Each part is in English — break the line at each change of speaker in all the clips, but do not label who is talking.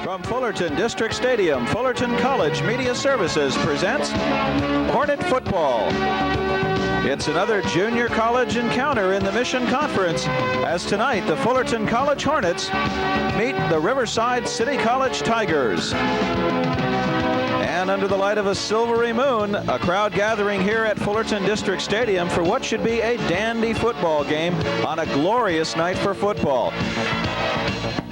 From Fullerton District Stadium, Fullerton College Media Services presents Hornet Football. It's another junior college encounter in the Mission Conference, as tonight the Fullerton College Hornets meet the Riverside City College Tigers. And under the light of a silvery moon, a crowd gathering here at Fullerton District Stadium for what should be a dandy football game on a glorious night for football.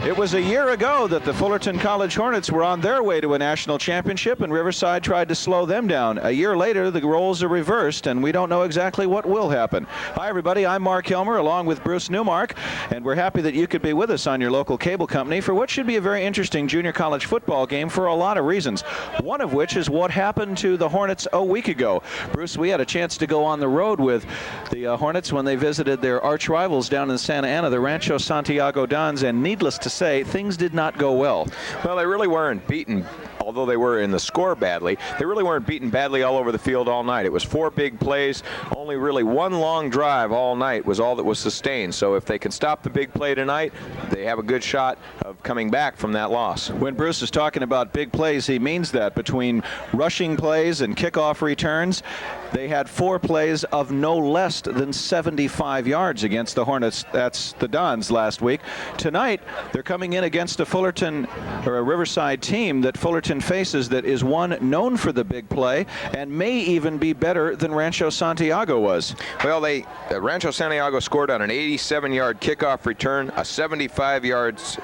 It was a year ago that the Fullerton College Hornets were on their way to a national championship, and Riverside tried to slow them down. A year later, the roles are reversed, and we don't know exactly what will happen. Hi, everybody. I'm Mark Hilmer, along with Bruce Newmark, and we're happy that you could be with us on your local cable company for what should be a very interesting junior college football game for a lot of reasons, one of which is what happened to the Hornets a week ago. Bruce, we had a chance to go on the road with the Hornets when they visited their arch rivals down in Santa Ana, the Rancho Santiago Dons, and needless to say, things did not go well.
Well, they really weren't beaten, although they were in the score badly. They really weren't beaten badly all over the field all night. It was 4 big plays, only really one long drive all night was all that was sustained. So if they can stop the big play tonight, they have a good shot of coming back from that loss.
When Bruce is talking about big plays, he means that. Between rushing plays and kickoff returns, they had 4 plays of no less than 75 yards against the Hornets. That's the Dons last week. Tonight, they're coming in against a Fullerton or a Riverside team that Fullerton faces that is one known for the big play and may even be better than Rancho Santiago was.
Well, Rancho Santiago scored on an 87-yard kickoff return, a 75 yards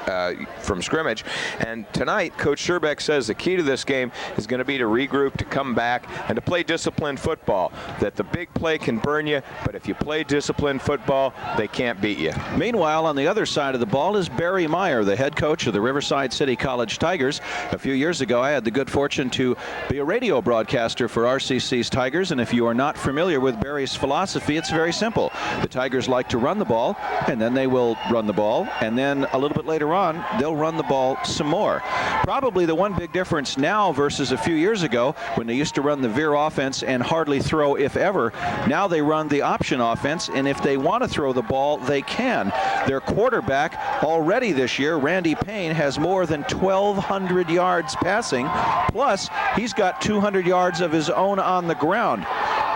from scrimmage, and tonight Coach Scherbeck says the key to this game is going to be to regroup, to come back, and to play disciplined football. That the big play can burn you, but if you play disciplined football, they can't beat you.
Meanwhile, on the other side of the ball is Barry Meyer, the head coach of the Riverside City College Tigers. A few years ago, I had the good fortune to be a radio broadcaster for RCC's Tigers, and if you are not familiar with Barry's philosophy, it's very simple. The Tigers like to run the ball, and then they will run the ball, and then a little bit later on, they'll run the ball some more. Probably the one big difference now versus a few years ago when they used to run the veer offense and hardly throw, if ever. Now they run the option offense, and if they want to throw the ball, they can. Their quarterback already this year, Randy Payne, has more than 1,200 yards passing, plus he's got 200 yards of his own on the ground.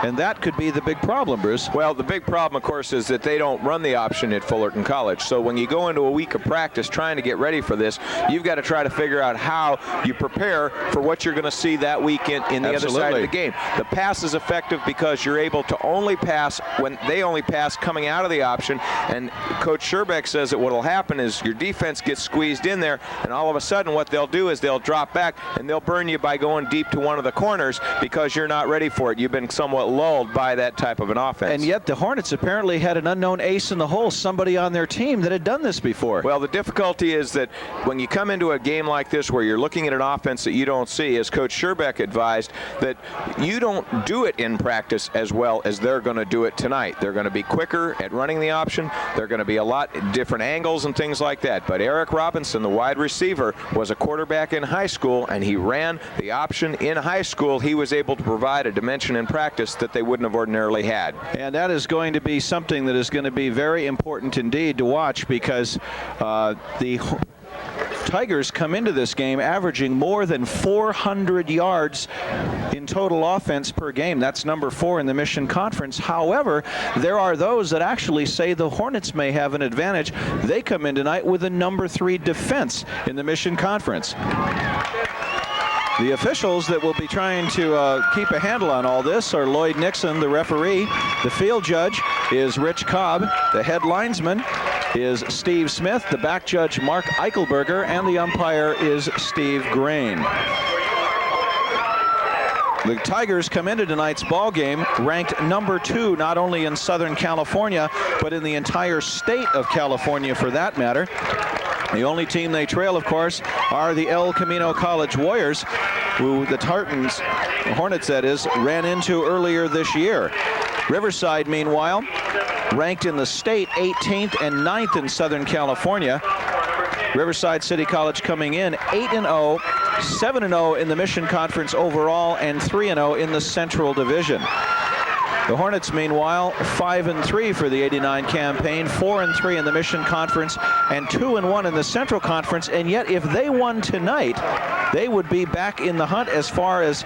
And that could be the big problem, Bruce.
Well, the big problem, of course, is that they don't run the option at Fullerton College. So when you go into a week of practice trying to get ready for this, you've got to try to figure out how you prepare for what you're going to see that week in the other side of the game. The pass is effective because you're able to only pass when they only pass coming out of the option. And Coach Scherbeck says that what will happen is your defense gets squeezed in there, and all of a sudden what they'll do is they'll drop back and they'll burn you by going deep to one of the corners because you're not ready for it. You've been somewhat lulled by that type of an offense.
And yet the Hornets apparently had an unknown ace in the hole, somebody on their team that had done this before.
Well, the difficulty is that when you come into a game like this where you're looking at an offense that you don't see, as Coach Scherbeck advised, that you don't do it in practice as well as they're going to do it tonight. They're going to be quicker at running the option. They're going to be a lot different angles and things like that. But Eric Robinson, the wide receiver, was a quarterback in high school, and he ran the option in high school. He was able to provide a dimension in practice that they wouldn't have ordinarily had.
And that is going to be something that is going to be very important indeed to watch, because the Tigers come into this game averaging more than 400 yards in total offense per game. That's number 4 in the Mission Conference. However, there are those that actually say the Hornets may have an advantage. They come in tonight with a number 3 defense in the Mission Conference. The officials that will be trying to keep a handle on all this are Lloyd Nixon, the referee. The field judge is Rich Cobb. The head linesman is Steve Smith. The back judge, Mark Eichelberger. And the umpire is Steve Grain. The Tigers come into tonight's ball game ranked number 2, not only in Southern California, but in the entire state of California for that matter. The only team they trail, of course, are the El Camino College Warriors, who the Hornets that is, ran into earlier this year. Riverside, meanwhile, ranked in the state 18th and 9th in Southern California. Riverside City College coming in 8-0, 7-0 in the Mission Conference overall, and 3-0 in the Central Division. The Hornets, meanwhile, 5-3 for the '89 campaign, 4-3 in the Mission Conference, and 2-1 in the Central Conference. And yet, if they won tonight, they would be back in the hunt as far as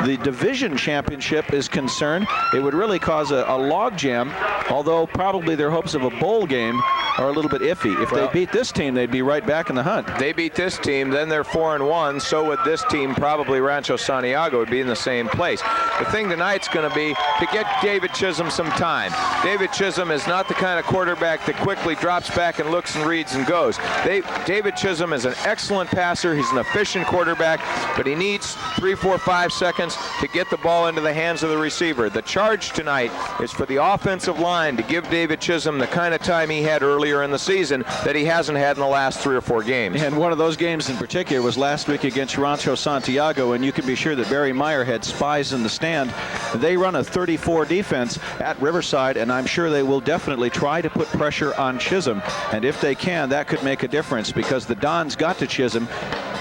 the division championship is concerned. It would really cause a logjam, although probably their hopes of a bowl game are a little bit iffy. If they beat this team, they'd be right back in the hunt.
They beat this team, then they're 4-1. So would this team. Probably Rancho Santiago would be in the same place. The thing tonight's going to be to get David Chisholm some time. David Chisholm is not the kind of quarterback that quickly drops back and looks and reads and goes. David Chisholm is an excellent passer. He's an efficient quarterback, but he needs 3, 4, 5 seconds to get the ball into the hands of the receiver. The charge tonight is for the offensive line to give David Chisholm the kind of time he had earlier in the season that he hasn't had in the last 3 or 4 games.
And one of those games in particular was last week against Rancho Santiago, and you can be sure that Barry Meyer had spies in the stand. They run a 34 defense at Riverside, and I'm sure they will definitely try to put pressure on Chisholm. And if they can, that could make a difference, because the Dons got to Chisholm,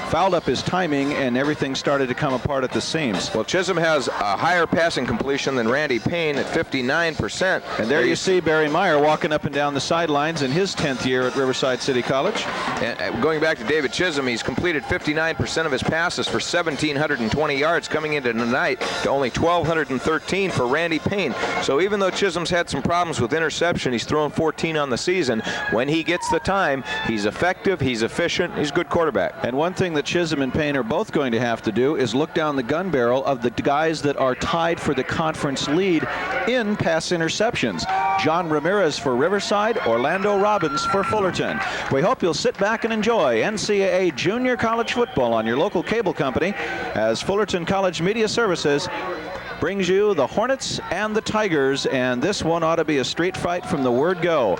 fouled up his timing, and everything started to come apart at the seams.
Well, Chisholm has a higher passing completion than Randy Payne at 59%.
And there you see Barry Meyer walking up and down the sidelines in his 10th year at Riverside City College.
And going back to David Chisholm, he's completed 59% of his passes for 1,720 yards, coming into tonight to only 1,213 for Randy Payne. So even though Chisholm's had some problems with interception, he's thrown 14 on the season. When he gets the time, he's effective, he's efficient, he's a good quarterback.
And one thing that Chisholm and Payne are both going to have to do is look down the gun barrel of the guys that are tied for the conference lead in pass interceptions. John Ramirez for Riverside, Orlando Robbins for Fullerton. We hope you'll sit back and enjoy NCAA junior college football on your local cable company as Fullerton College Media Services brings you the Hornets and the Tigers, and this one ought to be a street fight from the word go.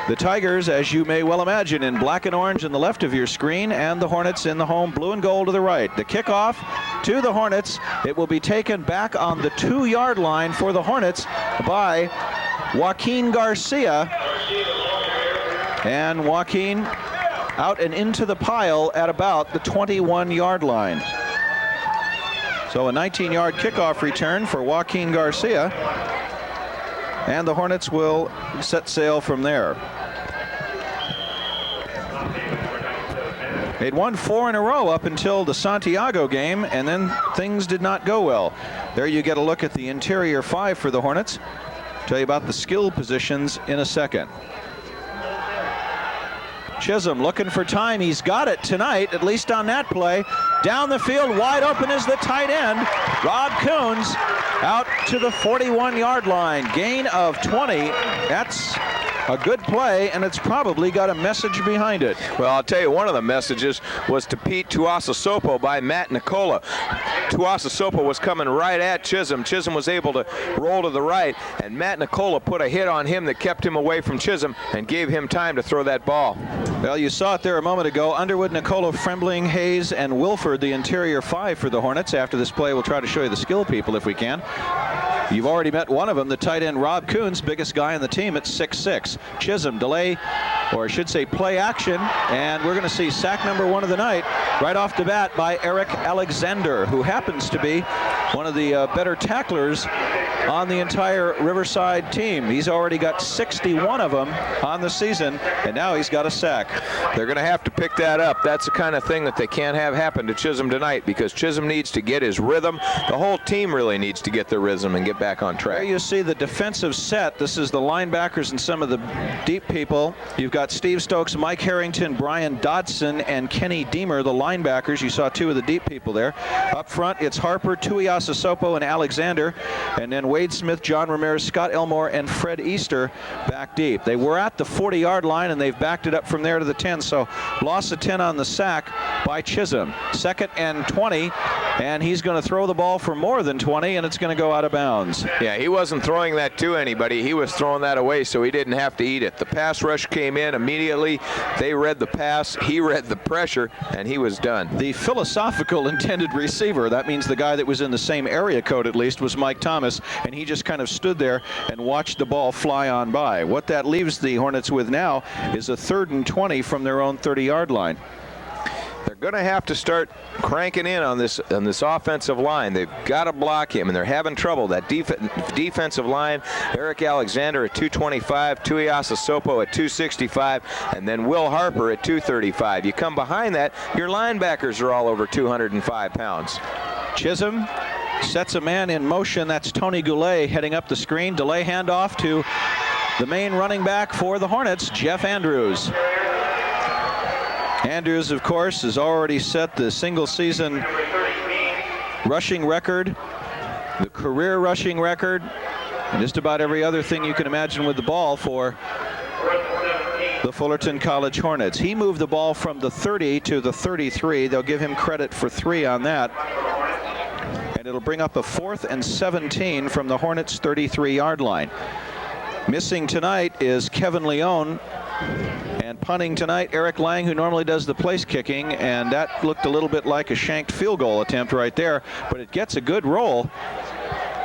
The Tigers, as you may well imagine, in black and orange on the left of your screen, and the Hornets in the home blue and gold to the right. The kickoff to the Hornets. It will be taken back on the 2-yard line for the Hornets by Joaquin Garcia. And Joaquin out and into the pile at about the 21-yard line. So a 19-yard kickoff return for Joaquin Garcia. And the Hornets will set sail from there. They'd won 4 in a row up until the Santiago game, and then things did not go well. There you get a look at the interior 5 for the Hornets. Tell you about the skill positions in a second. Chisholm looking for time. He's got it tonight, at least on that play. Down the field, wide open is the tight end, Rob Coons, out to the 41-yard line. Gain of 20. That's a good play, and it's probably got a message behind it.
Well, I'll tell you, one of the messages was to Pete Tuasasopo by Matt Nicola. Tuasasopo was coming right at Chisholm. Chisholm was able to roll to the right, and Matt Nicola put a hit on him that kept him away from Chisholm and gave him time to throw that ball.
Well, you saw it there a moment ago. Underwood, Nicola, Frembling, Hayes, and Wilford, the interior 5 for the Hornets. After this play, we'll try to show you the skill people if we can. You've already met one of them, the tight end Rob Coons, biggest guy on the team at 6'6". Chisholm delay, or I should say play action, and we're going to see sack number 1 of the night right off the bat by Eric Alexander, who happens to be one of the better tacklers on the entire Riverside team. He's already got 61 of them on the season, and now he's got a sack.
They're going to have to pick that up. That's the kind of thing that they can't have happen to Chisholm tonight, because Chisholm needs to get his rhythm. The whole team really needs to get their rhythm and get back on track.
There you see the defensive set. This is the linebackers and some of the deep people. You've got Steve Stokes, Mike Harrington, Brian Dodson, and Kenny Deemer, the linebackers. You saw 2 of the deep people there. Up front, it's Harper, Tuiasasopo, and Alexander, and then Wade Smith, John Ramirez, Scott Elmore, and Fred Easter back deep. They were at the 40-yard line, and they've backed it up from there to the 10, so loss of 10 on the sack by Chisholm. 2nd and 20, and he's going to throw the ball for more than 20, and it's going to go out of bounds.
Yeah, he wasn't throwing that to anybody. He was throwing that away so he didn't have to eat it. The pass rush came in immediately. They read the pass, he read the pressure, and he was done.
The philosophical intended receiver, that means the guy that was in the same area code at least, was Mike Thomas, and he just kind of stood there and watched the ball fly on by. What that leaves the Hornets with now is a 3rd and 20 from their own 30-yard line.
They're going to have to start cranking in on this offensive line. They've got to block him, and they're having trouble. That defensive line, Eric Alexander at 225, Tuiasa Sopo at 265, and then Will Harper at 235. You come behind that, your linebackers are all over 205 pounds.
Chisholm sets a man in motion. That's Tony Goulet heading up the screen. Delay handoff to the main running back for the Hornets, Jeff Andrews. Andrews, of course, has already set the single season rushing record, the career rushing record, and just about every other thing you can imagine with the ball for the Fullerton College Hornets. He moved the ball from the 30 to the 33. They'll give him credit for 3 on that. And it'll bring up a 4th and 17 from the Hornets' 33-yard line. Missing tonight is Kevin Leone. And punting tonight, Eric Lang, who normally does the place kicking, and that looked a little bit like a shanked field goal attempt right there, but it gets a good roll,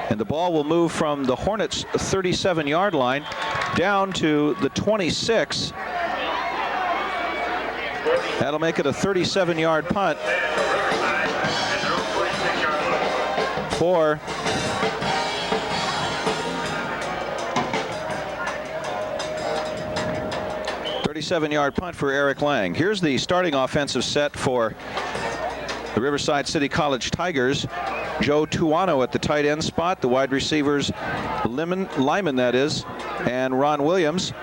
and the ball will move from the Hornets' 37-yard line down to the 26. That'll make it a 37-yard punt for .37-yard punt for Eric Lang. Here's the starting offensive set for the Riverside City College Tigers. Joe Tuano at the tight end spot. The wide receivers, Lyman that is, and Ron Williams.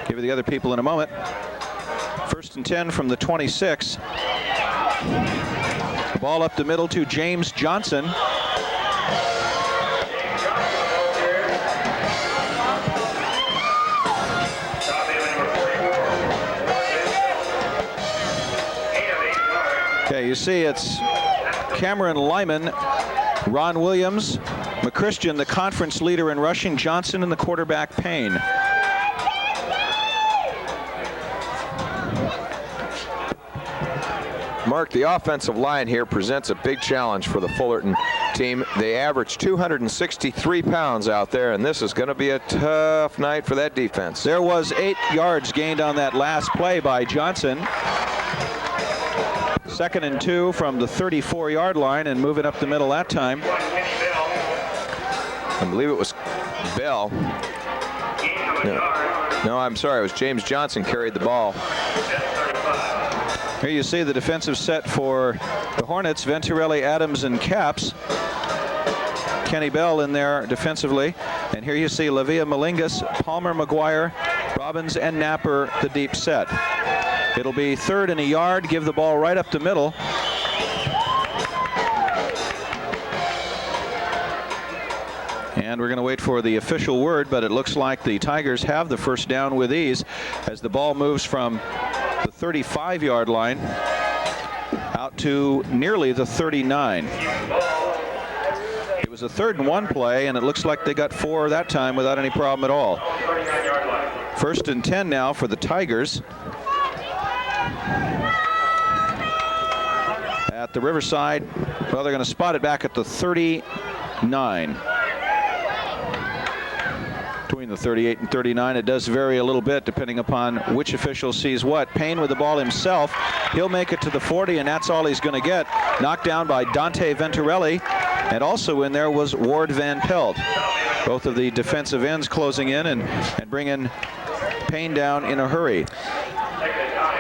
Give you the other people in a moment. 1st and 10 from the 26. The ball up the middle to James Johnson. Okay, you see it's Cameron Lyman, Ron Williams, McChristian, the conference leader in rushing, Johnson, and the quarterback Payne.
Mark, the offensive line here presents a big challenge for the Fullerton team. They average 263 pounds out there, and this is going to be a tough night for that defense.
There was 8 yards gained on that last play by Johnson. 2nd and 2 from the 34-yard line, and moving up the middle that time.
I believe it was Bell. No, I'm sorry, it was James Johnson carried the ball.
Here you see the defensive set for the Hornets, Venturelli, Adams, and Capps. Kenny Bell in there defensively. And here you see Lavia Malingas, Palmer, McGuire, Robbins, and Napper, the deep set. It'll be 3rd and a yard. Give the ball right up the middle. And we're going to wait for the official word, but it looks like the Tigers have the first down with ease as the ball moves from the 35-yard line out to nearly the 39. It was a 3rd and 1 play, and it looks like they got 4 that time without any problem at all. 1st and 10 now for the Tigers. At the Riverside, well, they're going to spot it back at the 39. Between the 38 and 39, it does vary a little bit depending upon which official sees what. Payne with the ball himself. He'll make it to the 40, and that's all he's going to get. Knocked down by Dante Venturelli, and also in there was Ward Van Pelt. Both of the defensive ends closing in and bringing Payne down in a hurry.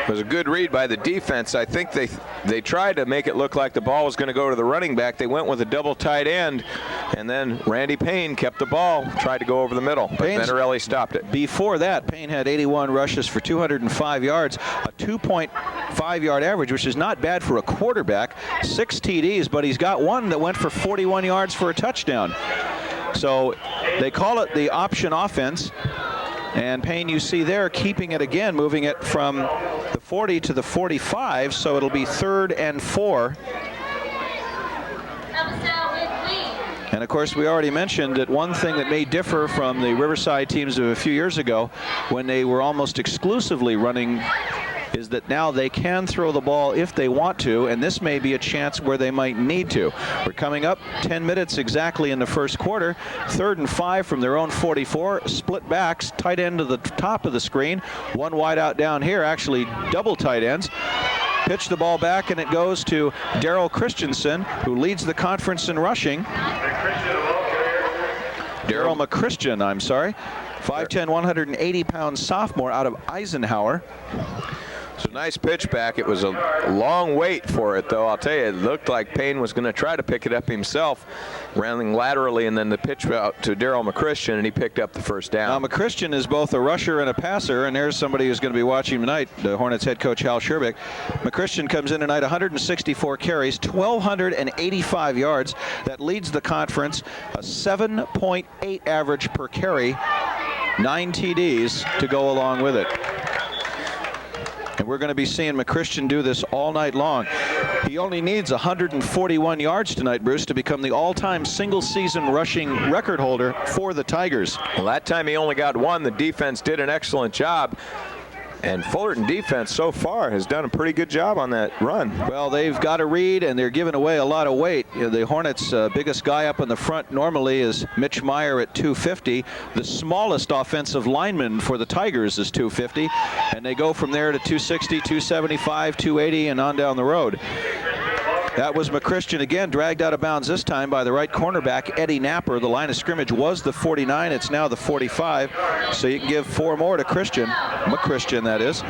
It was a good read by the defense. I think they tried to make it look like the ball was going to go to the running back. They went with a double tight end, and then Randy Payne kept the ball, tried to go over the middle, but Venturelli stopped it.
Before that, Payne had 81 rushes for 205 yards, a 2.5-yard average, which is not bad for a quarterback. 6 TDs, but he's got one that went for 41 yards for a touchdown. So they call it the option offense. And Payne, you see there, keeping it again, moving it from the 40 to the 45, so it'll be 3rd and 4. And of course, we already mentioned that one thing that may differ from the Riverside teams of a few years ago, when they were almost exclusively running, is that now they can throw the ball if they want to, and this may be a chance where they might need to. We're coming up 10 minutes exactly in the first quarter. 3rd and 5 from their own 44. Split backs, tight end to the top of the screen. One wide out down here, actually double tight ends. Pitch the ball back, and it goes to Daryl Christensen, who leads the conference in rushing. Daryl McChristian, I'm sorry. 5'10", 180-pound sophomore out of Eisenhower.
So nice pitch back. It was a long wait for it, though. I'll tell you, it looked like Payne was going to try to pick it up himself, running laterally, and then the pitch out to Daryl McChristian, and he picked up the first down.
Now, McChristian is both a rusher and a passer, and there's somebody who's going to be watching tonight, the Hornets head coach Hal Scherbeck. McChristian comes in tonight, 164 carries, 1,285 yards. That leads the conference, a 7.8 average per carry, 9 TDs to go along with it. And we're going to be seeing McChristian do this all night long. He only needs 141 yards tonight, Bruce, to become the all-time single-season rushing record holder for the Tigers.
Well, that time he only got one. The defense did an excellent job. And Fullerton defense so far has done a pretty good job on that run.
Well, they've got to read, and they're giving away a lot of weight. You know, the Hornets' biggest guy up in the front normally is Mitch Meyer at 250. The smallest offensive lineman for the Tigers is 250. And they go from there to 260, 275, 280, and on down the road. That was McChristian again, dragged out of bounds this time by the right cornerback, Eddie Napper. The line of scrimmage was the 49. It's now the 45. So you can give 4 more to McChristian, that is.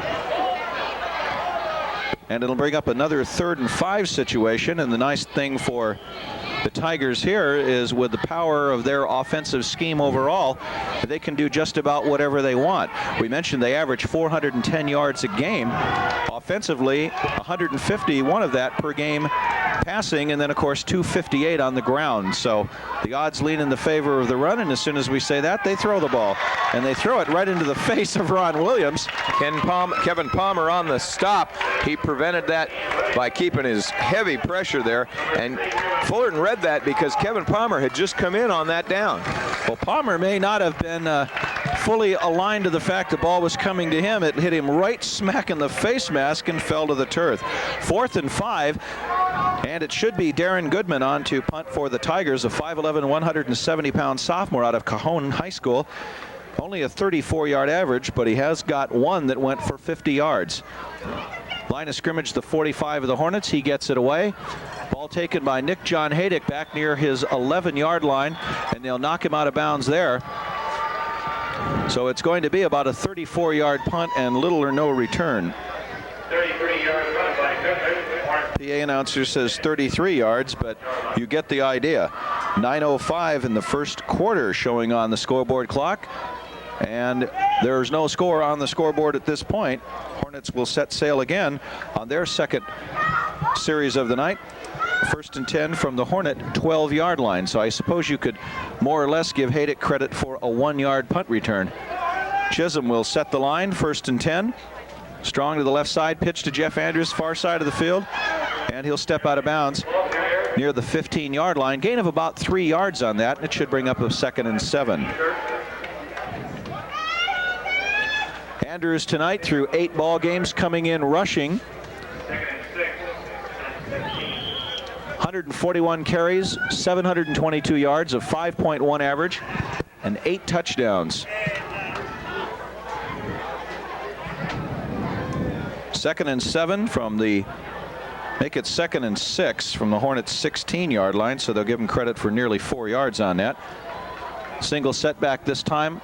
And it'll bring up another 3rd and 5 situation. And the nice thing for the Tigers here is, with the power of their offensive scheme overall, they can do just about whatever they want. We mentioned they average 410 yards a game. Offensively, 151 of that per game passing, and then, of course, 258 on the ground. So the odds lean in the favor of the run, and as soon as we say that, they throw the ball. And they throw it right into the face of Ron Williams.
Kevin Palmer on the stop. He prevented that by keeping his heavy pressure there. And Fullerton read that because Kevin Palmer had just come in on that down.
Well, Palmer may not have been fully aligned to the fact the ball was coming to him. It hit him right smack in the face mask and fell to the turf. 4th and 5. And it should be Darren Goodman on to punt for the Tigers, a 5'11", 170-pound sophomore out of Cajon High School. Only a 34-yard average, but he has got one that went for 50 yards. Line of scrimmage, the 45 of the Hornets. He gets it away. Ball taken by Nick John Haydick back near his 11-yard line, and they'll knock him out of bounds there. So it's going to be about a 34-yard punt and little or no return.
33-yard punt by Goodman.
PA announcer says 33 yards, but you get the idea. 9:05 in the first quarter showing on the scoreboard clock. And there's no score on the scoreboard at this point. Hornets will set sail again on their second series of the night. 1st and 10 from the Hornet 12-yard line. So I suppose you could more or less give Haydick credit for a 1-yard punt return. Chisholm will set the line, 1st and 10. Strong to the left side, pitch to Jeff Andrews, far side of the field. And he'll step out of bounds near the 15-yard line. Gain of about 3 yards on that, and it should bring up a 2nd and 7. Andrews tonight through 8 ball games, coming in rushing. 141 carries, 722 yards, of 5.1 average, and 8 touchdowns. 2nd and 7 from the, make it 2nd and 6 from the Hornets' 16-yard line, so they'll give him credit for nearly 4 yards on that. Single setback this time.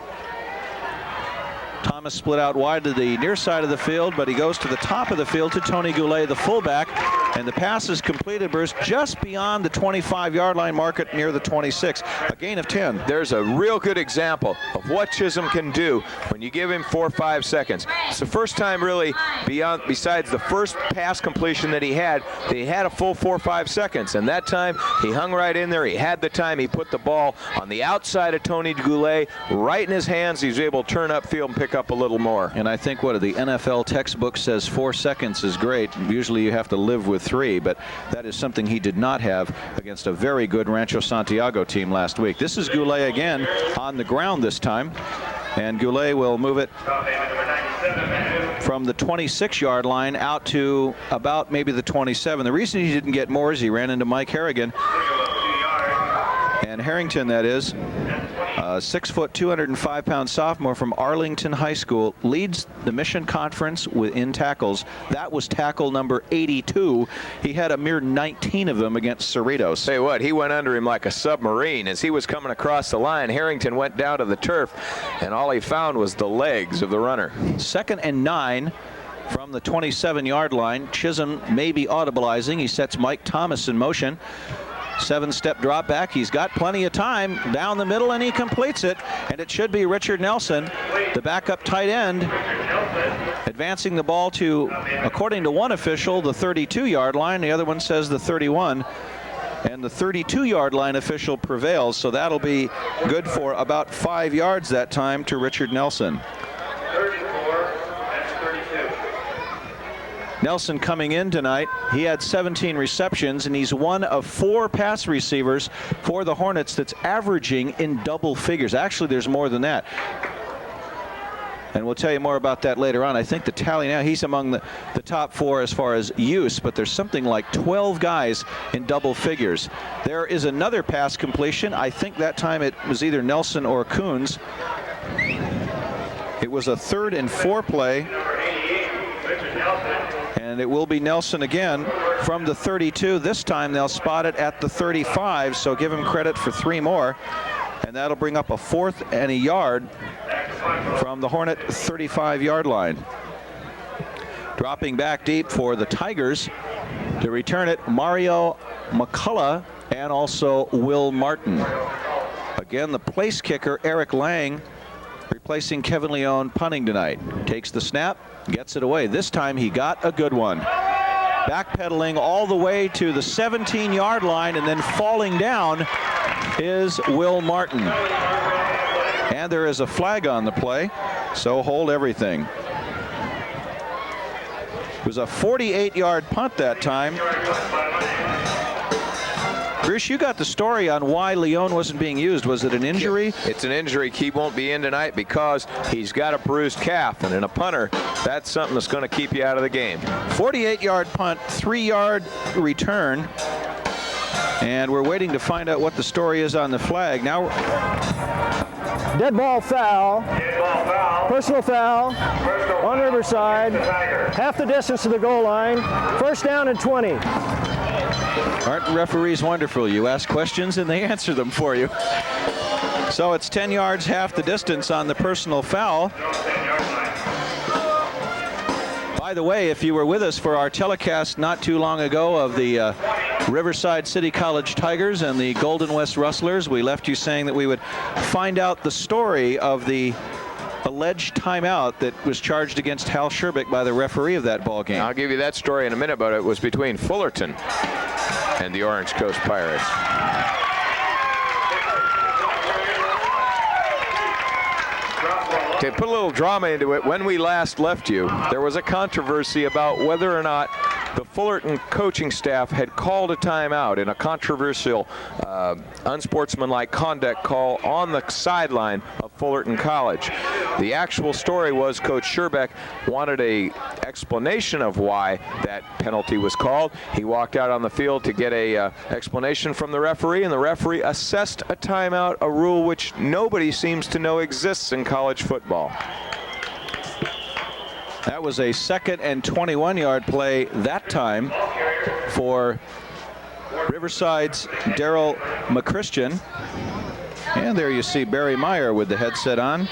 Thomas split out wide to the near side of the field, but he goes to the top of the field to Tony Goulet, the fullback, and the pass is completed, Bruce, just beyond the 25-yard line marker near the 26. A gain of 10.
There's a real good example of what Chisholm can do when you give him 4 or 5 seconds. It's the first time really, besides the first pass completion that he had a full 4 or 5 seconds. And that time he hung right in there. He had the time. He put the ball on the outside of Tony Goulet right in his hands. He was able to turn upfield and pick up a little more.
And I think what the NFL textbook says 4 seconds is great. Usually you have to live with 3, but that is something he did not have against a very good Rancho Santiago team last week. This is Goulet again on the ground this time, and Goulet will move it from the 26-yard line out to about maybe the 27. The reason he didn't get more is he ran into Mike Harrigan, and Harrington, that is, 6 foot, 205-pound sophomore from Arlington High School, leads the Mission Conference in tackles. That was tackle number 82. He had a mere 19 of them against Cerritos.
Say what, he went under him like a submarine. As he was coming across the line, Harrington went down to the turf, and all he found was the legs of the runner.
2nd and 9 from the 27-yard line. Chisholm may be audibilizing. He sets Mike Thomas in motion. 7-step drop back. He's got plenty of time down the middle, and he completes it. And it should be Richard Nelson, the backup tight end, advancing the ball to, according to one official, the 32-yard line. The other one says the 31. And the 32-yard line official prevails, so that'll be good for about 5 yards that time to Richard Nelson.
34, that's 32.
Nelson coming in tonight, he had 17 receptions, and he's one of 4 pass receivers for the Hornets that's averaging in double figures. Actually, there's more than that. And we'll tell you more about that later on. I think the tally now, he's among the top 4 as far as use, but there's something like 12 guys in double figures. There is another pass completion. I think that time it was either Nelson or Coons. It was a 3rd and 4 play.
Number 88, Richard Nelson.
And it will be Nelson again from the 32. This time they'll spot it at the 35, so give him credit for 3 more. And that'll bring up a 4th and a yard from the Hornet 35-yard line. Dropping back deep for the Tigers to return it, Mario McCullough and also Will Martin. Again, the place kicker, Eric Lang, replacing Kevin Leone, punting tonight. Takes the snap, gets it away. This time he got a good one. Backpedaling all the way to the 17-yard line and then falling down is Will Martin. And there is a flag on the play, so hold everything. It was a 48-yard punt that time. Bruce, you got the story on why Leone wasn't being used. Was it an injury?
It's an injury. He won't be in tonight because he's got a bruised calf, and in a punter, that's something that's going to keep you out of the game.
48-yard punt, 3-yard return. And we're waiting to find out what the story is on the flag. Now,
dead ball foul.
Dead ball foul.
Personal foul on Riverside.
Tiger.
Half the distance to the goal line. 1st down and 20.
aren't referees wonderful? You ask questions and they answer them for you. So it's 10 yards, half the distance on the personal foul. By the way, if you were with us for our telecast not too long ago of the Riverside City College Tigers and the Golden West Rustlers, we left you saying that we would find out the story of the alleged timeout that was charged against Hal Scherbick by the referee of that ball game.
I'll give you that story in a minute, but it was between Fullerton and the Orange Coast Pirates. To put a little drama into it, when we last left you, there was a controversy about whether or not the Fullerton coaching staff had called a timeout in a controversial unsportsmanlike conduct call on the sideline of Fullerton College. The actual story was Coach Scherbick wanted a explanation of why that penalty was called. He walked out on the field to get a explanation from the referee, and the referee assessed a timeout, a rule which nobody seems to know exists in college football.
That was a 2nd and 21-yard play that time for Riverside's Daryl McChristian. And there you see Barry Meyer with the headset on,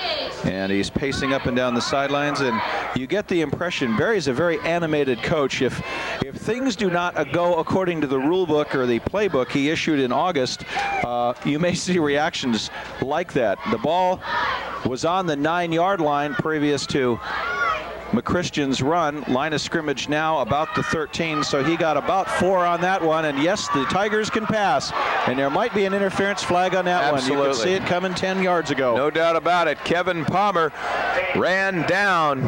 and he's pacing up and down the sidelines, and you get the impression Barry's a very animated coach. If things do not go according to the rule book or the playbook he issued in August, you may see reactions like that. The ball was on the 9-yard line previous to McChristian's run. Line of scrimmage now about the 13, so he got about 4 on that one. And yes, the Tigers can pass, and there might be an interference flag on that
Absolutely.
one. You could see it coming 10 yards ago.
No doubt about it. Kevin Palmer ran down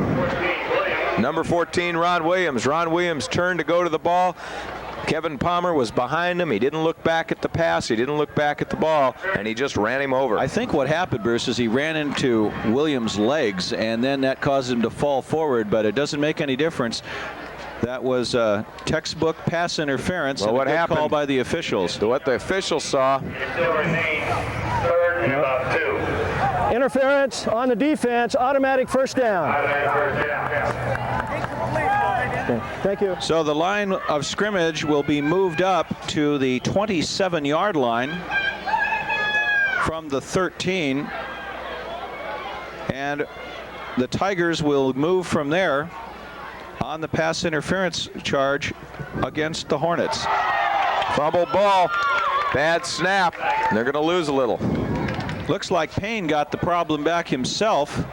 number 14, Ron Williams. Ron Williams turned to go to the ball. Kevin Palmer was behind him. He didn't look back at the pass. He didn't look back at the ball, and he just ran him over.
I think what happened, Bruce, is he ran into Williams' legs, and then that caused him to fall forward, but it doesn't make any difference. That was textbook pass interference,
well,
and
what
a good
happened,
call by the officials.
So what the officials saw,
It still remains 3rd and about 2.
interference on the defense, automatic first down. Okay, thank you.
So the line of scrimmage will be moved up to the 27-yard line from the 13. And the Tigers will move from there on the pass interference charge against the Hornets.
Fumble ball, bad snap, and they're going to lose a little.
Looks like Payne got the problem back himself.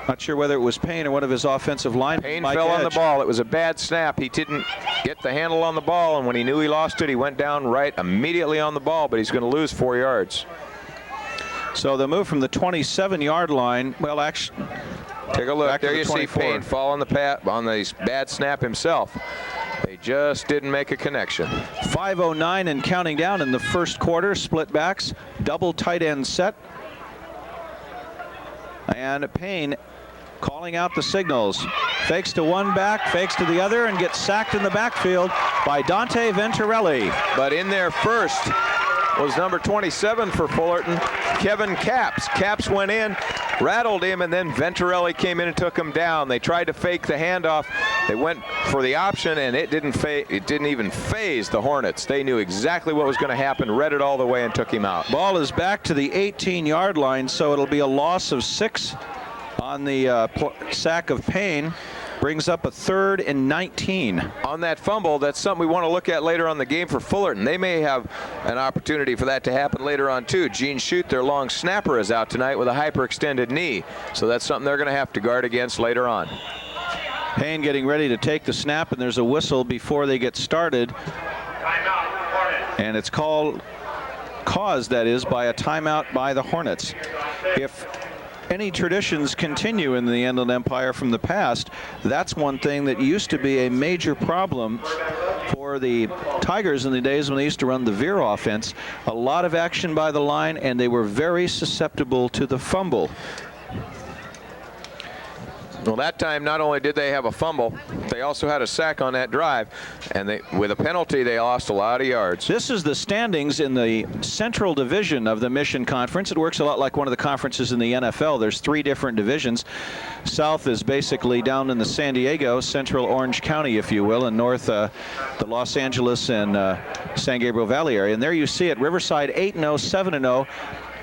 Not sure whether it was Payne or one of his offensive linemen.
Payne fell on the ball. It was a bad snap. He didn't get the handle on the ball, and when he knew he lost it, he went down right immediately on the ball, but he's going to lose 4 yards.
So they'll move from the 27-yard line. Well, actually,
take a look. There you see Payne fall on the bad snap himself. They just didn't make a connection.
5:09 and counting down in the first quarter. Split backs, double tight end set. And Payne calling out the signals. Fakes to one back, fakes to the other, and gets sacked in the backfield by Dante Venturelli.
But in there first was number 27 for Fullerton, Kevin Capps. Capps went in, rattled him, and then Venturelli came in and took him down. They tried to fake the handoff. They went for the option, and it didn't even phase the Hornets. They knew exactly what was going to happen, read it all the way, and took him out.
Ball is back to the 18-yard line, so it'll be a loss of 6 on the sack of Payne. Brings up a 3rd and 19.
On that fumble, that's something we want to look at later on the game for Fullerton. They may have an opportunity for that to happen later on too. Gene Shute, their long snapper, is out tonight with a hyperextended knee. So that's something they're going to have to guard against later on.
Payne getting ready to take the snap, and there's a whistle before they get started. And it's caused, that is, by a timeout by the Hornets. If any traditions continue in the Inland Empire from the past, that's one thing that used to be a major problem for the Tigers in the days when they used to run the veer offense. A lot of action by the line, and they were very susceptible to the fumble.
Well, that time not only did they have a fumble, they also had a sack on that drive, and with a penalty they lost a lot of yards.
This is the standings in the Central Division of the Mission Conference. It works a lot like one of the conferences in the NFL. There's 3 different divisions. South is basically down in the San Diego, Central Orange County, if you will, and north the Los Angeles and San Gabriel Valley area. And there you see it, Riverside 8-0, 7-0.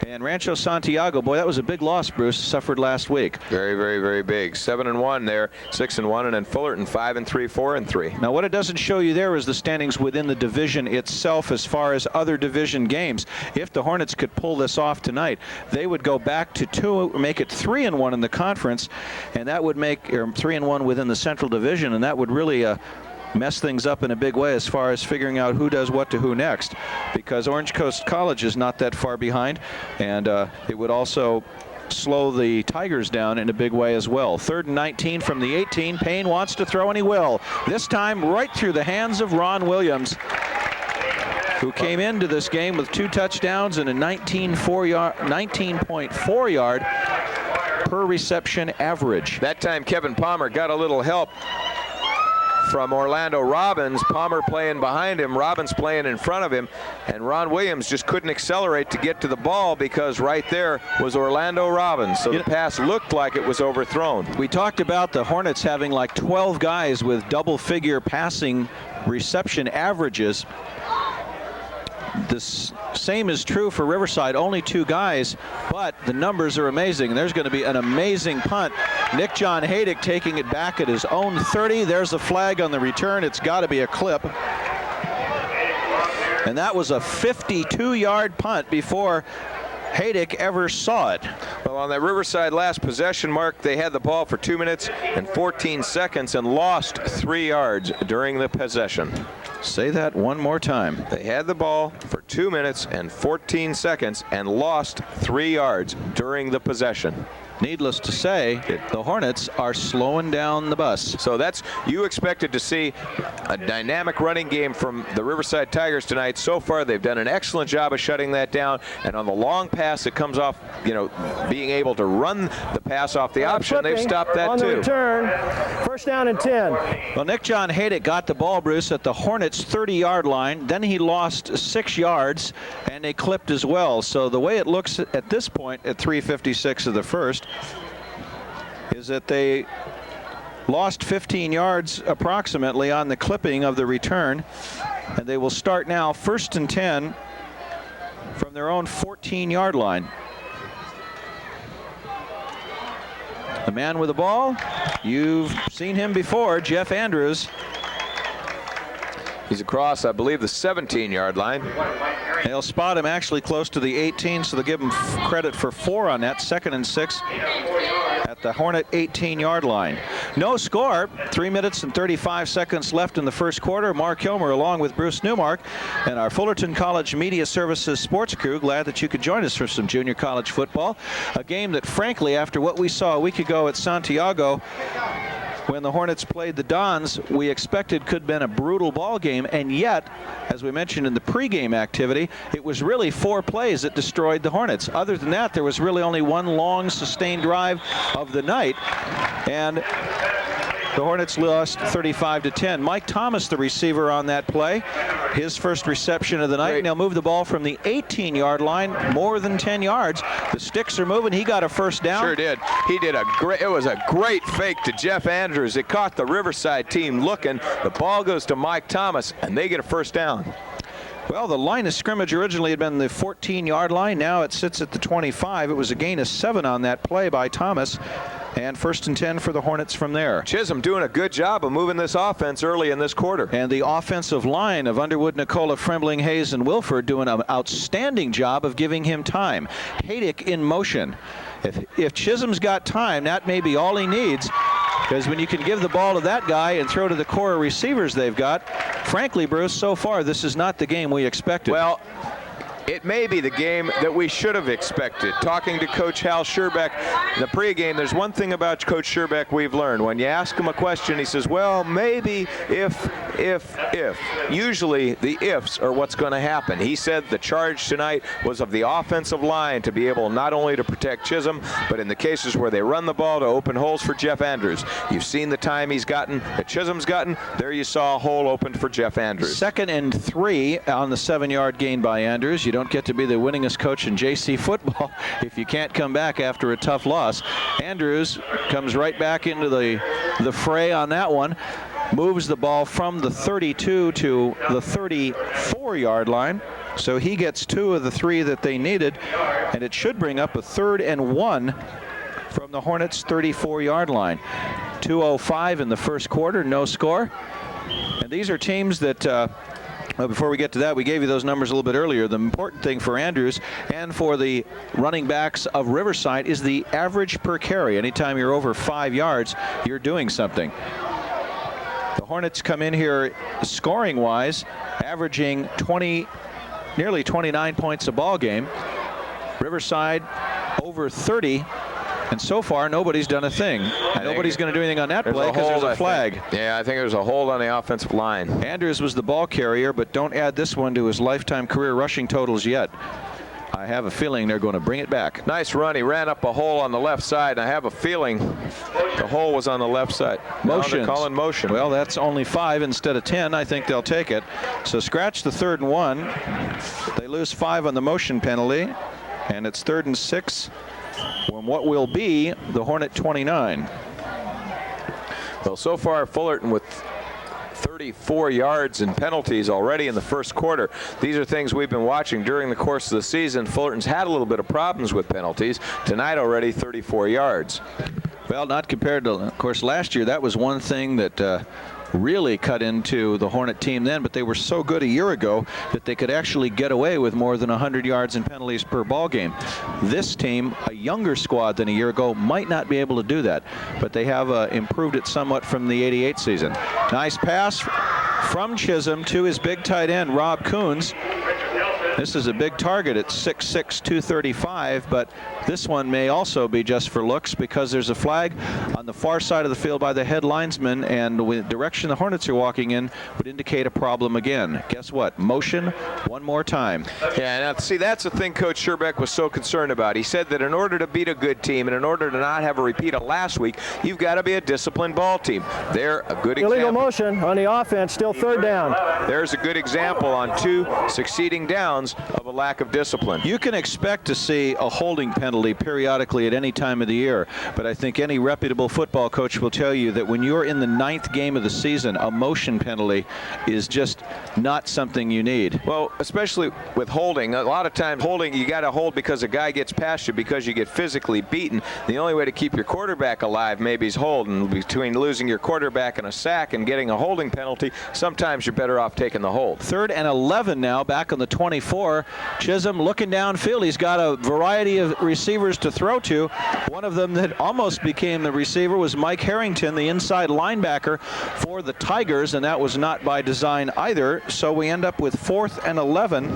And Rancho Santiago, boy, that was a big loss, Bruce, suffered last week.
Very, very, very big. 7-1 there, 6-1, and then Fullerton 5-3, 4-3.
Now, what it doesn't show you there is the standings within the division itself as far as other division games. If the Hornets could pull this off tonight, they would go back to 2, make it 3-1 in the conference, and that would make 3-1 within the Central Division, and that would really mess things up in a big way as far as figuring out who does what to who next, because Orange Coast College is not that far behind, and it would also slow the Tigers down in a big way as well. 3rd and 19 from the 18. Payne wants to throw, and he will. This time right through the hands of Ron Williams, who came into this game with 2 touchdowns and a 19.4 yard per reception average.
That time Kevin Palmer got a little help from Orlando Robbins. Palmer playing behind him, Robbins playing in front of him, and Ron Williams just couldn't accelerate to get to the ball because right there was Orlando Robbins. So the pass looked like it was overthrown.
We talked about the Hornets having like 12 guys with double-figure passing reception averages. The same is true for Riverside, only 2 guys, but the numbers are amazing. There's going to be an amazing punt. Nick John Haydick taking it back at his own 30. There's a flag on the return. It's got to be a clip. And that was a 52-yard punt before Haydick ever saw it.
Well, on that Riverside last possession, Mark, they had the ball for 2 minutes and 14 seconds and lost 3 yards during the possession.
Say that one more time.
They had the ball for 2 minutes and 14 seconds and lost 3 yards during the possession.
needless to say, the Hornets are slowing down the bus.
So you expected to see a dynamic running game from the Riverside Tigers tonight. So far, they've done an excellent job of shutting that down. And on the long pass that comes off, being able to run the pass off the option, they've stopped that
on
too.
The return, first down and 10.
Well, Nick John Haydick got the ball, Bruce, at the Hornets' 30-yard line. Then he lost 6 yards, and they clipped as well. So the way it looks at this point, at 3:56 of the first, is that they lost 15 yards approximately on the clipping of the return, and they will start now 1st and 10 from their own 14-yard line. The man with the ball, you've seen him before, Jeff Andrews.
He's across, I believe, the 17-yard line.
They'll spot him actually close to the 18, so they'll give him credit for 4 on that. 2nd and 6 at the Hornet 18-yard line. No score. 3 minutes and 35 seconds left in the first quarter. Mark Hilmer along with Bruce Newmark and our Fullerton College Media Services sports crew. Glad that you could join us for some junior college football. A game that, frankly, after what we saw a week ago at Santiago, when the Hornets played the Dons, we expected could have been a brutal ball game, and yet, as we mentioned in the pregame activity, it was really 4 plays that destroyed the Hornets. Other than that, there was really only one long sustained drive of the night, and the Hornets lost 35-10. Mike Thomas, the receiver on that play, his first reception of the night. And they'll move the ball from the 18-yard line more than 10 yards. The sticks are moving. He got a first down.
Sure did. He did it was a great fake to Jeff Andrews. It caught the Riverside team looking. The ball goes to Mike Thomas, and they get a first down.
Well, the line of scrimmage originally had been the 14-yard line. Now it sits at the 25. It was a gain of 7 on that play by Thomas. And 1st and 10 for the Hornets from there.
Chisholm doing a good job of moving this offense early in this quarter.
And the offensive line of Underwood, Nicola, Frembling, Hayes, and Wilford doing an outstanding job of giving him time. Haydick in motion. If Chisholm's got time, that may be all he needs. Because when you can give the ball to that guy and throw to the core of receivers they've got, frankly, Bruce, so far this is not the game we expected.
Well, it may be the game that we should have expected. Talking to Coach Hal Scherbeck in the pregame, there's one thing about Coach Scherbeck we've learned. When you ask him a question, he says, well, maybe if. Usually the ifs are what's going to happen. He said the charge tonight was of the offensive line to be able not only to protect Chisholm, but in the cases where they run the ball to open holes for Jeff Andrews. You've seen the time he's gotten, that Chisholm's gotten. There you saw a hole opened for Jeff Andrews.
2nd and 3 on the 7-yard gain by Andrews. You don't get to be the winningest coach in JC football if you can't come back after a tough loss. Andrews comes right back into the fray on that one. Moves the ball from the 32 to the 34-yard line. So he gets 2 of the 3 that they needed, and it should bring up a 3rd and 1 from the Hornets' 34-yard line. 2:05 in the first quarter, no score. And these are teams that well, before we get to that, we gave you those numbers a little bit earlier. The important thing for Andrews and for the running backs of Riverside is the average per carry. Anytime you're over 5 yards, you're doing something. The Hornets come in here scoring-wise, averaging nearly 29 points a ball game. Riverside over 30. And so far, nobody's done a thing. Nobody's going to do anything on that play because there's a flag.
Yeah, I think there's a hold on the offensive line.
Andrews was the ball carrier, but don't add this one to his lifetime career rushing totals yet. I have a feeling they're going to bring it back.
Nice run. He ran up a hole on the left side. I have a feeling the hole was on the left side.
Motion.
They're calling motion.
Well, that's only 5 instead of 10. I think they'll take it. So scratch the 3rd and 1. They lose 5 on the motion penalty, and it's 3rd and 6. When what will be the Hornet 29.
Well, so far Fullerton with 34 yards and penalties already in the first quarter. These are things we've been watching during the course of the season. Fullerton's had a little bit of problems with penalties. Tonight already 34 yards.
Well, not compared to, of course, last year. That was one thing that really cut into the Hornet team then, but they were so good a year ago that they could actually get away with more than 100 yards in penalties per ball game. This team, a younger squad than a year ago, might not be able to do that, but they have improved it somewhat from the '88 season. Nice pass from Chisholm to his big tight end, Rob Coons. This is a big target at 6'6", 235, but this one may also be just for looks because there's a flag on the far side of the field by the head linesman, and the direction the Hornets are walking in would indicate a problem again. Guess what? Motion one more time.
Yeah, now see, that's the thing Coach Scherbeck was so concerned about. He said that in order to beat a good team and in order to not have a repeat of last week, you've got to be a disciplined ball team. They're a good example.
Illegal motion on the offense, still third down.
There's a good example on 2 succeeding downs of a lack of discipline.
You can expect to see a holding penalty periodically at any time of the year, but I think any reputable football coach will tell you that when you're in the 9th game of the season, a motion penalty is just not something you need.
Well, especially with holding. A lot of times holding, you got to hold because a guy gets past you because you get physically beaten. The only way to keep your quarterback alive maybe is holding. Between losing your quarterback in a sack and getting a holding penalty, sometimes you're better off taking the hold.
3rd and 11 now, back on the 24. Chisholm looking downfield. He's got a variety of receivers to throw to. One of them that almost became the receiver was Mike Harrington, the inside linebacker for the Tigers, and that was not by design either. So we end up with 4th and 11,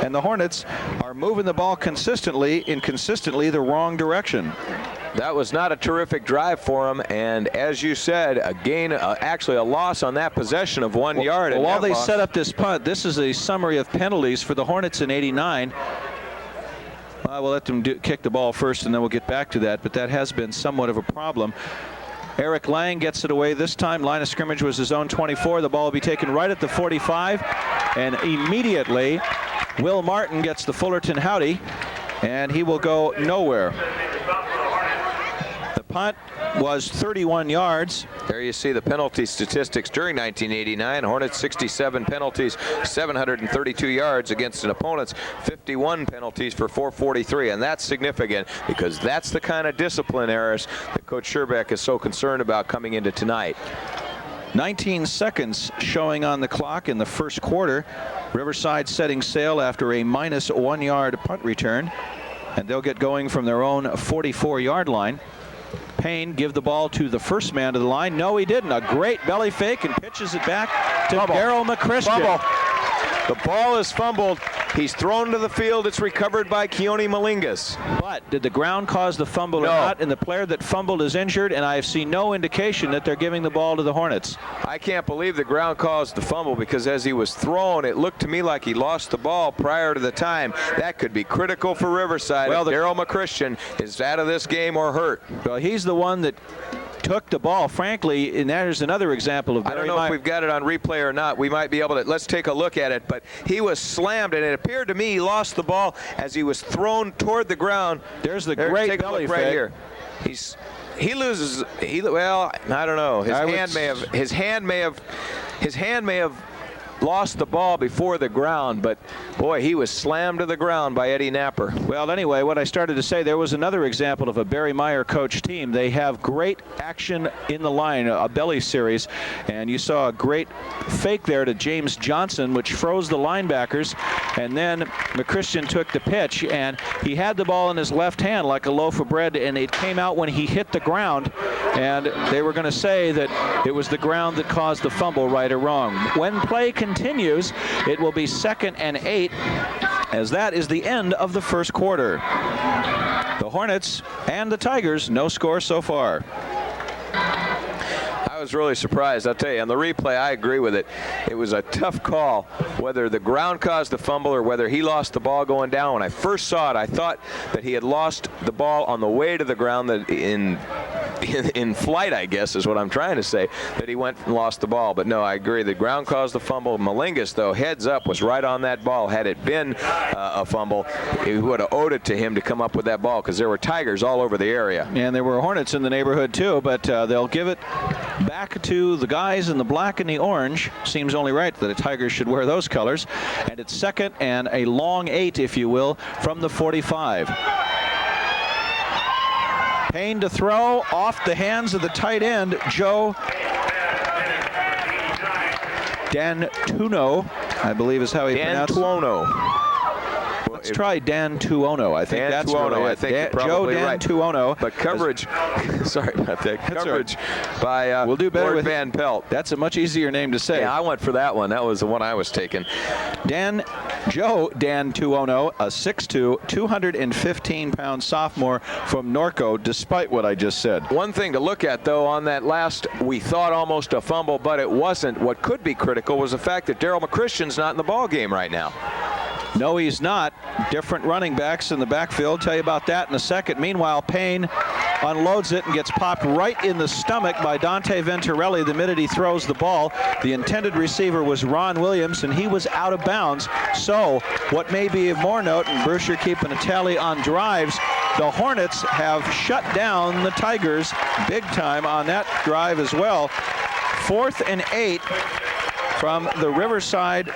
and the Hornets are moving the ball consistently in consistently the wrong direction.
That was not a terrific drive for him, and as you said, a gain, actually a loss on that possession of 1 yard.
Well, while they set up this punt, this is a summary of penalties for the Hornets in '89. We'll let them kick the ball first, and then we'll get back to that, but that has been somewhat of a problem. Eric Lang gets it away this time. Line of scrimmage was his own 24. The ball will be taken right at the 45, and immediately Will Martin gets the Fullerton Howdy, and he will go nowhere. The punt was 31 yards.
There you see the penalty statistics during 1989. Hornets 67 penalties, 732 yards against an opponent's 51 penalties for 443, and that's significant because that's the kind of discipline errors that Coach Scherbeck is so concerned about coming into tonight.
19 seconds showing on the clock in the first quarter. Riverside setting sail after a -1 yard punt return, and they'll get going from their own 44-yard line. Payne give the ball to the first man to the line. No, he didn't. A great belly fake and pitches it back to Daryl McChristian.
Fumble. The ball is fumbled. He's thrown to the field. It's recovered by Keone Malingas.
But did the ground cause the fumble or not? And the player that fumbled is injured, and I have seen no indication that they're giving the ball to the Hornets.
I can't believe the ground caused the fumble because as he was thrown, it looked to me like he lost the ball prior to the time. That could be critical for Riverside. Well, Daryl McChristian is out of this game or hurt.
Well, he's the one that took the ball, frankly, and there's another example of
I don't know if we've got it on replay or not. We might be able to. Let's take a look at it. But he was slammed, and it appeared to me he lost the ball as he was thrown toward the ground.
There's the great belly fake.
Right here. He loses. Well, I don't know. His hand may have lost the ball before the ground, but boy, he was slammed to the ground by Eddie Napper.
Well, anyway, what I started to say, there was another example of a Barry Meyer coach team. They have great action in the line, a belly series, and you saw a great fake there to James Johnson, which froze the linebackers, and then McChristian took the pitch, and he had the ball in his left hand like a loaf of bread, and it came out when he hit the ground, and they were going to say that it was the ground that caused the fumble, right or wrong. When play continues, it will be 2nd and 8, as that is the end of the first quarter. The Hornets and the Tigers, no score so far.
I was really surprised. I'll tell you, on the replay, I agree with it. It was a tough call whether the ground caused the fumble or whether he lost the ball going down. When I first saw it, I thought that he had lost the ball on the way to the ground, that in flight, I guess is what I'm trying to say, that he went and lost the ball. But no, I agree. The ground caused the fumble. Malingas, though, heads up, was right on that ball. Had it been a fumble, he would have owed it to him to come up with that ball because there were Tigers all over the area.
And there were Hornets in the neighborhood, too, but they'll give it back to the guys in the black and the orange. Seems only right that the Tigers should wear those colors. And it's 2nd and a long 8, if you will, from the 45. Payne to throw off the hands of the tight end, Joe D'Antuono, I believe is how he pronounced it. Let's try Dan Tuono. I think
Dan
that's
Tuono,
really
I
it.
think you're probably
Dan
right.
Tuono.
But coverage, sorry about that. Coverage by
we'll do better
Lord
with
Van Pelt.
That's a much easier name to say.
Yeah, I went for that one. That was the one I was taking.
Dan Tuono, a 6'2", 215-pound sophomore from Norco, despite what I just said.
One thing to look at, though, on that last, we thought almost a fumble, but it wasn't. What could be critical was the fact that Daryl McChristian's not in the ball game right now.
No, he's not. Different running backs in the backfield. Tell you about that in a second. Meanwhile, Payne unloads it and gets popped right in the stomach by Dante Venturelli the minute he throws the ball. The intended receiver was Ron Williams, and he was out of bounds. So what may be of more note, and Bruce, you're keeping a tally on drives, the Hornets have shut down the Tigers big time on that drive as well. 4th and 8 from the Riverside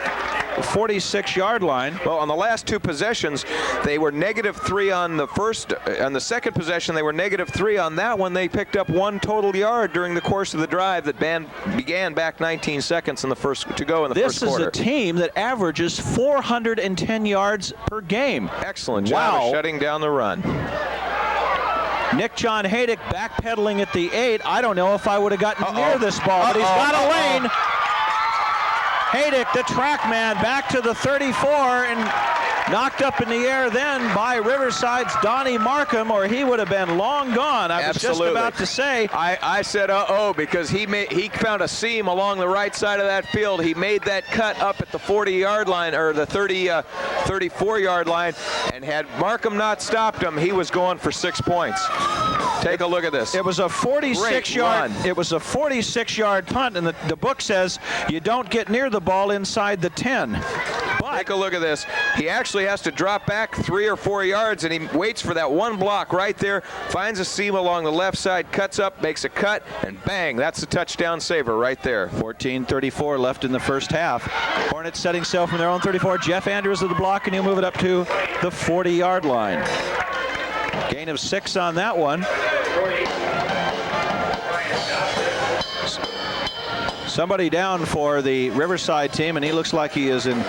46-yard line.
Well, on the last two possessions, they were -3 on the first. On the second possession, they were -3 on that one. They picked up 1 total yard during the course of the drive that began back 19 seconds in the first to go in the first quarter.
This is a team that averages 410 yards per game.
Excellent job of shutting down the run.
Nick John Haydick backpedaling at the 8. I don't know if I would have gotten near this ball, but he's got a lane. Haydick, the track man, back to the 34 and knocked up in the air then by Riverside's Donnie Markham, or he would have been long gone. I was just about to say.
I said because he found a seam along the right side of that field. He made that cut up at the 40-yard line, or the 34-yard line, and had Markham not stopped him, he was going for 6 points. Take a look at this.
It was a 46-yard. It was a 46-yard punt, and the book says you don't get near the ball inside the 10. But
take a look at this. He actually has to drop back 3 or 4 yards, and he waits for that one block right there, finds a seam along the left side, cuts up, makes a cut, and bang, that's the touchdown saver right there.
14:34 left in the first half. Hornets setting sail from their own 34. Jeff Andrews with the block, and he'll move it up to the 40-yard line. Gain of 6 on that one. Somebody down for the Riverside team, and he looks like he is in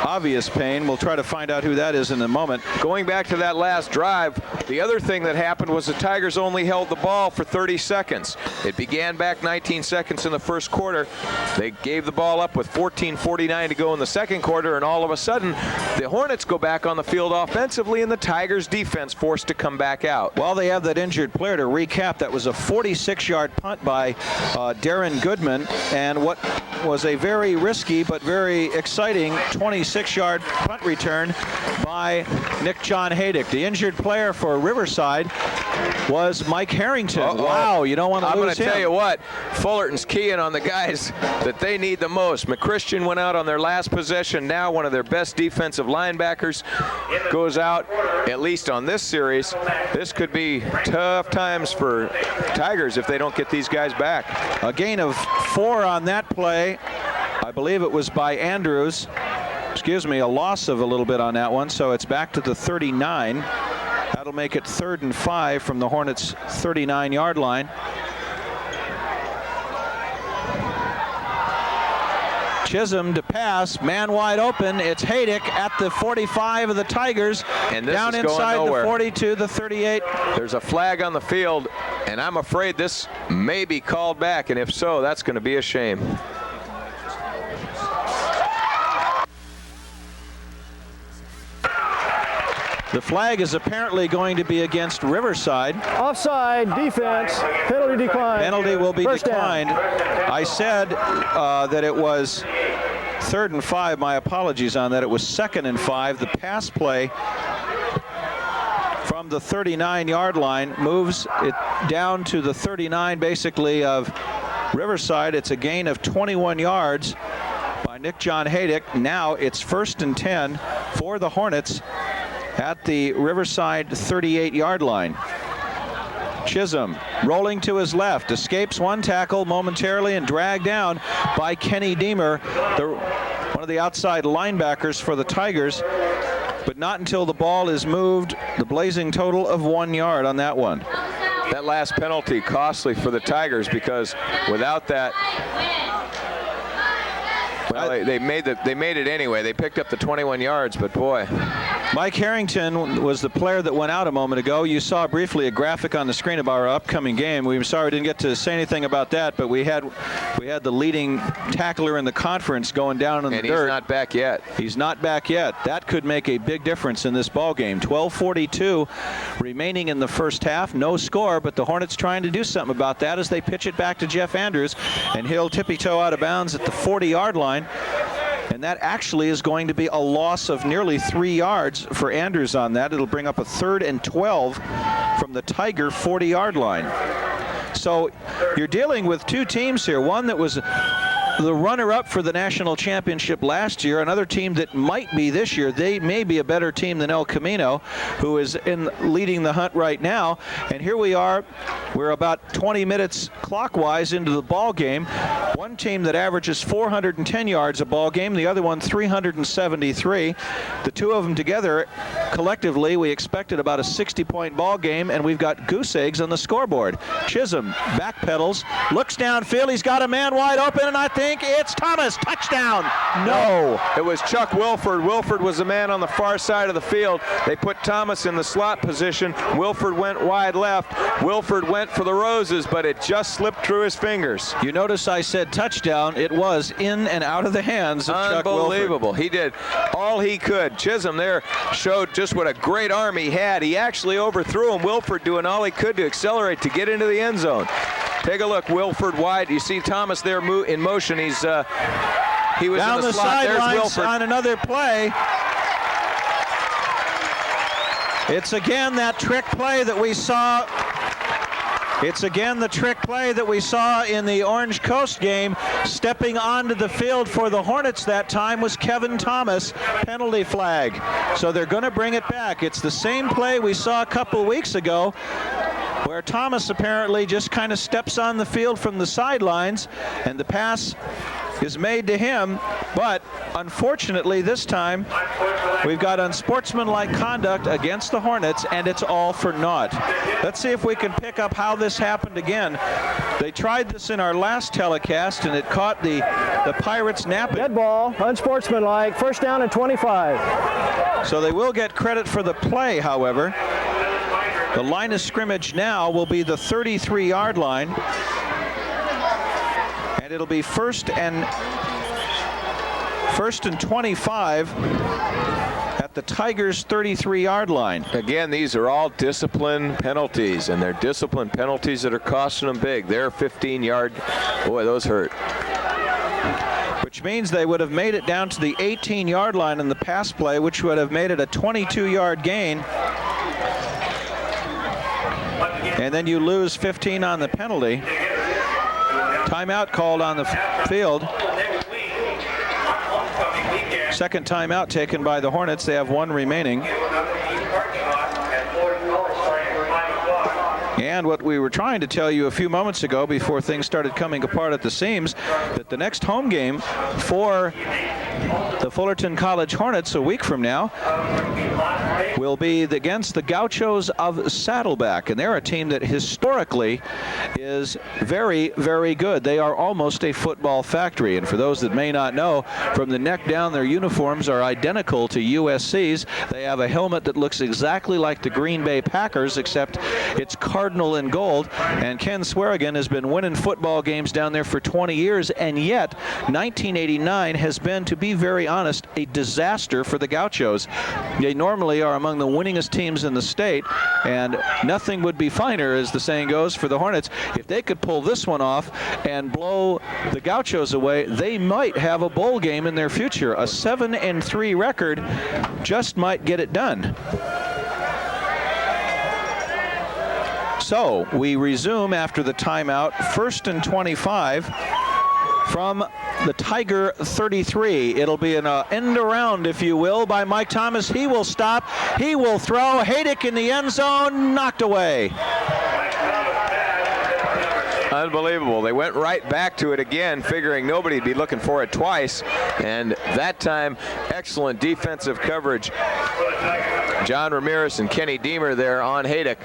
obvious pain. We'll try to find out who that is in a moment.
Going back to that last drive, the other thing that happened was the Tigers only held the ball for 30 seconds. It began back 19 seconds in the first quarter. They gave the ball up with 14:49 to go in the second quarter, and all of a sudden, the Hornets go back on the field offensively, and the Tigers defense forced to come back out.
While they have that injured player, to recap, that was a 46-yard punt by Darren Goodman, and what was a very risky but very exciting 26-yard punt return by Nick John Haydick. The injured player for Riverside was Mike Harrington. Wow, you don't want to lose him.
I'm going to tell you what, Fullerton's keying on the guys that they need the most. McChristian went out on their last possession. Now one of their best defensive linebackers goes out, at least on this series. This could be tough times for Tigers if they don't get these guys back.
A gain of 4 on that play. I believe it was by Andrews. Excuse me, a loss of a little bit on that one, so it's back to the 39. That'll make it 3rd and 5 from the Hornets' 39-yard line. Chisholm to pass, man wide open. It's Haydick at the 45 of the Tigers,
and this
down
is
inside
going nowhere.
The 42, the 38.
There's a flag on the field, and I'm afraid this may be called back, and if so, that's going to be a shame.
The flag is apparently going to be against Riverside.
Offside, defense, penalty declined.
Penalty will be
First
declined.
down.
I said that it was 3rd and 5. My apologies on that. It was 2nd and 5. The pass play from the 39-yard line moves it down to the 39, basically, of Riverside. It's a gain of 21 yards by Nick John Haydick. Now it's 1st and 10 for the Hornets at the Riverside 38-yard line. Chisholm rolling to his left, escapes one tackle momentarily and dragged down by Kenny Deemer, one of the outside linebackers for the Tigers, but not until the ball is moved. The blazing total of 1 yard on that one.
That last penalty costly for the Tigers, because without that Well, they made it anyway. They picked up the 21 yards, but boy.
Mike Harrington was the player that went out a moment ago. You saw briefly a graphic on the screen of our upcoming game. We're sorry we didn't get to say anything about that, but we had the leading tackler in the conference going down in the dirt.
And he's not back yet.
He's not back yet. That could make a big difference in this ball game. 12:42 remaining in the first half. No score, but the Hornets trying to do something about that as they pitch it back to Jeff Andrews, and he'll tippy-toe out of bounds at the 40-yard line. And that actually is going to be a loss of nearly 3 yards for Andrews on that. It'll bring up a 3rd and 12 from the Tiger 40-yard line. So you're dealing with two teams here. One that was the runner-up for the national championship last year, another team that might be this year. They may be a better team than El Camino, who is leading the hunt right now. And here we are. We're about 20 minutes clockwise into the ball game. One team that averages 410 yards a ball game, the other one 373. The two of them together, collectively, we expected about a 60-point ball game, and we've got goose eggs on the scoreboard. Chisholm backpedals, looks downfield. He's got a man wide open, and I think it's Thomas. Touchdown. No.
It was Chuck Wilford. Wilford was the man on the far side of the field. They put Thomas in the slot position. Wilford went wide left. Wilford went for the roses, but it just slipped through his fingers.
You notice I said touchdown. It was in and out of the hands of Chuck Wilford.
Unbelievable. He did all he could. Chisholm there showed just what a great arm he had. He actually overthrew him. Wilford doing all he could to accelerate to get into the end zone. Take a look. Wilford wide. You see Thomas there in motion. He was
down
in the slot.
Sidelines on another play. It's again that trick play that we saw. It's again the trick play that we saw in the Orange Coast game. Stepping onto the field for the Hornets that time was Kevin Thomas. Penalty flag. So they're going to bring it back. It's the same play we saw a couple weeks ago, where Thomas apparently just kind of steps on the field from the sidelines, and the pass is made to him. But unfortunately this time we've got unsportsmanlike conduct against the Hornets, and it's all for naught. Let's see if we can pick up how this happened again. They tried this in our last telecast, and it caught the Pirates napping.
Dead ball, unsportsmanlike, 1st down and 25.
So they will get credit for the play, however. The line of scrimmage now will be the 33-yard line, and it'll be first and 25 at the Tigers' 33-yard line.
Again, these are all discipline penalties, and they're discipline penalties that are costing them big. They're 15-yard. Boy, those hurt.
Which means they would have made it down to the 18-yard line in the pass play, which would have made it a 22-yard gain. And then you lose 15 on the penalty. Timeout called on the field. Second timeout taken by the Hornets. They have one remaining. And what we were trying to tell you a few moments ago before things started coming apart at the seams, that the next home game for the Fullerton College Hornets a week from now will be against the Gauchos of Saddleback, and they're a team that historically is very, very good. They are almost a football factory, and for those that may not know, from the neck down, their uniforms are identical to USC's. They have a helmet that looks exactly like the Green Bay Packers, except it's cardinal in gold, and Ken Swearigan has been winning football games down there for 20 years, and yet 1989 has been, to be very honest, a disaster for the Gauchos. They normally are among the winningest teams in the state, and nothing would be finer, as the saying goes, for the Hornets. If they could pull this one off and blow the Gauchos away, they might have a bowl game in their future. A 7-3 record just might get it done. So we resume after the timeout, 1st and 25 from the Tiger 33. It'll be an end around, if you will, by Mike Thomas. He will stop. He will throw. Haydick in the end zone, knocked away.
Unbelievable. They went right back to it again, figuring nobody'd be looking for it twice, and that time, excellent defensive coverage. John Ramirez and Kenny Deemer there on Haydick.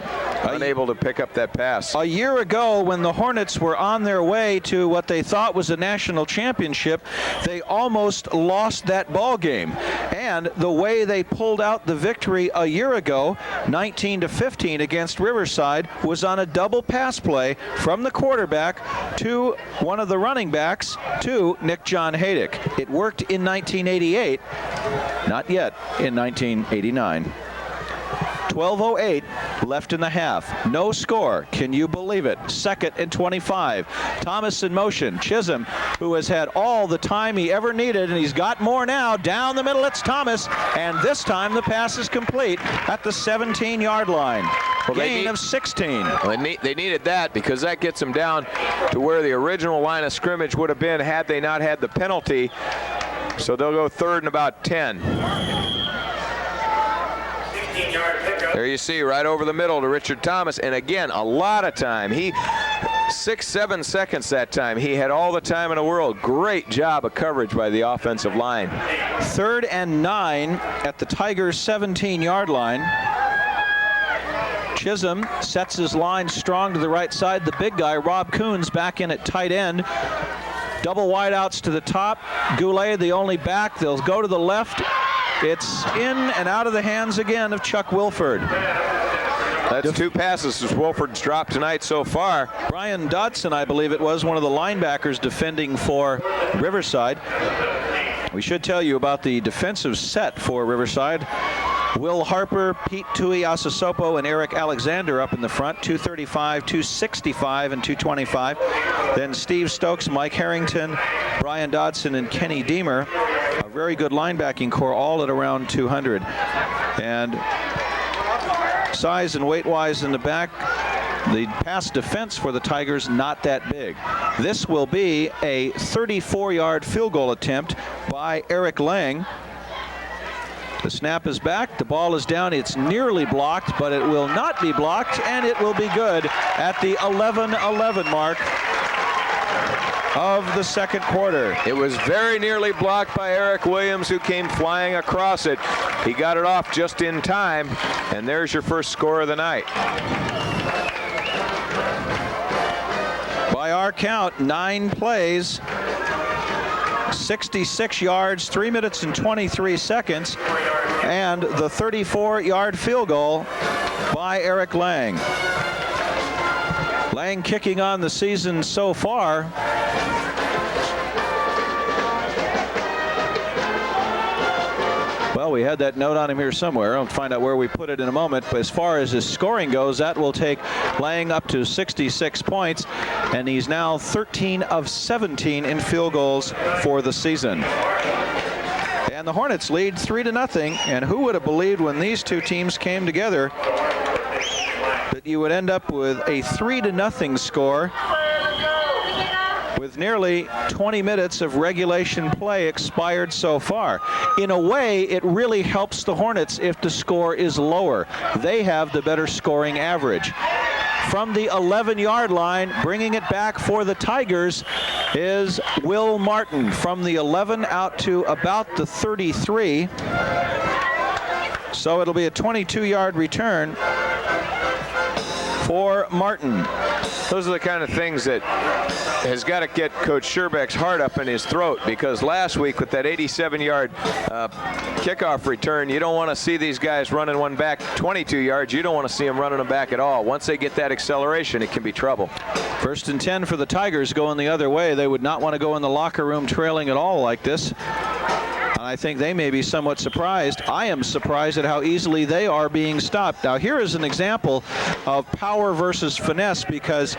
unable to pick up that pass.
A year ago, when the Hornets were on their way to what they thought was a national championship, they almost lost that ball game. And the way they pulled out the victory a year ago, 19-15 against Riverside, was on a double pass play from the quarterback to one of the running backs to Nick John Haydick. It worked in 1988, not yet in 1989. 12:08 left in the half. No score. Can you believe it? 2nd and 25. Thomas in motion. Chisholm, who has had all the time he ever needed, and he's got more now. Down the middle, it's Thomas. And this time the pass is complete at the 17-yard line. Gain of 16.
Well, they needed that because that gets them down to where the original line of scrimmage would have been had they not had the penalty. So they'll go 3rd and about 10. There you see, right over the middle to Richard Thomas, and again, a lot of time. 6-7 seconds that time. He had all the time in the world. Great job of coverage by the offensive line.
3rd and 9 at the Tigers' 17-yard line. Chisholm sets his line strong to the right side. The big guy, Rob Coons, back in at tight end. Double wideouts to the top. Goulet, the only back. They'll go to the left. It's in and out of the hands again of Chuck Wilford.
That's 2 passes as Wilford's dropped tonight so far.
Brian Dodson, I believe it was, one of the linebackers defending for Riverside. We should tell you about the defensive set for Riverside. Will Harper, Pete Tui Asasopo, and Eric Alexander up in the front, 235, 265, and 225. Then Steve Stokes, Mike Harrington, Brian Dodson, and Kenny Deemer. A very good linebacking core, all at around 200. And size and weight-wise in the back, the pass defense for the Tigers not that big. This will be a 34-yard field goal attempt by Eric Lang. The snap is back. The ball is down. It's nearly blocked, but it will not be blocked, and it will be good at the 11-11 mark of the second quarter.
It was very nearly blocked by Eric Williams, who came flying across it. He got it off just in time, and there's your first score of the night.
By our count, 9 plays, 66 yards, 3 minutes and 23 seconds, and the 34-yard field goal by Eric Lang. Lang kicking on the season so far. Well, we had that note on him here somewhere. I'll find out where we put it in a moment. But as far as his scoring goes, that will take Lang up to 66 points. And he's now 13 of 17 in field goals for the season. And the Hornets lead 3-0. And who would have believed when these two teams came together that you would end up with a 3-0 score with nearly 20 minutes of regulation play expired so far. In a way, it really helps the Hornets if the score is lower. They have the better scoring average. From the 11-yard line, bringing it back for the Tigers is Will Martin. From the 11 out to about the 33. So it'll be a 22-yard return for Martin.
Those are the kind of things that has got to get Coach Scherbeck's heart up in his throat, because last week with that 87-yard kickoff return, you don't want to see these guys running one back 22 yards. You don't want to see them running them back at all. Once they get that acceleration, it can be trouble.
1st and 10 for the Tigers going the other way. They would not want to go in the locker room trailing at all like this. And I think they may be somewhat surprised. I am surprised at how easily they are being stopped. Now, here is an example of power versus finesse, because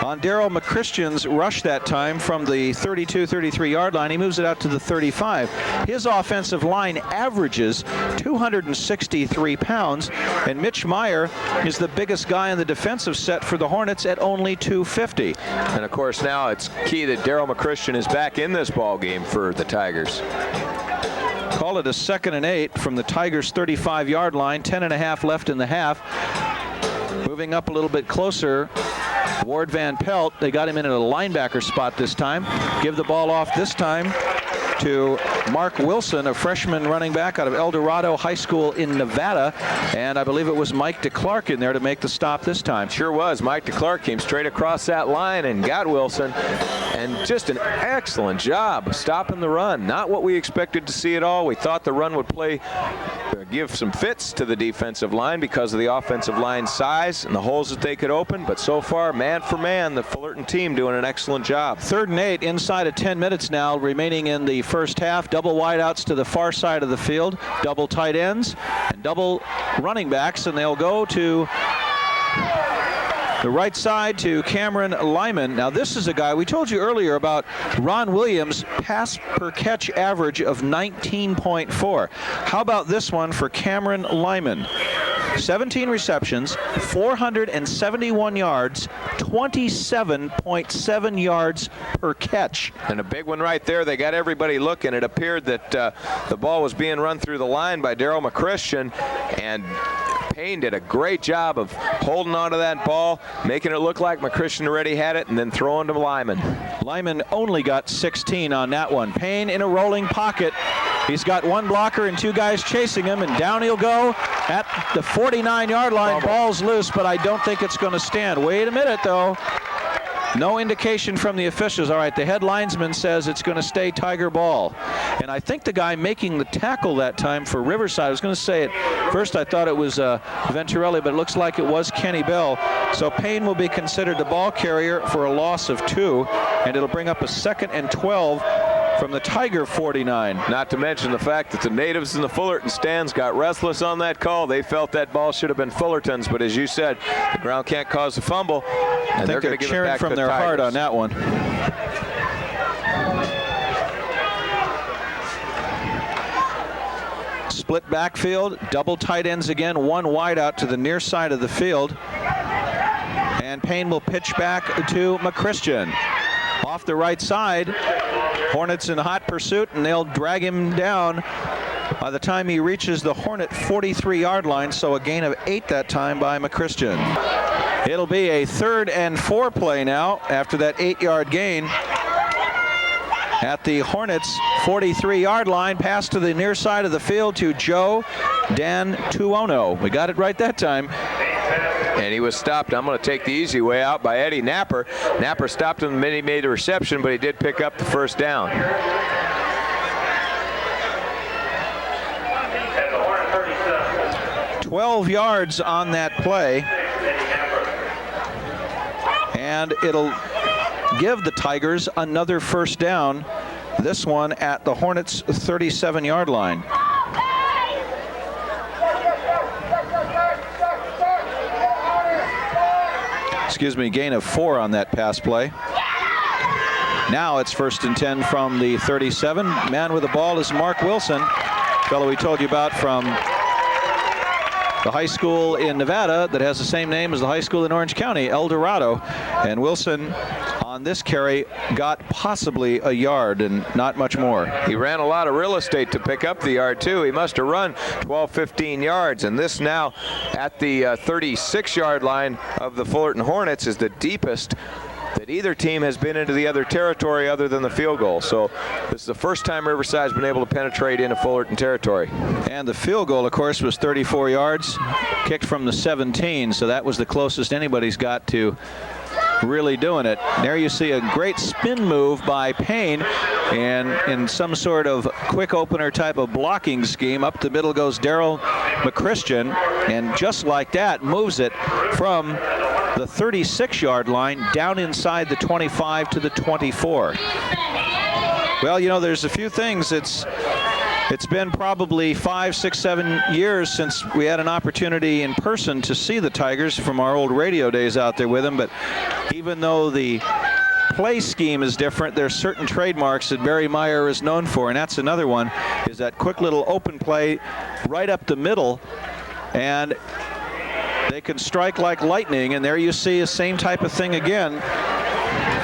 on Daryl McChristian's rush that time from the 33-yard line, he moves it out to the 35. His offensive line averages 263 pounds, and Mitch Meyer is the biggest guy in the defensive set for the Hornets at only 250.
And of course, now it's key that Daryl McChristian is back in this ball game for the Tigers.
Call it a 2nd and 8 from the Tigers' 35-yard line. 10.5 left in the half. Moving up a little bit closer, Ward Van Pelt. They got him in at a linebacker spot this time. Give the ball off this time to Mark Wilson, a freshman running back out of El Dorado High School in Nevada. And I believe it was Mike DeClark in there to make the stop this time.
Sure was. Mike DeClark came straight across that line and got Wilson. And just an excellent job stopping the run. Not what we expected to see at all. We thought the run would give some fits to the defensive line because of the offensive line size and the holes that they could open. But so far, man for man, the Fullerton team doing an excellent job.
3rd and 8 inside of 10 minutes now remaining in the first half. Double wideouts to the far side of the field, double tight ends and double running backs, and they'll go to the right side to Cameron Lyman. Now this is a guy, we told you earlier about Ron Williams' pass per catch average of 19.4. How about this one for Cameron Lyman? 17 receptions, 471 yards, 27.7 yards per catch.
And a big one right there. They got everybody looking. It appeared that the ball was being run through the line by Daryl McChristian, and Payne did a great job of holding onto that ball, making it look like McChristian already had it, and then throwing to Lyman.
Lyman only got 16 on that one. Payne in a rolling pocket. He's got one blocker and 2 guys chasing him, and down he'll go at the 49-yard line. Ball's loose, but I don't think it's going to stand. Wait a minute, though. No indication from the officials. All right, the head linesman says it's going to stay Tiger ball. And I think the guy making the tackle that time for Riverside, I was going to say at first I thought it was Venturelli, but it looks like it was Kenny Bell. So Payne will be considered the ball carrier for a loss of 2, and it'll bring up a 2nd and 12 from the Tiger 49.
Not to mention the fact that the natives in the Fullerton stands got restless on that call. They felt that ball should have been Fullerton's, but as you said, the ground can't cause a fumble.
I think they're cheering from their heart on that one. Split backfield, double tight ends again, one wide out to the near side of the field. And Payne will pitch back to McChristian. Off the right side, Hornets in hot pursuit, and they'll drag him down by the time he reaches the Hornet 43-yard line, so a gain of 8 that time by McChristian. It'll be a 3rd and 4 play now after that 8-yard gain at the Hornets 43-yard line. Pass to the near side of the field to Joe Dan Tuono. We got it right that time.
And he was stopped. I'm going to take the easy way out by Eddie Napper. Napper stopped him the minute he made a reception, but he did pick up the first down.
12 yards on that play. And it'll give the Tigers another first down, this one at the Hornets 37-yard line. Excuse me, gain of 4 on that pass play. Now it's 1st and 10 from the 37. Man with the ball is Mark Wilson, fellow we told you about from the high school in Nevada that has the same name as the high school in Orange County, El Dorado. And Wilson on this carry got possibly a yard and not much more.
He ran a lot of real estate to pick up the yard too. He must have run 12, 15 yards, and this now at the 36-yard line of the Fullerton Hornets is the deepest that either team has been into the other territory other than the field goal. So this is the first time Riverside's been able to penetrate into Fullerton territory.
And the field goal, of course, was 34 yards, kicked from the 17, so that was the closest anybody's got to really doing it. There you see a great spin move by Payne, and in some sort of quick opener type of blocking scheme, up the middle goes Daryl McChristian, and just like that moves it from the 36-yard line down inside the 25 to the 24. Well, you know, there's a few things. It's been probably 5, 6, 7 years since we had an opportunity in person to see the Tigers from our old radio days out there with them. But even though the play scheme is different, there's certain trademarks that Barry Meyer is known for, and that's another one, is that quick little open play right up the middle, and they can strike like lightning. And there you see the same type of thing again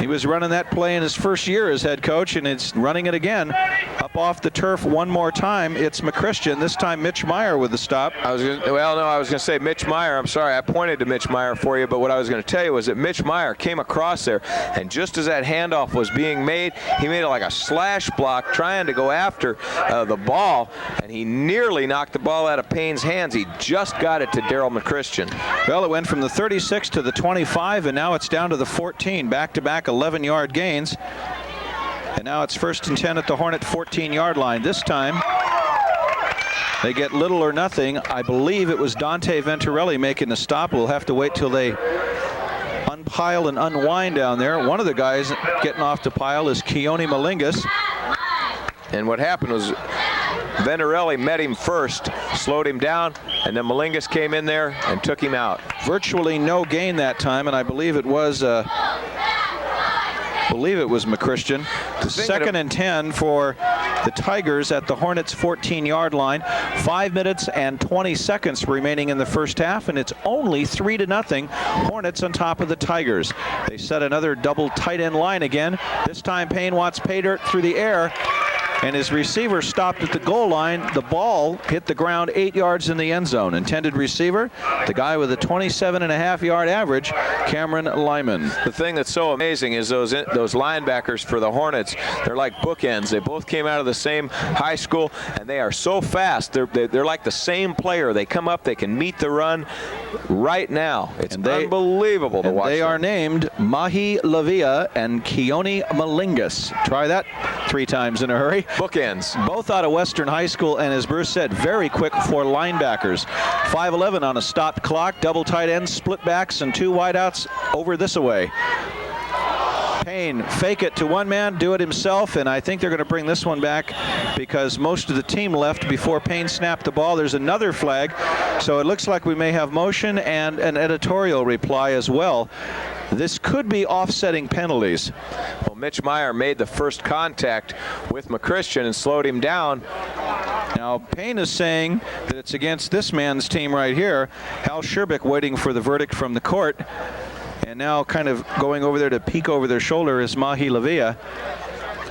He was running that play in his first year as head coach, and it's running it again. Up off the turf one more time. It's McChristian. This time Mitch Meyer with the stop.
I was going to say Mitch Meyer. I'm sorry, I pointed to Mitch Meyer for you, but what I was going to tell you was that Mitch Meyer came across there, and just as that handoff was being made, he made it like a slash block trying to go after the ball, and he nearly knocked the ball out of Payne's hands. He just got it to Daryl McChristian.
Well, it went from the 36 to the 25, and now it's down to the 14. Back-to-back 11-yard gains. And now it's 1st and 10 at the Hornet 14-yard line. This time, they get little or nothing. I believe it was Dante Venturelli making the stop. We'll have to wait till they unpile and unwind down there. One of the guys getting off the pile is Keone Malingas.
And what happened was Venturelli met him first, slowed him down, and then Malingas came in there and took him out.
Virtually no gain that time, and I believe it was McChristian. 2nd and 10 for the Tigers at the Hornets 14-yard line. 5 minutes and 20 seconds remaining in the first half, and it's only 3-0. Hornets on top of the Tigers. They set another double tight end line again. This time Payne wants pay dirt through the air, and his receiver stopped at the goal line. The ball hit the ground 8 yards in the end zone. Intended receiver, the guy with a 27.5-yard average, Cameron Lyman.
The thing that's so amazing is those linebackers for the Hornets, they're like bookends. They both came out of the same high school, and they are so fast. They're like the same player. They come up, they can meet the run right now. It's unbelievable to watch.
They are named Mahi Lavia and Keone Malingas. Try that 3 times in a hurry.
Bookends.
Both out of Western High School, and as Bruce said, very quick for linebackers. 5:11 on a stopped clock, double tight ends, split backs, and 2 wideouts over this away. Payne, fake it to one man, do it himself, and I think they're going to bring this one back because most of the team left before Payne snapped the ball. There's another flag, so it looks like we may have motion and an editorial reply as well. This could be offsetting penalties.
Well, Mitch Meyer made the first contact with McChristian and slowed him down.
Now, Payne is saying that it's against this man's team right here. Hal Scherbick waiting for the verdict from the court. And now kind of going over there to peek over their shoulder is Mahi Lavia.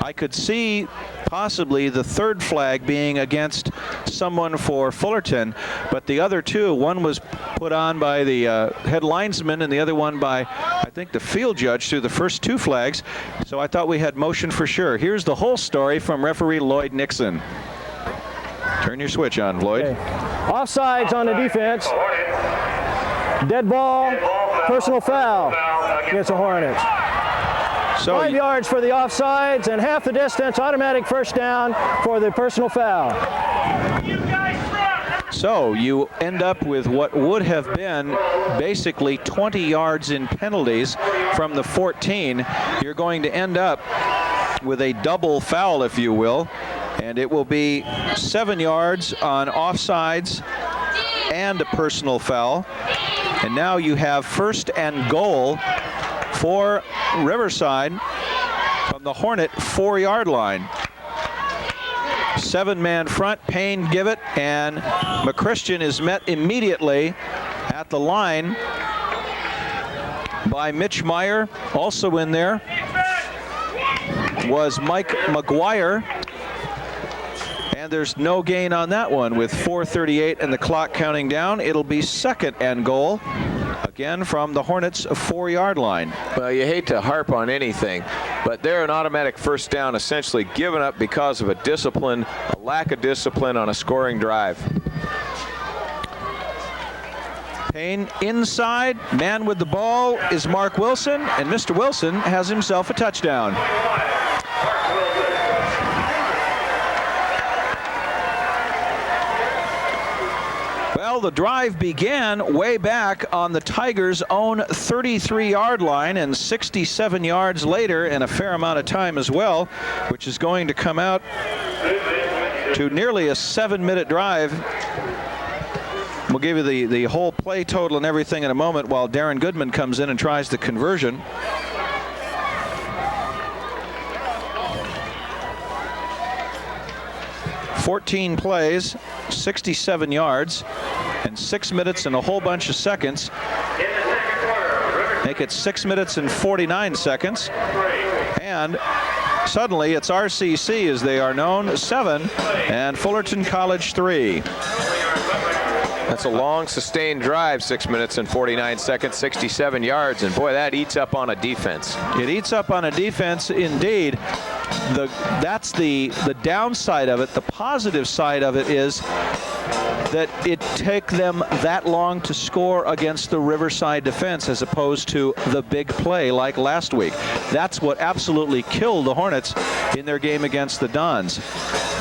I could see possibly the third flag being against someone for Fullerton, but the other 2, one was put on by the head linesman and the other one by, I think, the field judge through the first 2 flags. So I thought we had motion for sure. Here's the whole story from referee Lloyd Nixon. Turn your switch on, Lloyd.
Okay. Offsides on the defense. Dead ball, personal foul against the Hornets.
So
5 yards for the offsides and half the distance, automatic first down for the personal foul.
So you end up with what would have been basically 20 yards in penalties from the 14. You're going to end up with a double foul, if you will, and it will be 7 yards on offsides and a personal foul. And now you have 1st and goal for Riverside from the Hornet 4-yard line. 7-man front, Payne give it, and McChristian is met immediately at the line by Mitch Meyer. Also in there was Mike McGuire, and there's no gain on that one with 4:38 and the clock counting down. It'll be 2nd and goal, again from the Hornets 4-yard line.
Well, you hate to harp on anything, but they're an automatic first down, essentially given up because of a lack of discipline on a scoring drive.
Payne inside, man with the ball is Mark Wilson, and Mr. Wilson has himself a touchdown. Well, the drive began way back on the Tigers' own 33-yard line, and 67 yards later, and a fair amount of time as well, which is going to come out to nearly a 7-minute drive. We'll give you the whole play total and everything in a moment while Darren Goodman comes in and tries the conversion. "14 plays, 67 yards, and 6 minutes and a whole bunch of seconds.
In the second quarter, Riverside
make it 6 minutes and 49 seconds. And suddenly it's RCC, as they are known, 7, and Fullerton College 3.
That's a long, sustained drive, 6 minutes and 49 seconds, 67 yards, and boy, that eats up on a defense.
It eats up on a defense, indeed. That's the downside of it. The positive side of it is that it take them that long to score against the Riverside defense as opposed to the big play like last week. That's what absolutely killed the Hornets in their game against the Dons.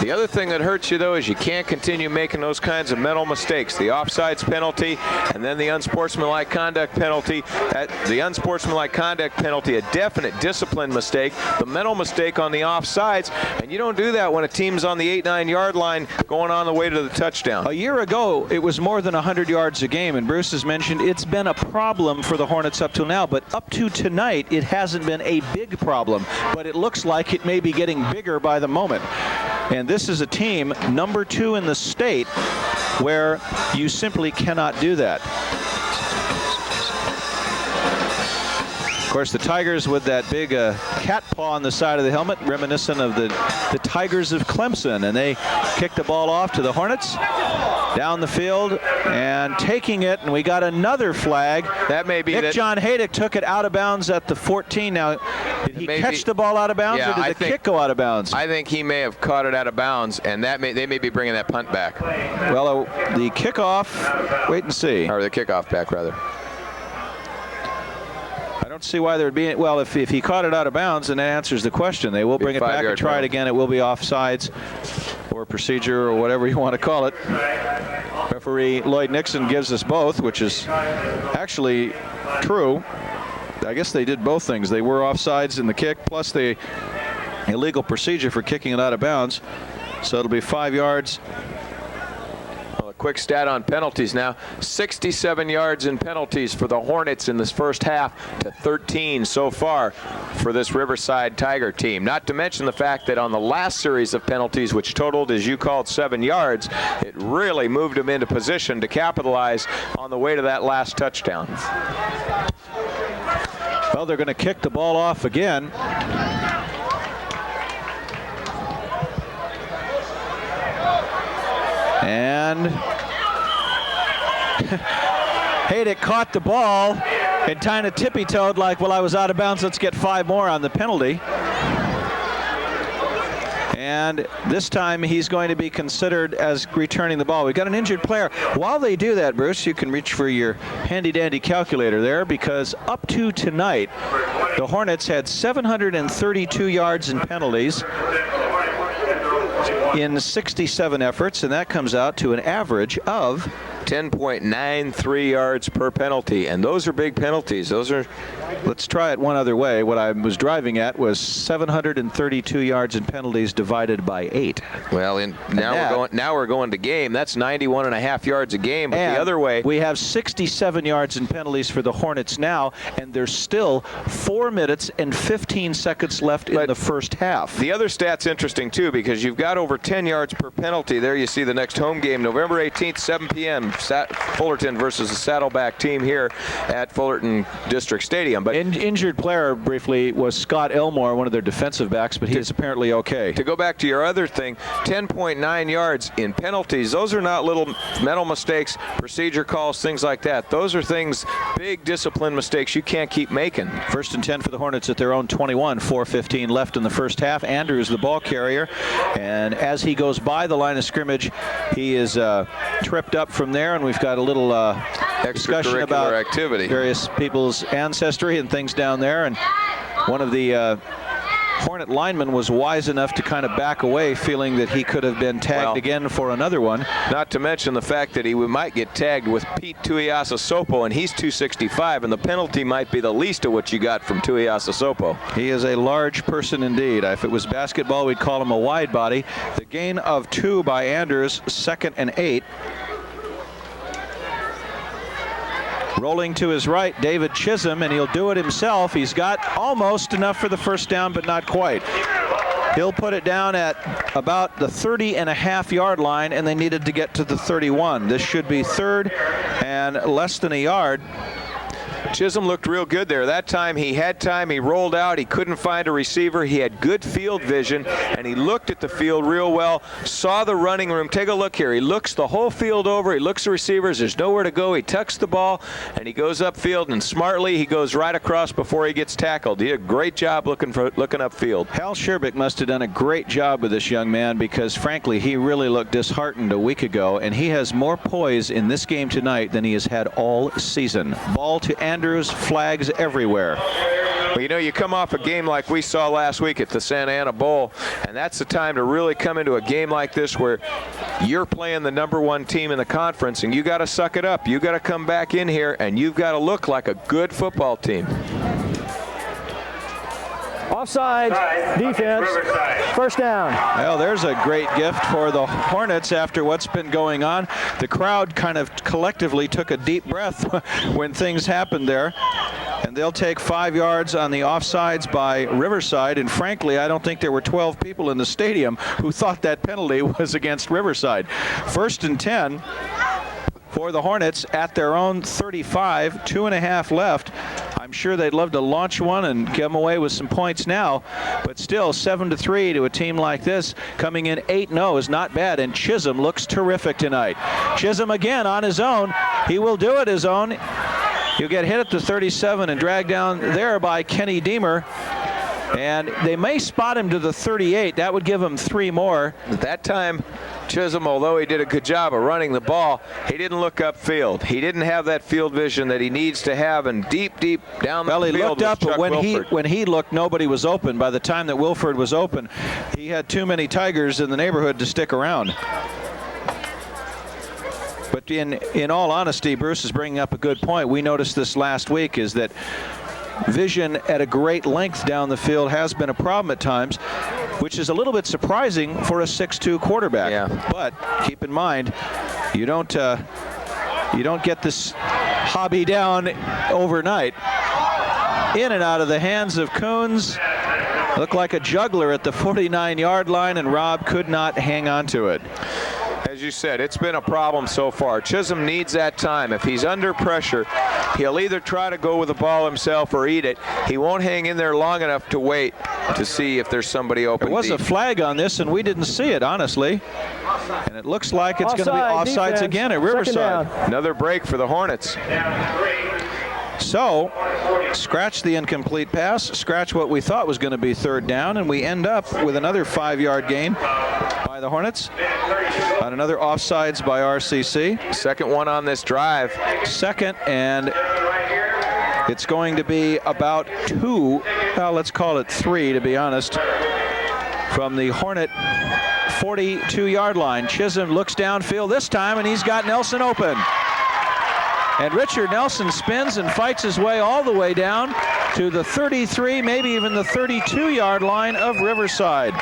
The other thing that hurts you, though, is you can't continue making those kinds of mental mistakes. The offsides penalty and then the unsportsmanlike conduct penalty. The unsportsmanlike conduct penalty, a definite discipline mistake. The mental mistake on the offsides, and you don't do that when a team's on the 8-9 yard line going on the way to the touchdown.
A year ago, it was more than 100 yards a game, and Bruce has mentioned it's been a problem for the Hornets up till now, but up to tonight, it hasn't been a big problem, but it looks like it may be getting bigger by the moment. And this is a team, number 2 in the state, where you simply cannot do that. Of course, the Tigers with that big cat paw on the side of the helmet, reminiscent of the Tigers of Clemson, and they kick the ball off to the Hornets down the field and taking it, and we got another flag.
That may be
Nick John Haydick took it out of bounds at the 14. Now, did he catch the ball out of bounds, or did the kick go out of bounds?
I think he may have caught it out of bounds, and they may be bringing that punt back.
Well, the kickoff, wait and see.
Or the kickoff back, rather.
I don't see why there would be. Well, if he caught it out of bounds, then that answers the question. They will bring it back and try it again. It will be offsides or procedure or whatever you want to call it. Referee Lloyd Nixon gives us both, which is actually true. I guess they did both things. They were offsides in the kick, plus the illegal procedure for kicking it out of bounds. So it'll be 5 yards.
Quick stat on penalties now. 67 yards in penalties for the Hornets in this first half to 13 so far for this Riverside Tiger team. Not to mention the fact that on the last series of penalties, which totaled, as you called, 7 yards, it really moved them into position to capitalize on the way to that last touchdown.
Well, they're going to kick the ball off again. And Haydick caught the ball and kind of tippy-toed like, well, I was out of bounds, let's get 5 more on the penalty. And this time he's going to be considered as returning the ball. We've got an injured player. While they do that, Bruce, you can reach for your handy-dandy calculator there, because up to tonight, the Hornets had 732 yards in penalties in 67 efforts, and that comes out to an average of
10.93 yards per penalty, and those are big penalties. Those are.
Let's try it one other way. What I was driving at was 732 yards in penalties divided by 8.
Well, now we're going to game. That's 91.5 yards a game. But the other way,
we have 67 yards in penalties for the Hornets now, and there's still 4 minutes and 15 seconds left in the first half.
The other stat's interesting too, because you've got over 10 yards per penalty. There you see the next home game, November 18th, 7 p.m. Fullerton versus the Saddleback team here at Fullerton District Stadium. But
injured player briefly was Scott Elmore, one of their defensive backs, but he is apparently okay.
To go back to your other thing, 10.9 yards in penalties. Those are not little mental mistakes, procedure calls, things like that. Those are things, big discipline mistakes you can't keep making.
1st and 10 for the Hornets at their own 21, 4:15 left in the first half. Andrews, the ball carrier, and as he goes by the line of scrimmage, he is tripped up from there, and we've got a little discussion about
activity,
various people's ancestry and things down there, and one of the Hornet lineman was wise enough to kind of back away, feeling that he could have been tagged again for another one.
Not to mention the fact that he might get tagged with Pete Tuiasosopo, and he's 265, and the penalty might be the least of what you got from Tuiasosopo.
He is a large person indeed. If it was basketball, we'd call him a wide body. The gain of 2 by Anders, 2nd and 8. Rolling to his right, David Chisholm, and he'll do it himself. He's got almost enough for the first down, but not quite. He'll put it down at about the 30.5 yard line, and they needed to get to the 31. This should be 3rd and less than a yard.
Chisholm looked real good there. That time he had time, he rolled out, he couldn't find a receiver, he had good field vision, and he looked at the field real well, saw the running room. Take a look here. He looks the whole field over, he looks the receivers, there's nowhere to go, he tucks the ball, and he goes upfield, and smartly he goes right across before he gets tackled. He did a great job looking upfield.
Hal Sherbick must have done a great job with this young man because, frankly, he really looked disheartened a week ago, and he has more poise in this game tonight than he has had all season. Ball to Andrews, flags everywhere.
Well, you know, you come off a game like we saw last week at the Santa Ana Bowl, and that's the time to really come into a game like this where you're playing the #1 team in the conference, and you got to suck it up. You got to come back in here, and you've got to look like a good football team.
Offside defense. First down.
Well, there's a great gift for the Hornets after what's been going on. The crowd kind of collectively took a deep breath when things happened there. And they'll take 5 yards on the offsides by Riverside. And frankly, I don't think there were 12 people in the stadium who thought that penalty was against Riverside. 1st and 10 for the Hornets at their own 35, 2.5 left. I'm sure they'd love to launch one and come away with some points now, but still 7-3 to a team like this coming in 8-0 is not bad, and Chisholm looks terrific tonight. Chisholm again on his own. He will do it his own. He'll get hit at the 37 and dragged down there by Kenny Deemer. And they may spot him to the 38. That would give him 3 more.
At that time, Chisholm, although he did a good job of running the ball, he didn't look upfield. He didn't have that field vision that he needs to have, and deep down the field.
Well, he looked up, but when
Wilford.
he looked, nobody was open. By the time that Wilford was open, he had too many Tigers in the neighborhood to stick around. But in all honesty, Bruce is bringing up a good point. We noticed this last week, is that vision at a great length down the field has been a problem at times, which is a little bit surprising for a 6'2" quarterback.
Yeah.
But keep in mind, you don't get this hobby down overnight. In and out of the hands of Coons. Looked like a juggler at the 49-yard line, and Rob could not hang on to it.
As you said, it's been a problem so far. Chisholm needs that time. If he's under pressure, he'll either try to go with the ball himself or eat it. He won't hang in there long enough to wait to see if there's somebody open.
There was a flag on this, and we didn't see it, honestly. And it looks like it's going to be offsides
defense.
again at Riverside.
Another break for the Hornets.
So, scratch the incomplete pass, scratch what we thought was going to be 3rd down, and we end up with another 5-yard gain by the Hornets on another offsides by RCC.
Second one on this drive.
Second, and it's going to be about 2, well, let's call it 3 to be honest, from the Hornet 42-yard line. Chisholm looks downfield this time, and he's got Nelson open. And Richard Nelson spins and fights his way all the way down to the 33, maybe even the 32-yard line of Riverside.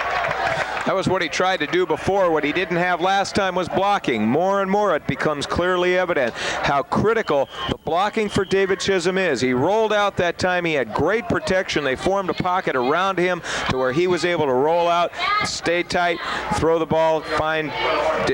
That was what he tried to do before. What he didn't have last time was blocking. More and more it becomes clearly evident how critical the blocking for David Chisholm is. He rolled out that time. He had great protection. They formed a pocket around him to where he was able to roll out, stay tight, throw the ball, find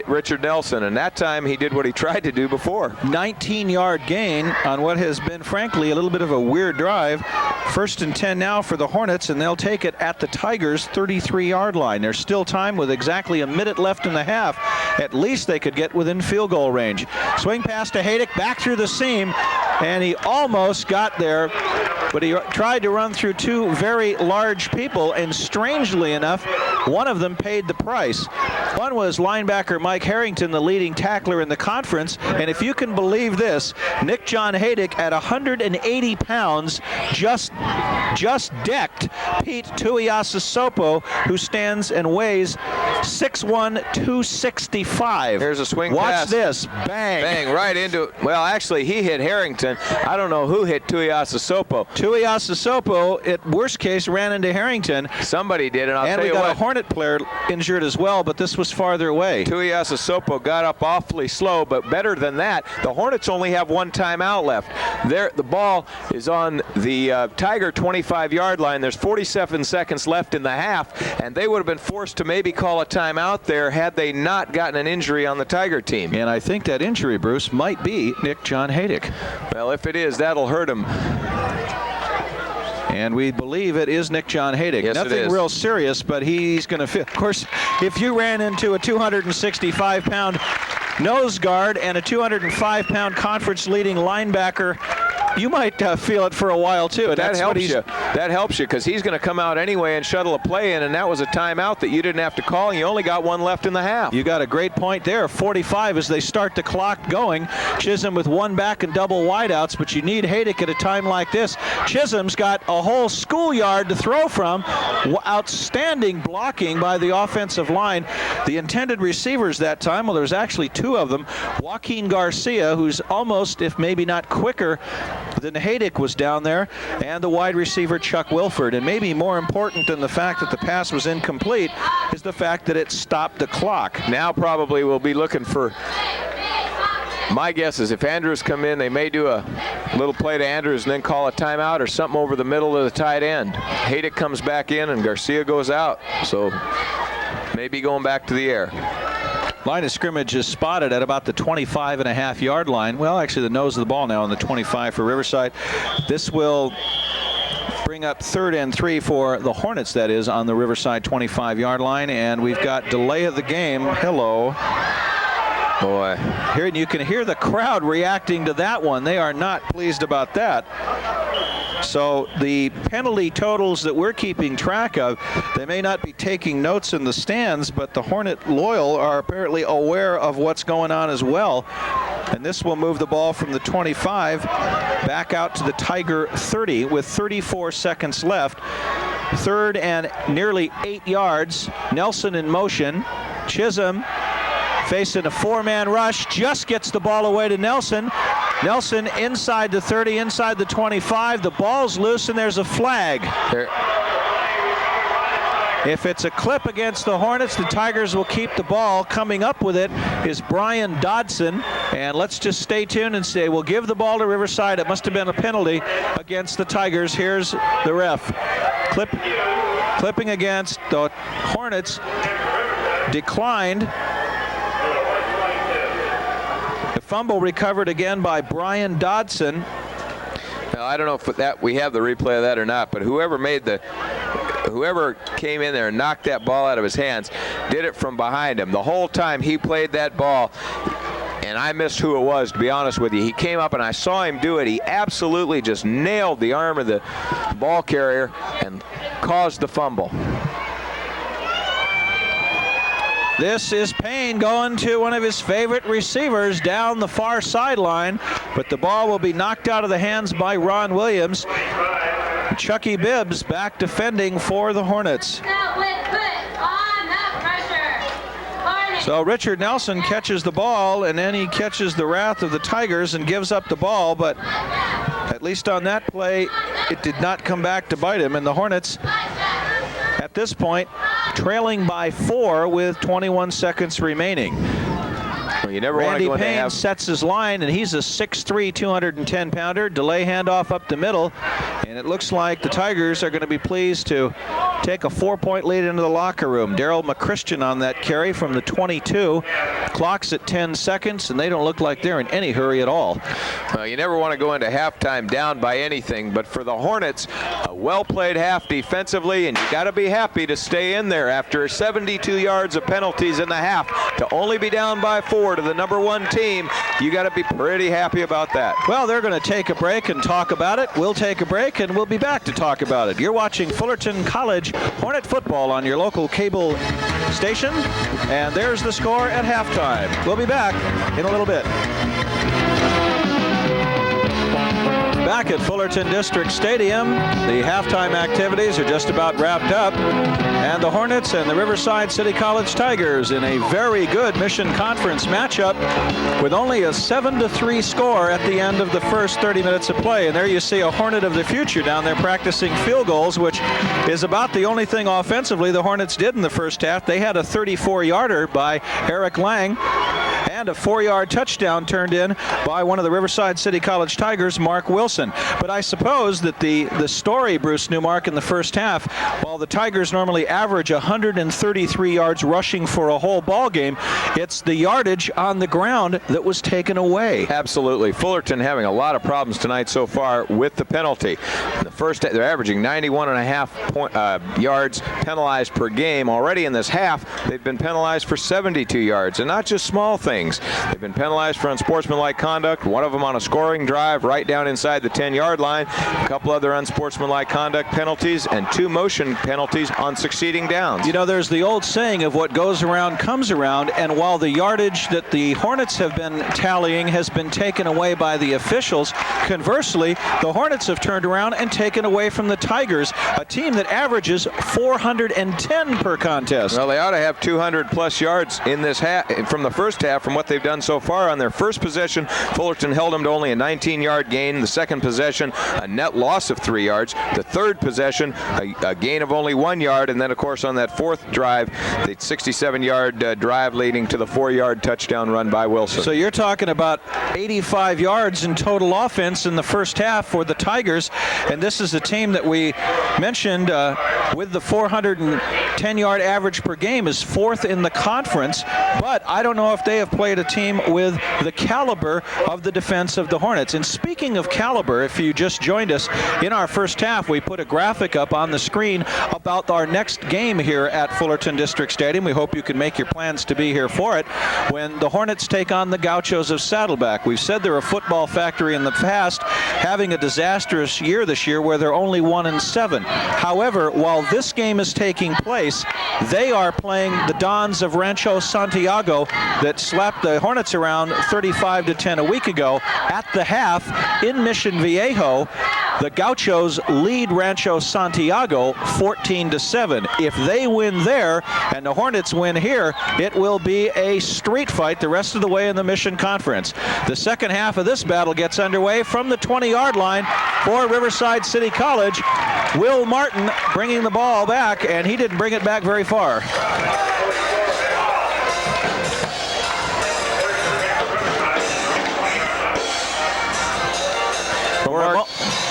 Richard Nelson. And that time he did what he tried to do before.
19-yard gain on what has been, frankly, a little bit of a weird drive. 1st and 10 now for the Hornets, and they'll take it at the Tigers' 33-yard line. There's still time with exactly a minute left in the half. At least they could get within field goal range. Swing pass to Haydick, back through the seam, and he almost got there, but he tried to run through 2 very large people, and strangely enough, one of them paid the price. One was linebacker Mike Harrington, the leading tackler in the conference, and if you can believe this, Nick John Haydick at 180 pounds just decked Pete Tuiasosopo, who stands and weighs 6'1", 265.
Here's a swing
Watch
pass.
this. Bang.
Bang, right into it. Well, actually, he hit Harrington. I don't know who hit Tuiasosopo.
Tuiasosopo, at worst case, ran into Harrington.
Somebody did, and I'll tell you
we got
what.
a Hornet player injured as well, but this was farther away.
Tuiasosopo got up awfully slow, but better than that, the Hornets only have one timeout left. The ball is on the Tiger 25-yard line. There's 47 seconds left in the half, and they would have been forced to maybe call a timeout there had they not gotten an injury on the Tiger team.
And I think that injury, Bruce, might be Nick John Haydick.
Well, if it is, that'll hurt him.
And we believe it is Nick John Haydick.
Yes,
Nothing real serious, but he's going to feel. Of course, if you ran into a 265-pound nose guard and a 205-pound conference-leading linebacker, you might feel it for a while, too. And
that helps you. That helps you because he's going to come out anyway and shuttle a play in, and that was a timeout that you didn't have to call, and you only got one left in the half.
You got a great point there. 45 as they start the clock going. Chisholm with one back and double wideouts, but you need Haydick at a time like this. Chisholm's got a whole schoolyard to throw from. Outstanding blocking by the offensive line. The intended receivers that time, well, there's actually two of them. Joaquin Garcia, who's almost, if maybe not quicker, than Haydick was down there, and the wide receiver Chuck Wilford. And maybe more important than the fact that the pass was incomplete is the fact that it stopped the clock.
Now probably we'll be looking for, my guess is if Andrews come in, they may do a little play to Andrews and then call a timeout or something over the middle of the tight end. Haydick comes back in and Garcia goes out. So maybe going back to the air.
Line of scrimmage is spotted at about the 25.5-yard line. Well, actually the nose of the ball now on the 25 for Riverside. This will bring up 3rd and 3 for the Hornets, that is, on the Riverside 25-yard line. And we've got delay of the game. Hello.
Boy.
Here, you can hear the crowd reacting to that one. They are not pleased about that. So the penalty totals that we're keeping track of, they may not be taking notes in the stands, but the Hornet loyal are apparently aware of what's going on as well. And this will move the ball from the 25 back out to the Tiger 30 with 34 seconds left. 3rd and nearly 8 yards. Nelson in motion. Chisholm facing a 4-man rush, just gets the ball away to Nelson. Nelson inside the 30, inside the 25. The ball's loose and there's a flag. If it's a clip against the Hornets, the Tigers will keep the ball. Coming up with it is Brian Dodson. And let's just stay tuned and say we'll give the ball to Riverside. It must have been a penalty against the Tigers. Here's the ref. Clipping against the Hornets. Declined. The fumble recovered again by Brian Dodson.
Now, I don't know if that we have the replay of that or not, but whoever came in there and knocked that ball out of his hands did it from behind him. The whole time he played that ball, and I missed who it was, to be honest with you. He came up and I saw him do it. He absolutely just nailed the arm of the ball carrier and caused the fumble.
This is Payne going to one of his favorite receivers down the far sideline, but the ball will be knocked out of the hands by Ron Williams. Chucky Bibbs back defending for the Hornets. So Richard Nelson catches the ball, and then he catches the wrath of the Tigers and gives up the ball, but at least on that play, it did not come back to bite him, and the Hornets at this point trailing by 4 with 21 seconds remaining.
Well, you never
Randy
want to go
Payne sets his line, and he's a 6'3", 210-pounder. Delay handoff up the middle, and it looks like the Tigers are going to be pleased to take a 4-point lead into the locker room. Daryl McChristian on that carry from the 22. Clock's at 10 seconds, and they don't look like they're in any hurry at all.
Well, you never want to go into halftime down by anything, but for the Hornets, a well-played half defensively, and you got to be happy to stay in there after 72 yards of penalties in the half. To only be down by 4 to the #1 team, you got to be pretty happy about that.
Well, they're going to take a break and talk about it. We'll take a break, and we'll be back to talk about it. You're watching Fullerton College Hornet football on your local cable station, and there's the score at halftime. We'll be back in a little bit. Back at Fullerton District Stadium, the halftime activities are just about wrapped up, and the Hornets and the Riverside City College Tigers in a very good Mission Conference matchup with only a 7-3 score at the end of the first 30 minutes of play. And there you see a Hornet of the future down there practicing field goals, which is about the only thing offensively the Hornets did in the first half. They had a 34-yarder by Eric Lang and a 4-yard touchdown turned in by one of the Riverside City College Tigers, Mark Wilson. But I suppose that the story, Bruce Newmark, in the first half, while the Tigers normally average 133 yards rushing for a whole ball game, it's the yardage on the ground that was taken away.
Absolutely. Fullerton having a lot of problems tonight so far with the penalty. The first, they're averaging 91.5 yards penalized per game. Already in this half, they've been penalized for 72 yards, and not just small things. They've been penalized for unsportsmanlike conduct, one of them on a scoring drive right down inside the 10-yard line, a couple other unsportsmanlike conduct penalties, and 2 motion penalties on succeeding downs.
You know, there's the old saying of what goes around comes around, and while the yardage that the Hornets have been tallying has been taken away by the officials, conversely, the Hornets have turned around and taken away from the Tigers, a team that averages 410 per contest.
Well, they ought to have 200-plus yards in this half, from the first half, from what they've done so far. On their first possession, Fullerton held them to only a 19-yard gain. The second possession, a net loss of 3 yards. The third possession, a gain of only 1 yard. And then, of course, on that fourth drive, the 67-yard drive leading to the 4-yard touchdown run by Wilson.
So you're talking about 85 yards in total offense in the first half for the Tigers. And this is a team that we mentioned with the 410-yard average per game is 4th in the conference. But I don't know if they have played a team with the caliber of the defense of the Hornets. And speaking of caliber, if you just joined us, in our first half, we put a graphic up on the screen about our next game here at Fullerton District Stadium. We hope you can make your plans to be here for it when the Hornets take on the Gauchos of Saddleback. We've said they're a football factory in the past, having a disastrous year this year where they're only 1-7. However, while this game is taking place, they are playing the Dons of Rancho Santiago that slapped the Hornets around 35-10 a week ago. At the half in Mission Viejo, the Gauchos lead Rancho Santiago 14-7. If they win there and the Hornets win here, it will be a street fight the rest of the way in the Mission Conference. The second half of this battle gets underway from the 20-yard line for Riverside City College. Will Martin bringing the ball back, and he didn't bring it back very far.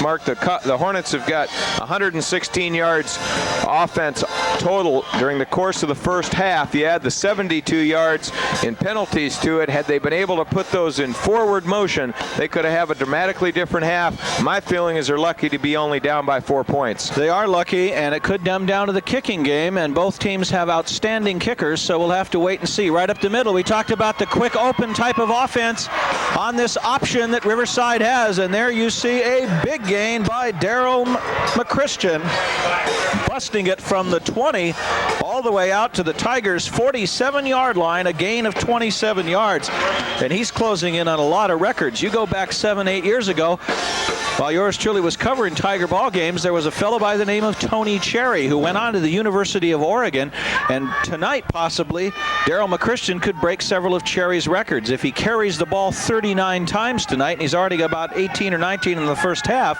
Mark, the Hornets have got 116 yards offense total during the course of the first half. You add the 72 yards in penalties to it. Had they been able to put those in forward motion, they could have a dramatically different half. My feeling is they're lucky to be only down by 4 points.
They are lucky, and it could come down to the kicking game, and both teams have outstanding kickers, so we'll have to wait and see. Right up the middle, we talked about the quick open type of offense on this option that Riverside has, and there you see a big gain by Daryl McChristian, busting it from the 20 all the way out to the Tigers' 47-yard line, a gain of 27 yards. And he's closing in on a lot of records. You go back 7-8 years ago, while yours truly was covering Tiger ball games, there was a fellow by the name of Tony Cherry who went on to the University of Oregon, and tonight possibly Daryl McChristian could break several of Cherry's records. If he carries the ball 39 times tonight, and he's already got about 18 or 19 in the first half,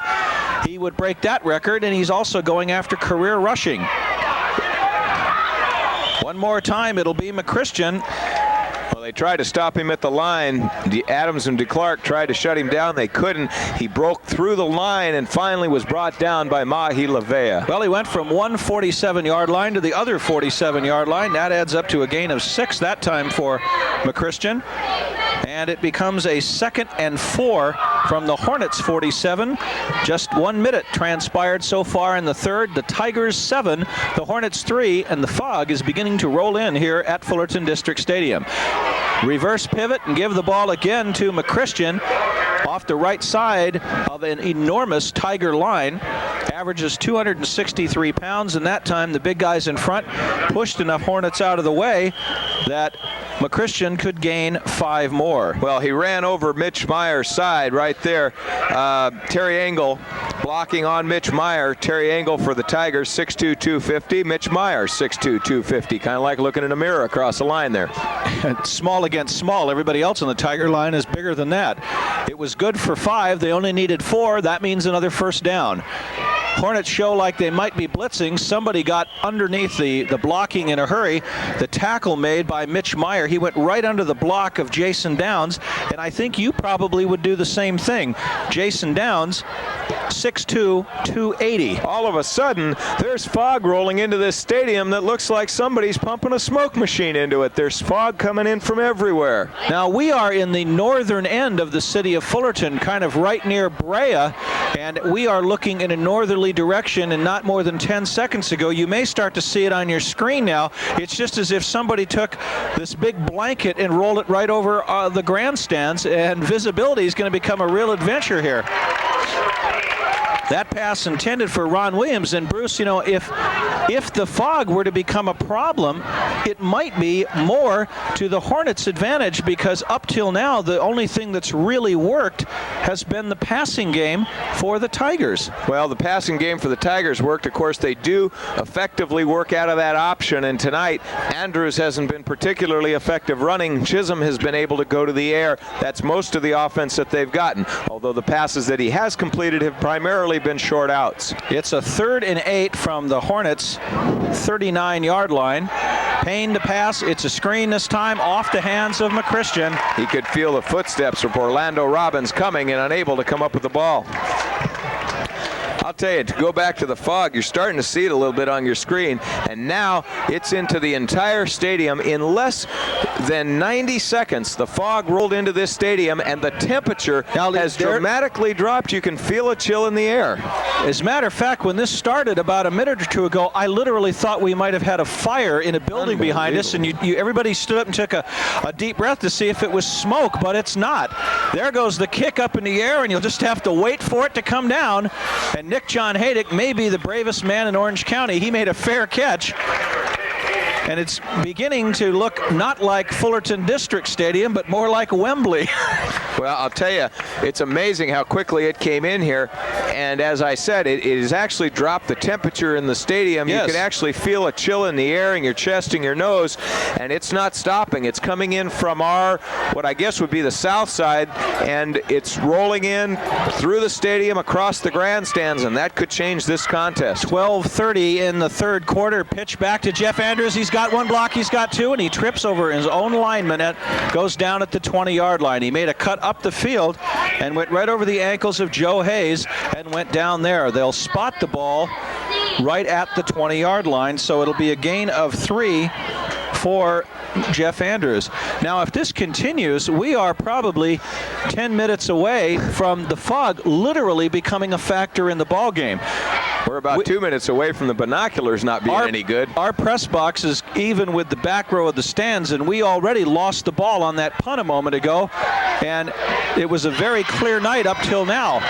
he would break that record, and he's also going after career rushing. One more time, it'll be McChristian.
Well, they tried to stop him at the line. Adams and DeClark tried to shut him down. They couldn't. He broke through the line and finally was brought down by Mahi Lavea.
Well, he went from one 47-yard line to the other 47-yard line. That adds up to a gain of 6 that time for McChristian. And it becomes a 2nd and 4 from the Hornets 47. Just 1 minute transpired so far in the third. The Tigers 7, the Hornets 3, and the fog is beginning to roll in here at Fullerton District Stadium. Reverse pivot and give the ball again to McChristian off the right side of an enormous Tiger line. Averages 263 pounds, and that time the big guys in front pushed enough Hornets out of the way that McChristian could gain 5 more.
Well, he ran over Mitch Meyer's side right there. Terry Engel blocking on Mitch Meyer. Terry Engel for the Tigers, 6'2", 250. Mitch Meyer, 6'2", 250. Kind of like looking in a mirror across the line there.
Small against small. Everybody else on the Tiger line is bigger than that. It was good for 5. They only needed 4. That means another first down. Hornets show like they might be blitzing. Somebody got underneath the blocking in a hurry. The tackle made by Mitch Meyer, he went right under the block of Jason Downs, and I think you probably would do the same thing. Jason Downs, 6'2", 280.
All of a sudden, there's fog rolling into this stadium that looks like somebody's pumping a smoke machine into it. There's fog coming in from everywhere.
Now, we are in the northern end of the city of Fullerton, kind of right near Brea, and we are looking in a northerly direction, and not more than 10 seconds ago, you may start to see it on your screen now. It's just as if somebody took this big blanket and rolled it right over the grandstands, and visibility is going to become a real adventure here. That pass intended for Ron Williams. And Bruce, you know, if the fog were to become a problem, it might be more to the Hornets' advantage, because up till now, the only thing that's really worked has been the passing game for the Tigers.
Well, the passing game for the Tigers worked. Of course, they do effectively work out of that option, and tonight, Andrews hasn't been particularly effective running. Chisholm has been able to go to the air. That's most of the offense that they've gotten, although the passes that he has completed have primarily been short outs.
It's a 3rd and 8 from the Hornets' 39-yard line. Payne to pass. It's a screen this time, off the hands of McChristian.
He could feel the footsteps of Orlando Robbins coming and unable to come up with the ball. I'll tell you, to go back to the fog, you're starting to see it a little bit on your screen, and now it's into the entire stadium. In less than 90 seconds, the fog rolled into this stadium, and the temperature has dramatically dropped. You can feel a chill in the air.
As a matter of fact, when this started about a minute or two ago, I literally thought we might have had a fire in a building behind us, and everybody stood up and took a deep breath to see if it was smoke, but it's not. There goes the kick up in the air, and you'll just have to wait for it to come down. And Nick John Haydick may be the bravest man in Orange County. He made a fair catch. And it's beginning to look not like Fullerton District Stadium, but more like Wembley.
Well, I'll tell you, it's amazing how quickly it came in here. And as I said, it has actually dropped the temperature in the stadium.
Yes.
You can actually feel a chill in the air, in your chest, and your nose. And it's not stopping. It's coming in from what I guess would be the south side. And it's rolling in through the stadium, across the grandstands. And that could change this contest.
12:30 in the 3rd quarter. Pitch back to Jeff Andrews. He's got 1 block, he's got 2, and he trips over his own lineman and goes down at the 20-yard line. He made a cut up the field and went right over the ankles of Joe Hayes and went down there. They'll spot the ball right at the 20-yard line, so it'll be a gain of 3 for Jeff Andrews. Now, if this continues, we are probably 10 minutes away from the fog literally becoming a factor in the ball game.
We're about 2 minutes away from the binoculars not being any good.
Our press box is even with the back row of the stands, and we already lost the ball on that punt a moment ago, and it was a very clear night up till now.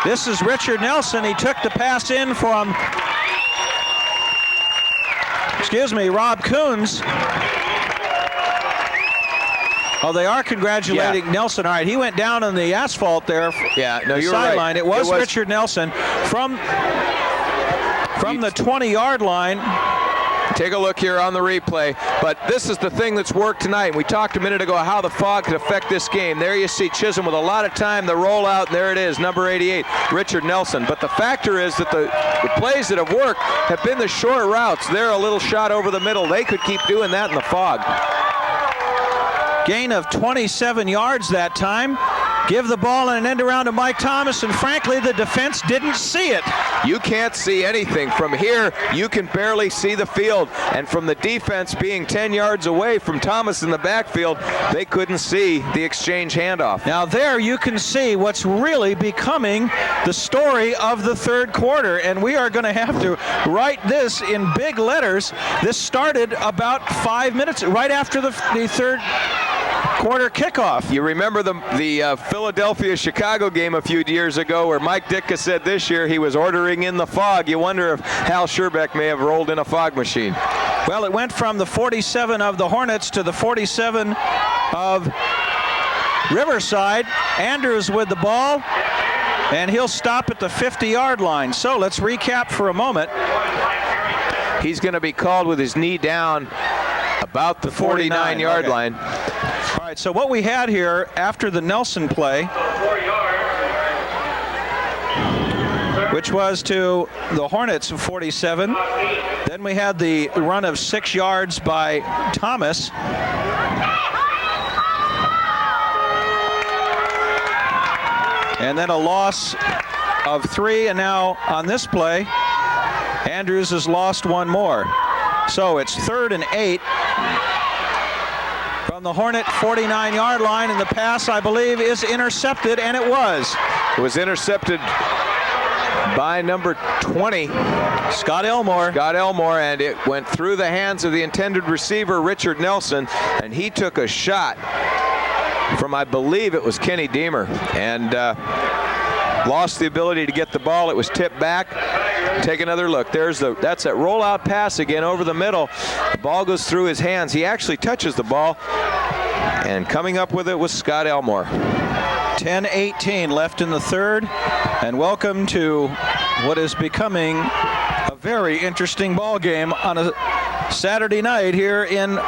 This is Richard Nelson. He took the pass in from, Rob Coons. Oh, they are congratulating Nelson. All right, he went down on the asphalt there.
Yeah, no, you're
sideline.
right.
It was Richard Nelson from the 20-yard line.
Take a look here on the replay, but this is the thing that's worked tonight. We talked a minute ago how the fog could affect this game. There you see Chisholm with a lot of time, the rollout, and there it is, number 88, Richard Nelson. But the factor is that the plays that have worked have been the short routes. They're a little shot over the middle. They could keep doing that in the fog.
Gain of 27 yards that time. Give the ball and an end around to Mike Thomas, and frankly, the defense didn't see it.
You can't see anything. From here, you can barely see the field. And from the defense being 10 yards away from Thomas in the backfield, they couldn't see the exchange handoff.
Now there you can see what's really becoming the story of the 3rd quarter, and we are going to have to write this in big letters. This started about 5 minutes, right after the 3rd quarter kickoff.
You remember the Philadelphia-Chicago game a few years ago where Mike Ditka said this year he was ordering in the fog. You wonder if Hal Scherbeck may have rolled in a fog machine.
Well, it went from the 47 of the Hornets to the 47 of Riverside. Andrews with the ball, and he'll stop at the 50-yard line. So let's recap for a moment.
He's going to be called with his knee down about the 49-yard
okay.
line.
All right, so what we had here after the Nelson play, which was to the Hornets of 47. Then we had the run of 6 yards by Thomas. And then a loss of 3, and now on this play, Andrews has lost 1 more. So it's 3rd and 8 from the Hornet 49-yard line, and the pass, I believe, is intercepted, and it was.
It was intercepted by number 20,
Scott Elmore.
Scott Elmore, and it went through the hands of the intended receiver, Richard Nelson, and he took a shot from, I believe it was Kenny Deemer, and lost the ability to get the ball. It was tipped back. Take another look. That's that rollout pass again over the middle. The ball goes through his hands. He actually touches the ball, and coming up with it was Scott Elmore.
10-18 left in the third, and welcome to what is becoming a very interesting ball game on a Saturday night here in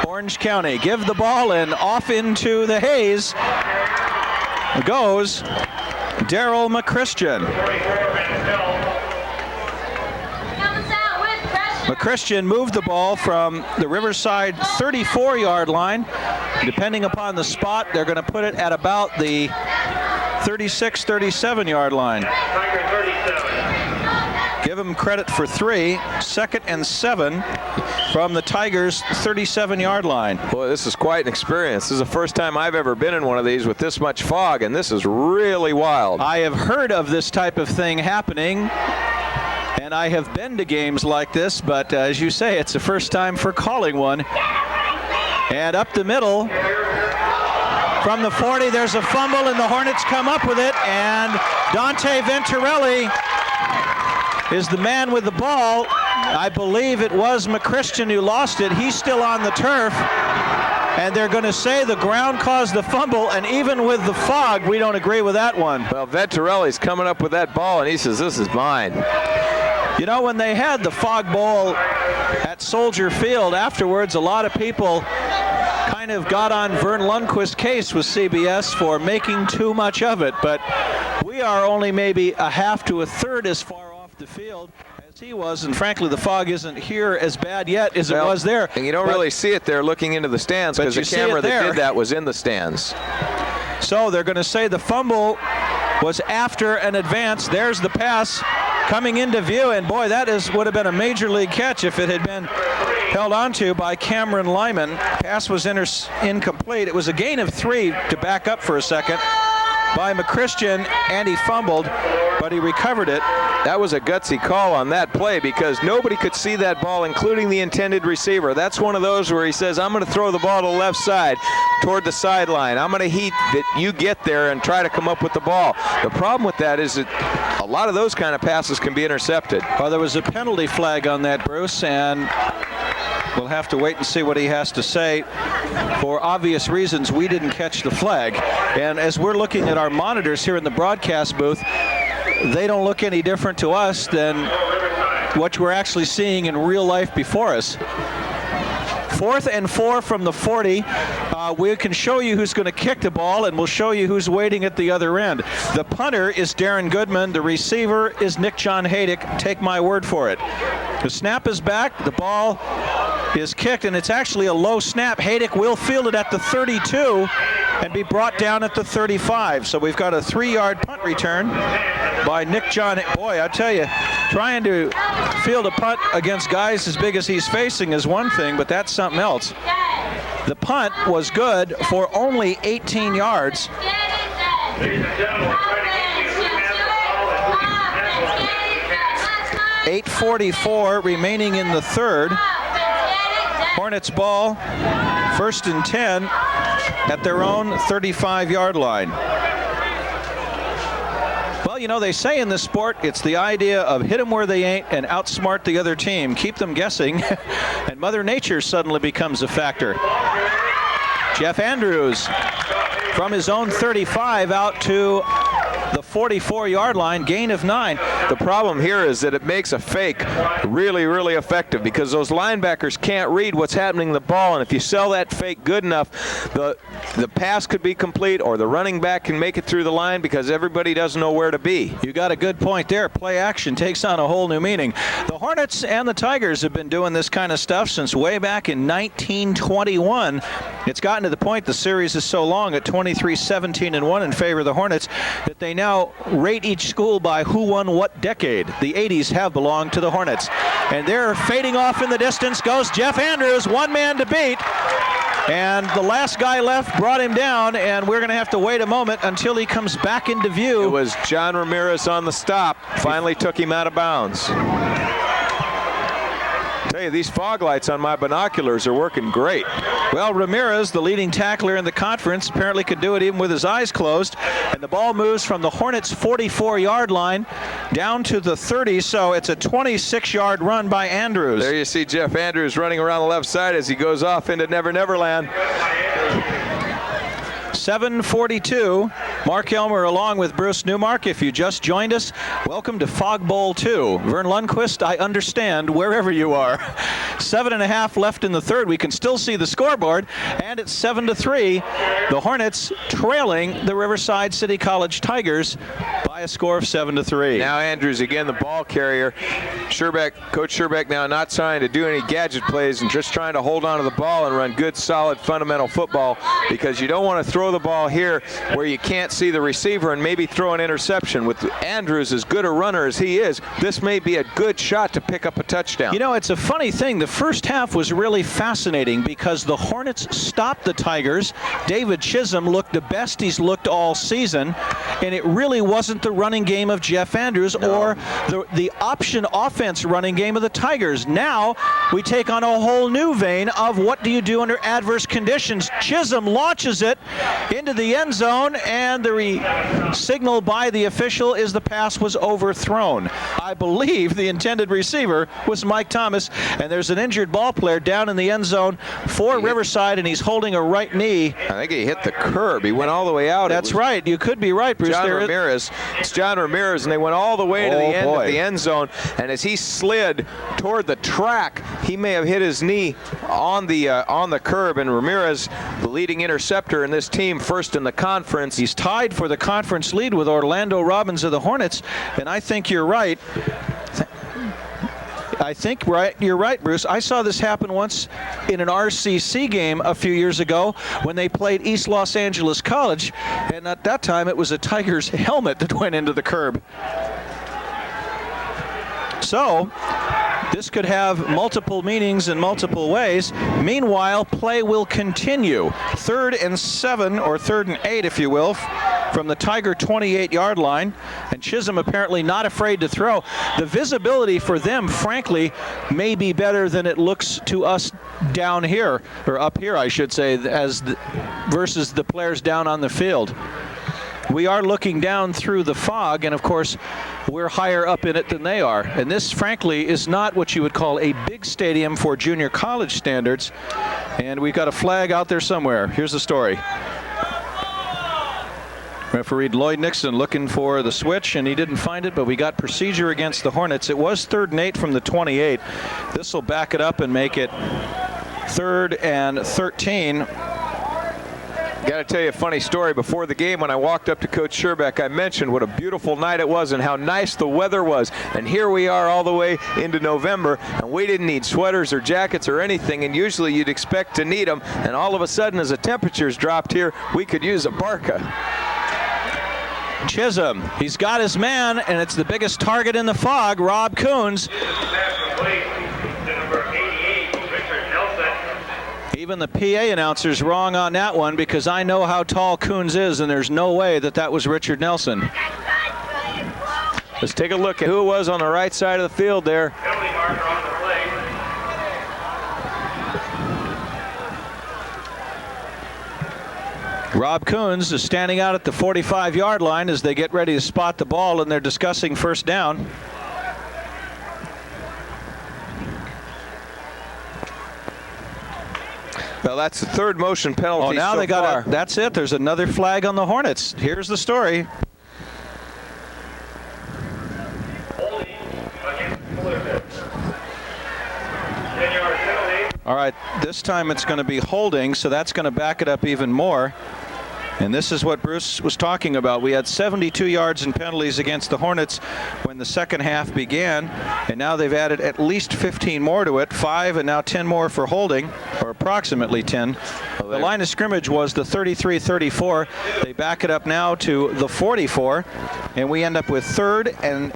Orange County. Give the ball, and off into the haze goes Daryl McChristian. McChristian moved the ball from the Riverside 34-yard line. Depending upon the spot, they're going to put it at about the 36, 37-yard line. Give him credit for 3. 2nd and 7 from the Tigers' 37-yard line.
Boy, this is quite an experience. This is the first time I've ever been in one of these with this much fog, and this is really wild.
I have heard of this type of thing happening, and I have been to games like this, but as you say, it's the first time for calling one. And up the middle from the 40, there's a fumble, and the Hornets come up with it, and Dante Venturelli is the man with the ball. I believe it was McChristian who lost it. He's still on the turf, and they're going to say the ground caused the fumble, and even with the fog, we don't agree with that one.
Well, Venturelli's coming up with that ball, and he says, this is mine.
You know, when they had the fog bowl at Soldier Field afterwards, a lot of people kind of got on Vern Lundquist's case with CBS for making too much of it, but we are only maybe a half to a third as far off the field as he was, and frankly the fog isn't here as bad yet as it was there.
And you don't really see it there looking into the stands, because the camera that did that was in the stands.
So they're going to say the fumble was after an advance. There's the pass coming into view, and boy, that would have been a major league catch if it had been held onto by Cameron Lyman. Pass was incomplete. It was a gain of 3 to back up for a second by McChristian, and he fumbled, but he recovered it.
That was a gutsy call on that play, because nobody could see that ball, including the intended receiver. That's one of those where he says, I'm going to throw the ball to the left side toward the sideline. I'm going to heat that you get there and try to come up with the ball. The problem with that is that a lot of those kind of passes can be intercepted.
Well, there was a penalty flag on that, Bruce, and we'll have to wait and see what he has to say. For obvious reasons, we didn't catch the flag. And as we're looking at our monitors here in the broadcast booth, they don't look any different to us than what we're actually seeing in real life before us. 4th and 4 from the 40. We can show you who's going to kick the ball, and we'll show you who's waiting at the other end. The punter is Darren Goodman. The receiver is Nick John Haydick. Take my word for it. The snap is back. The ball is kicked, and it's actually a low snap. Haydick will field it at the 32 and be brought down at the 35. So we've got a 3-yard punt return by Nick John. Boy, I tell you, trying to field a punt against guys as big as he's facing is one thing, but that's something else. The punt was good for only 18 yards. 8:44 remaining in the third. Hornets ball, 1st and 10 at their own 35-yard line. Well, you know, they say in this sport, it's the idea of hit them where they ain't and outsmart the other team. Keep them guessing, and Mother Nature suddenly becomes a factor. Jeff Andrews from his own 35 out to the 44-yard line, gain of 9.
The problem here is that it makes a fake really, really effective because those linebackers can't read what's happening to the ball, and if you sell that fake good enough, the pass could be complete or the running back can make it through the line because everybody doesn't know where to be.
You got a good point there. Play action takes on a whole new meaning. The Hornets and the Tigers have been doing this kind of stuff since way back in 1921. It's gotten to the point the series is so long at 23-17-1 in favor of the Hornets that they now rate each school by who won what decade. The 80s have belonged to the Hornets. And they're fading off in the distance goes Jeff Andrews, one man to beat. And the last guy left brought him down, and we're going to have to wait a moment until he comes back into view.
It was John Ramirez on the stop, finally took him out of bounds. Tell you, these fog lights on my binoculars are working great.
Well, Ramirez, the leading tackler in the conference, apparently could do it even with his eyes closed. And the ball moves from the Hornets' 44-yard line down to the 30, so it's a 26-yard run by Andrews.
There you see Jeff Andrews running around the left side as he goes off into Never Never Land.
7:42. Mark Elmer along with Bruce Newmark. If you just joined us, welcome to Fog Bowl 2. Vern Lundquist, I understand wherever you are. 7.5 left in the third. We can still see the scoreboard, and it's 7-3. The Hornets trailing the Riverside City College Tigers by a score of 7-3.
Now Andrews again, the ball carrier. Coach Sherbeck now not trying to do any gadget plays and just trying to hold on to the ball and run good, solid, fundamental football, because you don't want to throw the ball here where you can't see the receiver and maybe throw an interception. With Andrews as good a runner as he is, this may be a good shot to pick up a touchdown.
You know, it's a funny thing. The first half was really fascinating because the Hornets stopped the Tigers. David Chisholm looked the best he's looked all season, and it really wasn't the running game of Jeff Andrews or the option offense running game of the Tigers. Now we take on a whole new vein of what do you do under adverse conditions. Chisholm launches it into the end zone, and the signal by the official is the pass was overthrown. I believe the intended receiver was Mike Thomas, and there's an injured ball player down in the end zone for Riverside, and he's holding a right knee.
I think he hit the curb. He went all the way out.
That's right. You could be right, Bruce.
John Ramirez. It's John Ramirez, and they went all the way to the end of the end zone, and as he slid toward the track, he may have hit his knee on the curb, and Ramirez, the leading interceptor in this team, first in the conference.
He's tied for the conference lead with Orlando Robbins of the Hornets, and I think you're right. You're right, Bruce. I saw this happen once in an RCC game a few years ago when they played East Los Angeles College, and at that time it was a Tigers helmet that went into the curb. So this could have multiple meanings in multiple ways. Meanwhile, play will continue. 3rd and 7, or 3rd and 8, if you will, from the Tiger 28-yard line. And Chisholm apparently not afraid to throw. The visibility for them, frankly, may be better than it looks to us down here, or up here, I should say, versus the players down on the field. We are looking down through the fog, and of course, we're higher up in it than they are. And this, frankly, is not what you would call a big stadium for junior college standards. And we've got a flag out there somewhere. Here's the story. Referee Lloyd Nixon looking for the switch, and he didn't find it, but we got procedure against the Hornets. It was 3rd and 8 from the 28. This will back it up and make it 3rd and 13.
Got to tell you a funny story. Before the game, when I walked up to Coach Sherbeck, I mentioned what a beautiful night it was and how nice the weather was. And here we are all the way into November, and we didn't need sweaters or jackets or anything, and usually you'd expect to need them. And all of a sudden, as the temperatures dropped here, we could use a parka.
Chisholm, he's got his man, and it's the biggest target in the fog, Rob Coons. Even the PA announcer's wrong on that one, because I know how tall Coons is, and there's no way that was Richard Nelson.
Let's take a look at who it was on the right side of the field there.
Rob Coons is standing out at the 45-yard line as they get ready to spot the ball, and they're discussing first down.
Well, that's the third motion penalty.
Oh, now
so
they got
far.
that's it. There's another flag on the Hornets. Here's the story.
Holding against Fullerton. 10-yard penalty.
All right, this time it's going to be holding, so that's going to back it up even more. And this is what Bruce was talking about. We had 72 yards in penalties against the Hornets when the second half began, and now they've added at least 15 more to it, 5 and now 10 more for holding, or approximately 10. The line of scrimmage was the 33-34. They back it up now to the 44, and we end up with 3rd and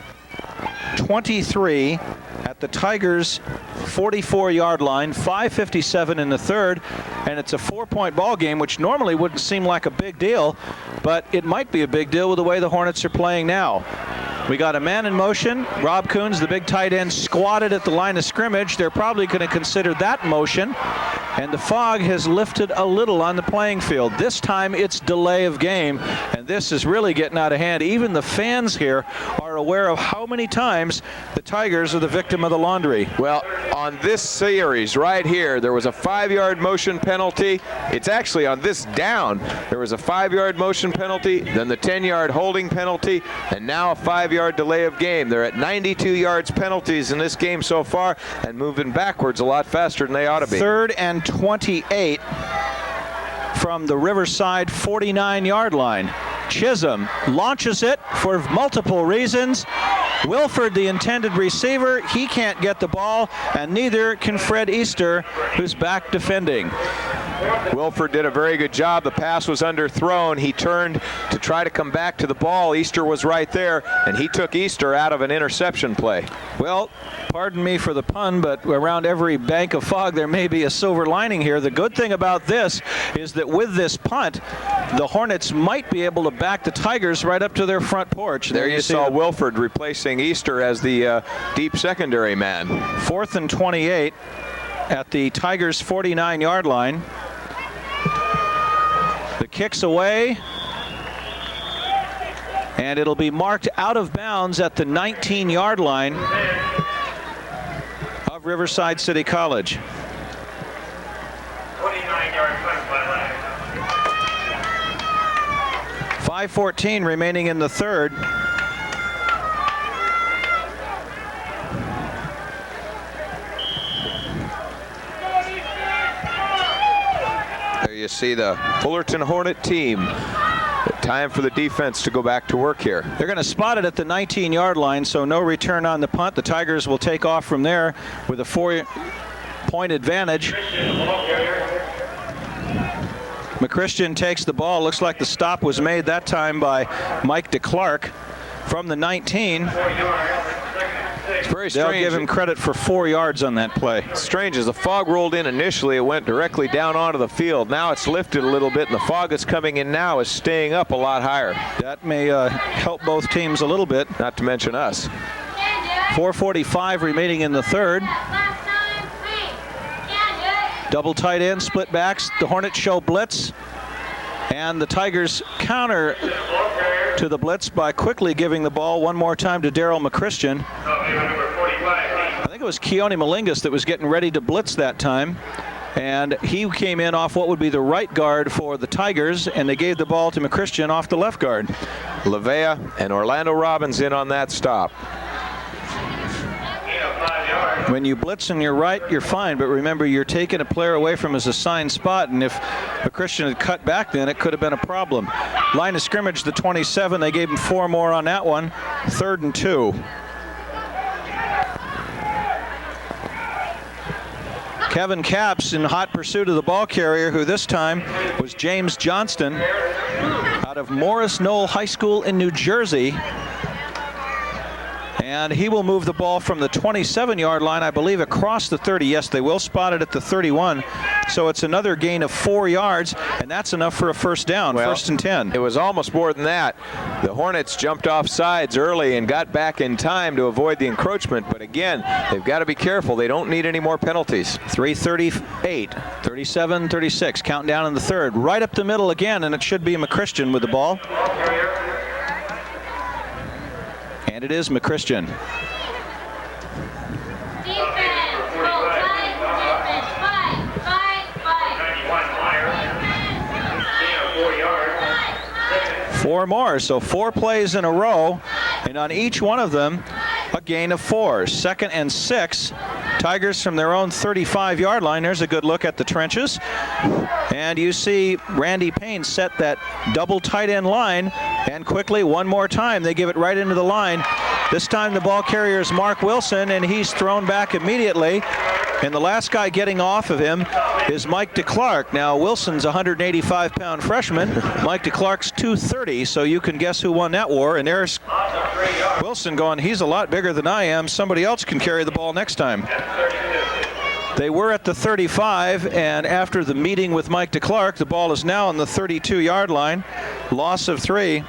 23 at the Tigers' 44-yard line, 5:57 in the third, and it's a 4-point ball game, which normally wouldn't seem like a big deal, but it might be a big deal with the way the Hornets are playing now. We got a man in motion. Rob Coons, the big tight end, squatted at the line of scrimmage. They're probably going to consider that motion, and the fog has lifted a little on the playing field. This time it's delay of game, and this is really getting out of hand. Even the fans here are aware of how many times the Tigers are the victim of the laundry.
Well, on this series right here, there was a 5-yard motion penalty. It's actually on this down. There was a 5-yard motion penalty, then the 10-yard holding penalty, and now a 5-yard delay of game. They're at 92 yards penalties in this game so far, and moving backwards a lot faster than they ought to be.
3rd and 28 from the Riverside 49-yard line. Chisholm launches it for multiple reasons. Wilford, the intended receiver, he can't get the ball, and neither can Fred Easter, who's back defending.
Wilford did a very good job. The pass was underthrown. He turned to try to come back to the ball. Easter was right there, and he took Easter out of an interception play.
Well, pardon me for the pun, but around every bank of fog there may be a silver lining here. The good thing about this is that with this punt, the Hornets might be able to back the Tigers right up to their front porch.
There you saw Wilford replacing Easter as the deep secondary man.
4th and 28 at the Tigers' 49-yard line. The kick's away, and it'll be marked out of bounds at the 19-yard line of Riverside City College.
29-yard punt by line.
5:14 remaining in the third.
There you see the Fullerton Hornet team. Time for the defense to go back to work here.
They're going to spot it at the 19-yard line, so no return on the punt. The Tigers will take off from there with a 4-point advantage. McChristian takes the ball. Looks like the stop was made that time by Mike DeClark from the 19.
It's very
They'll
strange.
give him credit for 4 yards on that play.
Strange, as the fog rolled in initially, it went directly down onto the field. Now it's lifted a little bit, and the fog that's coming in now is staying up a lot higher.
That may help both teams a little bit.
Not to mention us.
4:45 remaining in the third. Double tight end, split backs. The Hornets show blitz, and the Tigers counter to the blitz by quickly giving the ball one more time to Daryl McChristian.
Number 45.
I think it was Keone Malingus that was getting ready to blitz that time, and he came in off what would be the right guard for the Tigers, and they gave the ball to McChristian off the left guard.
Levea and Orlando Robbins in on that stop.
When you blitz and you're right, you're fine, but remember, you're taking a player away from his assigned spot, and if McChristian had cut back then, it could have been a problem. Line of scrimmage, the 27. They gave him 4 more on that one. 3rd and 2. Kevin Capps in hot pursuit of the ball carrier, who this time was James Johnston out of Morris Knoll High School in New Jersey. And he will move the ball from the 27-yard line, I believe, across the 30. Yes, they will spot it at the 31. So it's another gain of 4 yards, and that's enough for a first down,
well,
1st and 10.
It was almost more than that. The Hornets jumped off sides early and got back in time to avoid the encroachment. But again, they've got to be careful. They don't need any more penalties.
3:38, 37, 36, counting down in the 3rd. Right up the middle again, and it should be McChristian with the ball. And it is McChristian. Four more, so 4 plays in a row, and on each one of them, a gain of 4. 2nd and 6. Tigers from their own 35-yard line. There's a good look at the trenches. And you see Randy Payne set that double tight end line, and quickly, one more time, they give it right into the line. This time the ball carrier is Mark Wilson, and he's thrown back immediately. And the last guy getting off of him is Mike DeClark. Now, Wilson's a 185-pound freshman. Mike DeClark's 230, so you can guess who won that war. And there's Wilson going, he's a lot bigger than I am. Somebody else can carry the ball next time. They were at the 35, and after the meeting with Mike DeClark, the ball is now on the 32-yard line. Loss of 3.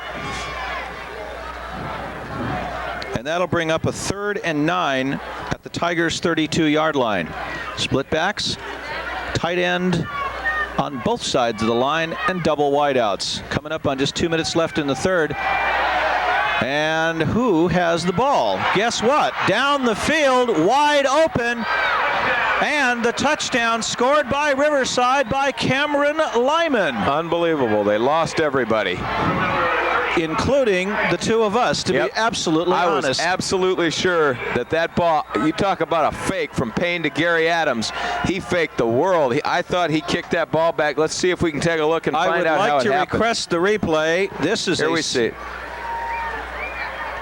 And that'll bring up a 3rd and 9 at the Tigers' 32-yard line. Split backs, tight end on both sides of the line, and double wideouts. Coming up on just 2 minutes left in the 3rd. And who has the ball? Guess what? Down the field, wide open. And the touchdown scored by Riverside by Cameron Lyman.
Unbelievable. They lost everybody,
including the 2 of us, to be absolutely honest.
I was absolutely sure that ball, you talk about a fake from Payne to Gary Adams. He faked the world. I thought he kicked that ball back. Let's see if we can take a look and find out how it happened.
I would like to request the replay. This is
Here we see.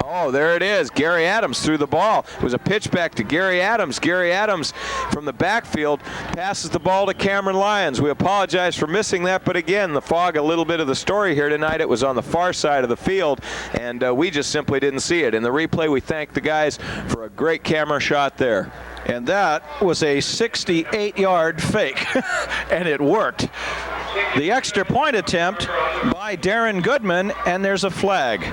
Oh, there it is. Gary Adams threw the ball. It was a pitch back to Gary Adams. Gary Adams from the backfield passes the ball to Cameron Lyons. We apologize for missing that, but again, the fog, a little bit of the story here tonight. It was on the far side of the field, and we just simply didn't see it. In the replay, we thank the guys for a great camera shot there.
And that was a 68-yard fake, and it worked. The extra point attempt by Darren Goodman, and there's a flag.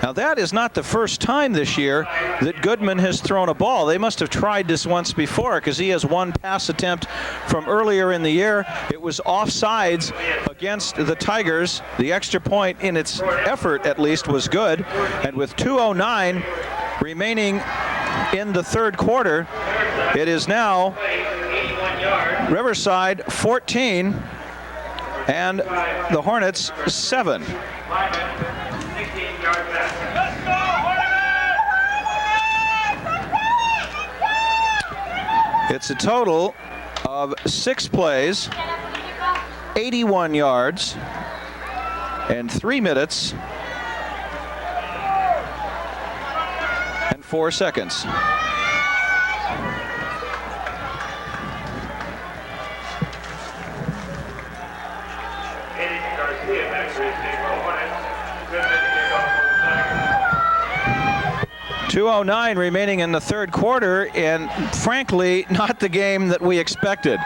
Now, that is not the first time this year that Goodman has thrown a ball. They must have tried this once before, because he has one pass attempt from earlier in the year. It was offsides against the Tigers. The extra point, in its effort at least, was good. And with 2:09 remaining in the 3rd quarter, it is now Riverside 14 and the Hornets 7. It's a total of 6 plays, 81 yards, and 3 minutes and 4 seconds. .209 remaining in the 3rd quarter, and frankly, not the game that we expected.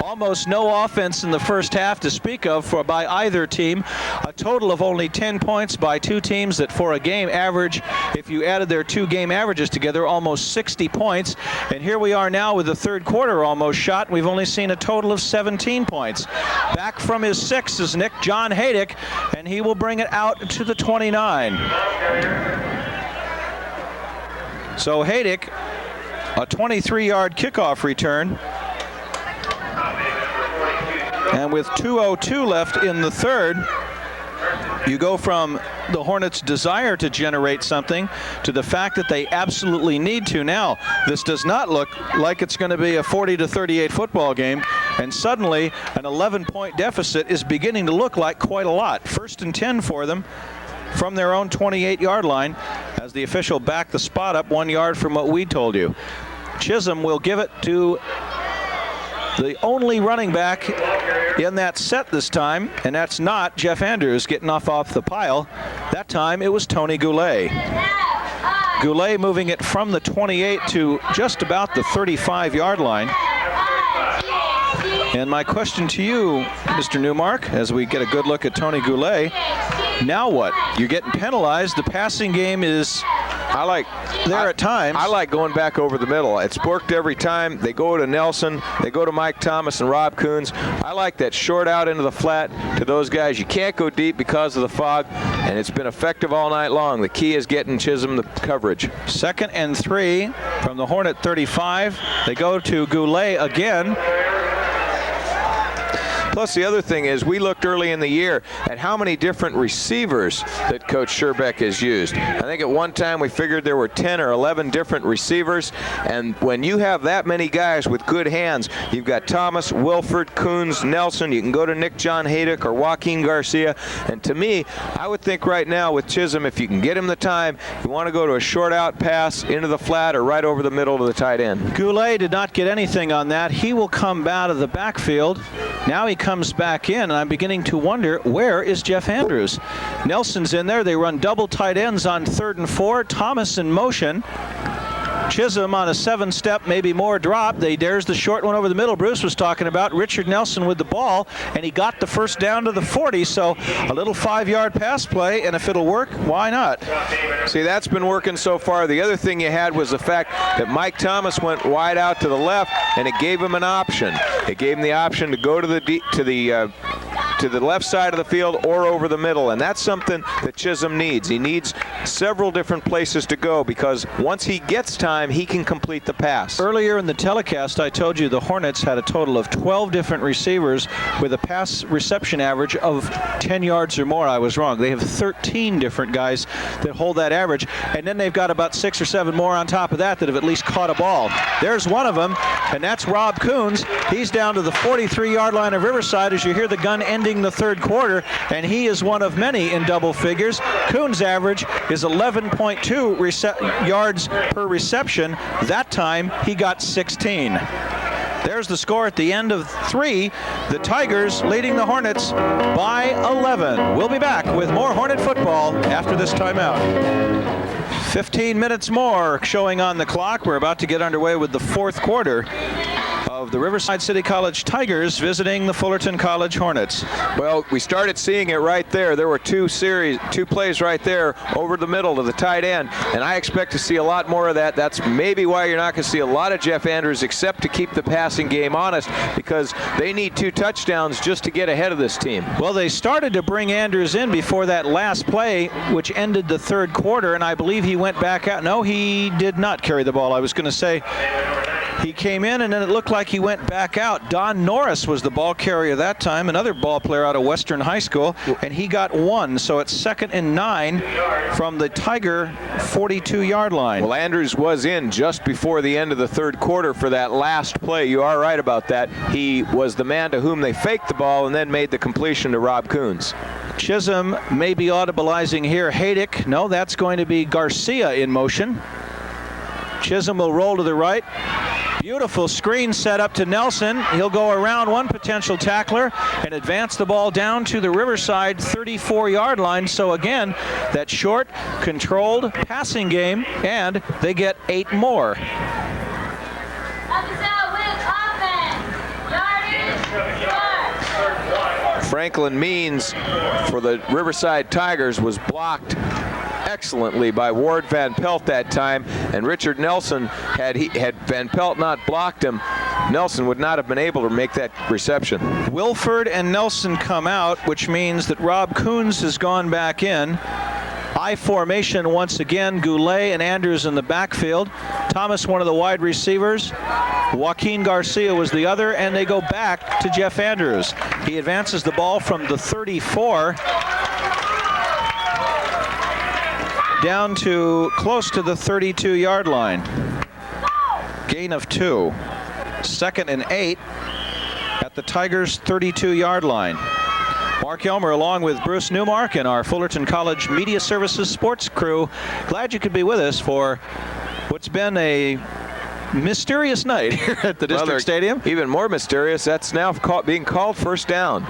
Almost no offense in the first half to speak of by either team. A total of only 10 points by 2 teams that, for a game average, if you added their 2 game averages together, almost 60 points. And here we are now with the 3rd quarter almost shot. We've only seen a total of 17 points. Back from his 6 is Nick John Haydick, and he will bring it out to the 29. So Haydick, a 23-yard kickoff return. And with 2:02 left in the 3rd, you go from the Hornets' desire to generate something to the fact that they absolutely need to now. This does not look like it's going to be a 40-38 football game, and suddenly an 11-point deficit is beginning to look like quite a lot. 1st and 10 for them from their own 28-yard line, as the official backed the spot up 1 yard from what we told you. Chisholm will give it to the only running back in that set this time, and that's not Jeff Andrews getting off the pile. That time it was Tony Goulet. Goulet moving it from the 28 to just about the 35-yard line. And my question to you, Mr. Newmark, as we get a good look at Tony Goulet, now what? You're getting penalized. The passing game is at times.
I like going back over the middle. It's worked every time. They go to Nelson, they go to Mike Thomas and Rob Coons. I like that short out into the flat to those guys. You can't go deep because of the fog, and it's been effective all night long. The key is getting Chisholm the coverage.
2nd and 3 from the Hornet 35. They go to Goulet again.
Plus, the other thing is we looked early in the year at how many different receivers that Coach Scherbeck has used. I think at one time we figured there were 10 or 11 different receivers, and when you have that many guys with good hands, you've got Thomas, Wilford, Coons, Nelson, you can go to Nick John Haydick or Joaquin Garcia, and to me, I would think right now with Chisholm, if you can get him the time, you want to go to a short out pass into the flat or right over the middle to the tight end.
Goulet did not get anything on that. He will come out of the backfield. Now he comes back in, and I'm beginning to wonder, where is Jeff Andrews? Nelson's in there. They run double tight ends on 3rd and 4. Thomas in motion. Chisholm on a 7-step, maybe more drop. There's the short one over the middle Bruce was talking about. Richard Nelson with the ball, and he got the first down to the 40, so a little 5-yard pass play, and if it'll work, why not?
See, that's been working so far. The other thing you had was the fact that Mike Thomas went wide out to the left, and it gave him an option. It gave him the option to go to the left side of the field or over the middle, and that's something that Chisholm needs. He needs several different places to go, because once he gets time, he can complete the pass.
Earlier in the telecast, I told you the Hornets had a total of 12 different receivers with a pass reception average of 10 yards or more. I was wrong. They have 13 different guys that hold that average, and then they've got about 6 or 7 more on top of that have at least caught a ball. There's one of them, and that's Rob Coons. He's down to the 43-yard line of Riverside as you hear the gun ending the 3rd quarter, and he is one of many in double figures. Coons' average is 11.2 yards per reception. That time he got 16. There's the score at the end of 3. The Tigers leading the Hornets by 11. We'll be back with more Hornet football after this timeout. 15 minutes more showing on the clock. We're about to get underway with the 4th quarter of the Riverside City College Tigers visiting the Fullerton College Hornets.
Well, we started seeing it right there. There were two plays right there over the middle to the tight end, and I expect to see a lot more of that. That's maybe why you're not going to see a lot of Jeff Andrews, except to keep the passing game honest, because they need 2 touchdowns just to get ahead of this team.
Well, they started to bring Andrews in before that last play, which ended the 3rd quarter, and I believe he went back out. No, he did not carry the ball. I was going to say he came in, and then it looked like he went back out. Don Norris was the ball carrier that time, another ball player out of Western High School, and he got 1. So it's 2nd and 9 from the Tiger 42-yard line.
Well, Andrews was in just before the end of the 3rd quarter for that last play. You are right about that. He was the man to whom they faked the ball and then made the completion to Rob Coons.
Chisholm may be audibilizing here. Haydick, no, that's going to be Garcia in motion. Chisholm will roll to the right. Beautiful screen set up to Nelson. He'll go around one potential tackler and advance the ball down to the Riverside 34-yard line. So again, that short, controlled passing game, and they get 8 more.
Franklin Means for the Riverside Tigers was blocked excellently by Ward Van Pelt that time, and Richard Nelson, had Van Pelt not blocked him, Nelson would not have been able to make that reception.
Wilford and Nelson come out, which means that Rob Coons has gone back in. I formation once again. Goulet and Andrews in the backfield. Thomas, one of the wide receivers. Joaquin Garcia was the other, and they go back to Jeff Andrews. He advances the ball from the 34 down to close to the 32-yard line. Gain of 2. 2nd and 8 at the Tigers' 32-yard line. Mark Elmer along with Bruce Newmark and our Fullerton College Media Services sports crew. Glad you could be with us for what's been a mysterious night here at the District Stadium.
Even more mysterious, that's now being called first down.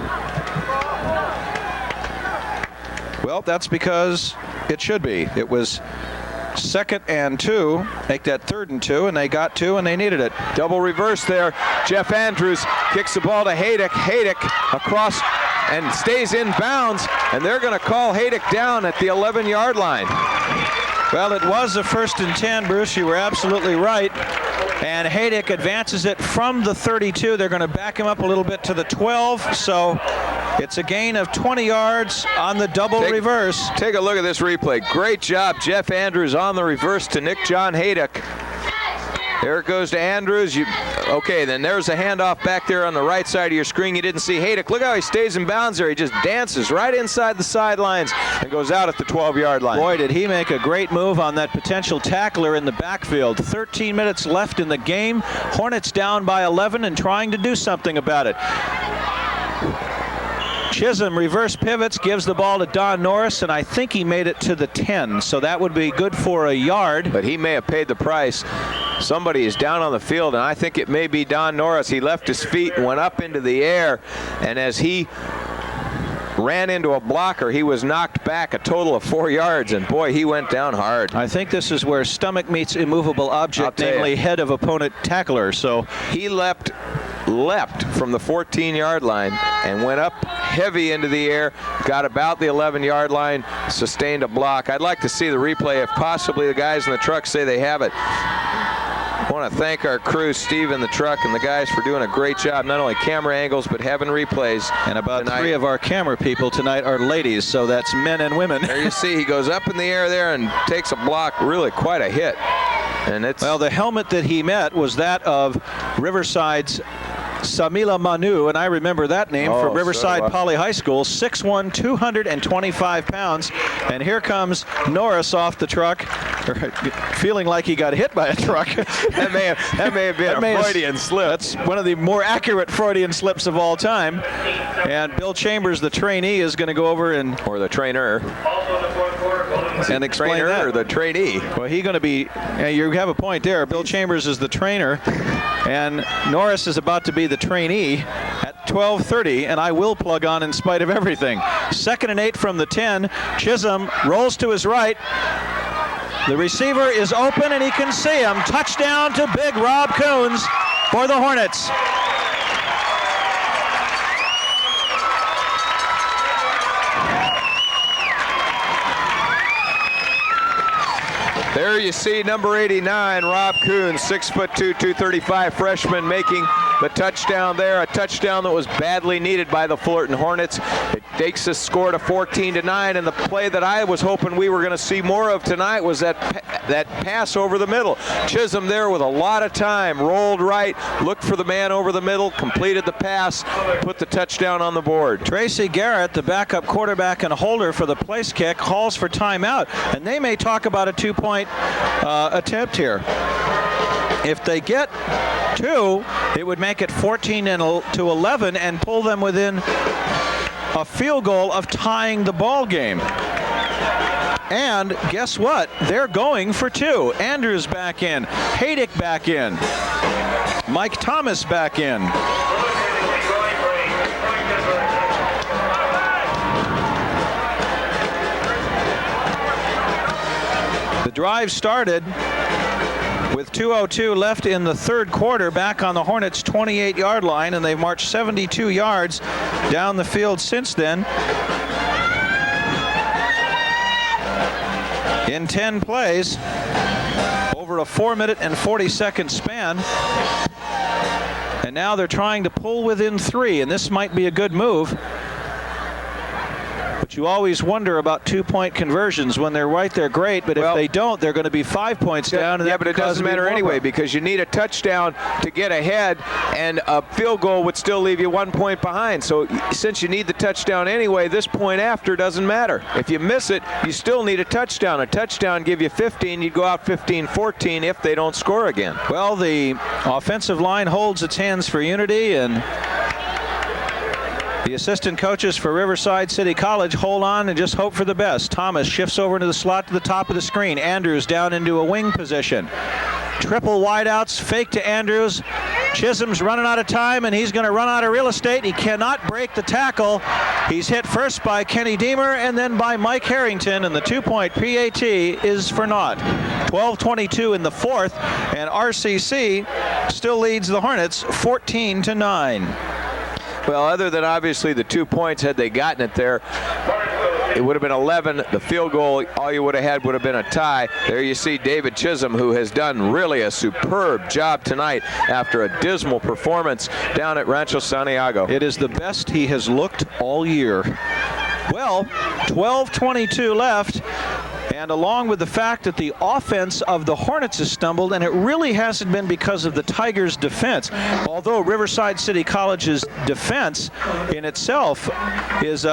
Well, that's because it should be. It was 2nd and 2, make that 3rd and 2, and they got 2 and they needed it.
Double reverse there. Jeff Andrews kicks the ball to Haydick. Haydick across and stays in bounds, and they're going to call Haydick down at the 11-yard line.
Well, it was a 1st and 10, Bruce. You were absolutely right. And Haydick advances it from the 32. They're going to back him up a little bit to the 12. So it's a gain of 20 yards on the double reverse.
Take a look at this replay. Great job, Jeff Andrews on the reverse to Nick John Haydick. There it goes to Andrews. Okay, then there's a handoff back there on the right side of your screen. You didn't see Haydick. Look how he stays in bounds there. He just dances right inside the sidelines and goes out at the 12-yard line.
Boy, did he make a great move on that potential tackler in the backfield. 13 minutes left in the game. Hornets down by 11 and trying to do something about it. Chisholm reverse pivots, gives the ball to Don Norris, and I think he made it to the 10, so that would be good for a yard.
But he may have paid the price. Somebody is down on the field, and I think it may be Don Norris. He left his feet and went up into the air, and as he ran into a blocker, he was knocked back a total of 4 yards, and boy, he went down hard.
I think this is where stomach meets immovable object, namely head of opponent tackler. So
he leapt from the 14-yard line and went up heavy into the air, got about the 11-yard line, sustained a block. I'd like to see the replay if possibly the guys in the truck say they have it. I want to thank our crew, Steve in the truck, and the guys for doing a great job, not only camera angles, but having replays.
And about tonight, 3 of our camera people tonight are ladies, so that's men and women.
There you see, he goes up in the air there and takes a block, really quite a hit. And it's
well, the helmet that he met was that of Riverside's Samila Manu, and I remember that name from Riverside Poly High School. 6'1", 225 pounds. And here comes Norris off the truck, feeling like he got hit by a truck.
that may have been a Freudian slip.
That's one of the more accurate Freudian slips of all time. And Bill Chambers, the trainee, is going to go over and...
Or the trainer.
Also in the fourth quarter,
and explain that.
Or the trainee.
Well, he's going to be... you have a point there. Bill Chambers is the trainer, and Norris is about to be the trainee at 12:30, and I will plug on in spite of everything. 2nd and 8 from the 10. Chisholm rolls to his right. The receiver is open, and he can see him. Touchdown to big Rob Coons for the Hornets.
There you see number 89, Rob Coons, 6'2", 235 freshman, making the touchdown there. A touchdown that was badly needed by the Fullerton Hornets. It takes the score to 14-9, and the play that I was hoping we were going to see more of tonight was that pass over the middle. Chisholm there with a lot of time, rolled right, looked for the man over the middle, completed the pass, put the touchdown on the board.
Tracy Garrett, the backup quarterback and holder for the place kick, calls for timeout, and they may talk about a 2-point attempt here. If they get 2, it would make it 14-11 and pull them within a field goal of tying the ball game. And guess what? They're going for 2. Andrews back in, Haydick back in, Mike Thomas back in. The drive started with 2:02 left in the 3rd quarter, back on the Hornets' 28-yard line, and they've marched 72 yards down the field since then. In 10 plays, over a 4-minute and 40-second span. And now they're trying to pull within 3, and this might be a good move. But you always wonder about 2-point conversions. When they're right, they're great, but if they don't, they're going to be 5 points down. And
but it doesn't matter anyway, because you need a touchdown to get ahead, and a field goal would still leave you 1 point behind. So since you need the touchdown anyway, this point after doesn't matter. If you miss it, you still need a touchdown. A touchdown give you 15. You'd go out 15-14 if they don't score again.
Well, the offensive line holds its hands for unity, and The assistant coaches for Riverside City College hold on and just hope for the best. Thomas shifts over into the slot to the top of the screen. Andrews down into a wing position. Triple wideouts, fake to Andrews. Chisholm's running out of time, and he's going to run out of real estate. He cannot break the tackle. He's hit first by Kenny Deemer and then by Mike Harrington, and the 2-point PAT is for naught. 12:22 in the fourth, and RCC still leads the Hornets 14-9.
Well, other than obviously the 2 points, had they gotten it there, it would have been 11. The field goal, all you would have had would have been a tie. There you see David Chisholm, who has done really a superb job tonight after a dismal performance down at Rancho Santiago.
It is the best he has looked all year. Well, 12:22 left. And along with the fact that the offense of the Hornets has stumbled, and it really hasn't been because of the Tigers' defense. Although Riverside City College's defense in itself is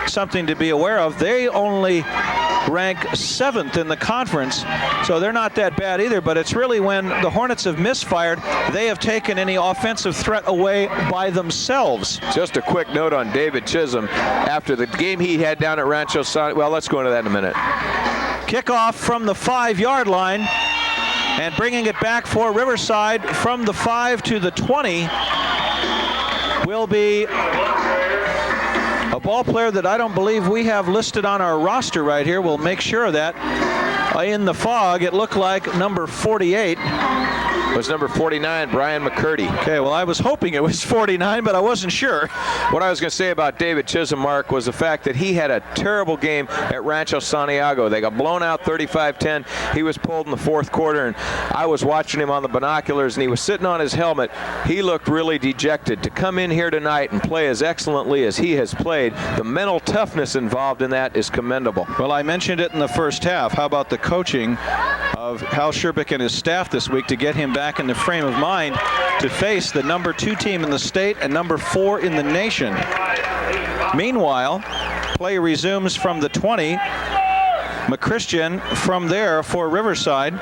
something to be aware of, they only rank 7th in the conference, so they're not that bad either. But it's really when the Hornets have misfired, they have taken any offensive threat away by themselves.
Just a quick note on David Chisholm. After the game he had down at Rancho Santiago, well, let's go into that in a minute.
Kickoff from the 5-yard line, and bringing it back for Riverside from the 5 to the 20 will be a ball player that I don't believe we have listed on our roster right here. We'll make sure of that. In the fog, it looked like number 48.
It was number 49, Brian McCurdy.
Okay, well, I was hoping it was 49, but I wasn't sure.
What I was going to say about David Chisholm, Mark, was the fact that he had a terrible game at Rancho Santiago. They got blown out 35-10. He was pulled in the fourth quarter, and I was watching him on the binoculars, and he was sitting on his helmet. He looked really dejected. To come in here tonight and play as excellently as he has played, the mental toughness involved in that is commendable.
Well, I mentioned it in the first half. How about the coaching of Hal Sherbick and his staff this week to get him back in the frame of mind to face the number 2 team in the state and number 4 in the nation. Meanwhile, play resumes from the 20. McChristian from there for Riverside,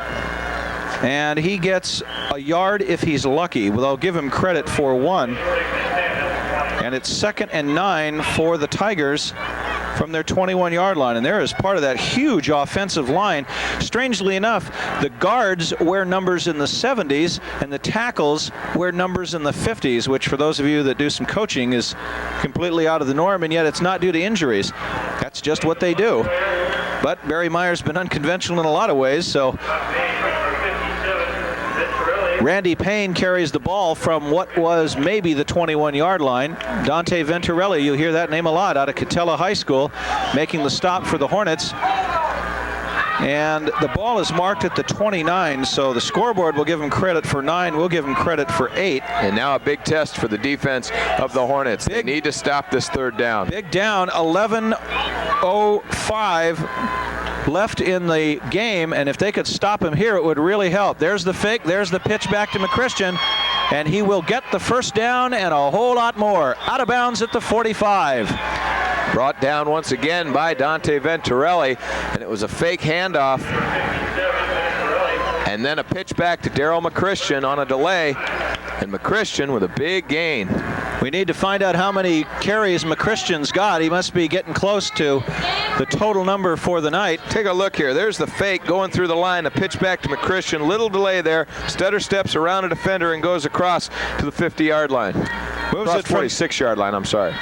and he gets a yard if he's lucky. Well, I'll give him credit for 1. And it's 2nd and 9 for the Tigers from their 21-yard line, and there is part of that huge offensive line. Strangely enough, the guards wear numbers in the 70s and the tackles wear numbers in the 50s, which for those of you that do some coaching is completely out of the norm, and yet it's not due to injuries. That's just what they do. But Barry Meyer's been unconventional in a lot of ways, so Randy Payne carries the ball from what was maybe the 21-yard line. Dante Venturelli, you'll hear that name a lot, out of Catella High School, making the stop for the Hornets. And the ball is marked at the 29, so the scoreboard will give him credit for 9. We'll give him credit for 8.
And now a big test for the defense of the Hornets. They need to stop this third down.
Big down, 11:05 left in the game, and if they could stop him here, it would really help. There's the fake, there's the pitch back to McChristian, and he will get the first down and a whole lot more. Out of bounds at the 45.
Brought down once again by Dante Venturelli, and it was a fake handoff. And then a pitch back to Daryl McChristian on a delay, and McChristian with a big gain.
We need to find out how many carries McChristian's got. He must be getting close to the total number for the night.
Take a look here. There's the fake going through the line. A pitch back to McChristian. Little delay there. Stutter steps around a defender and goes across to the 50-yard line.
Moves
Across
it from
46-yard line, I'm sorry.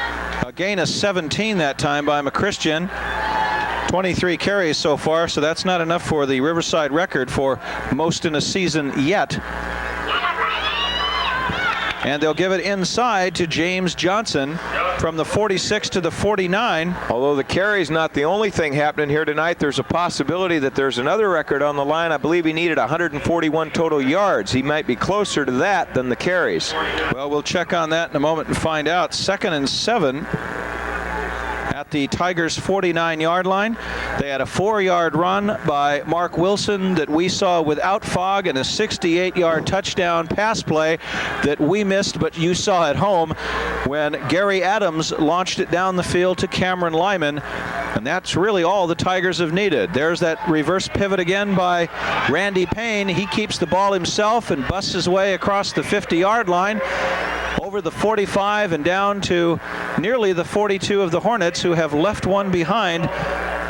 A gain of 17 that time by McChristian. 23 carries so far, so that's not enough for the Riverside record for most in a season yet. And they'll give it inside to James Johnson from the 46 to the 49.
Although the carry's not the only thing happening here tonight, there's a possibility that there's another record on the line. I believe he needed 141 total yards. He might be closer to that than the carries.
Well, we'll check on that in a moment and find out. 2nd and 7 at the Tigers' 49-yard line. They had a 4-yard run by Mark Wilson that we saw without fog, and a 68-yard touchdown pass play that we missed, but you saw at home when Gary Adams launched it down the field to Cameron Lyman. And that's really all the Tigers have needed. There's that reverse pivot again by Randy Payne. He keeps the ball himself and busts his way across the 50-yard line. over the 45 and down to nearly the 42 of the Hornets, who have left one behind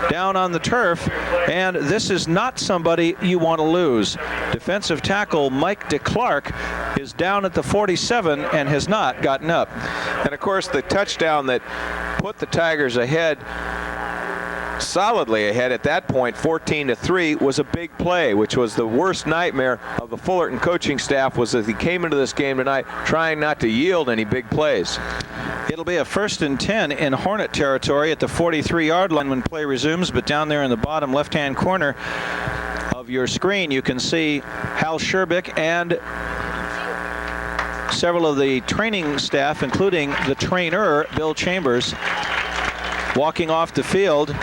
down on the turf. And this is not somebody you want to lose. Defensive tackle Mike DeClark is down at the 47 and has not gotten up.
And of course, the touchdown that put the Tigers ahead, solidly ahead at that point, 14-3, was a big play, which was the worst nightmare of the Fullerton coaching staff, was that he came into this game tonight trying not to yield any big plays.
It'll be a 1st and 10 in Hornet territory at the 43-yard line when play resumes, but down there in the bottom left-hand corner of your screen, you can see Hal Sherbick and several of the training staff, including the trainer, Bill Chambers, walking off the field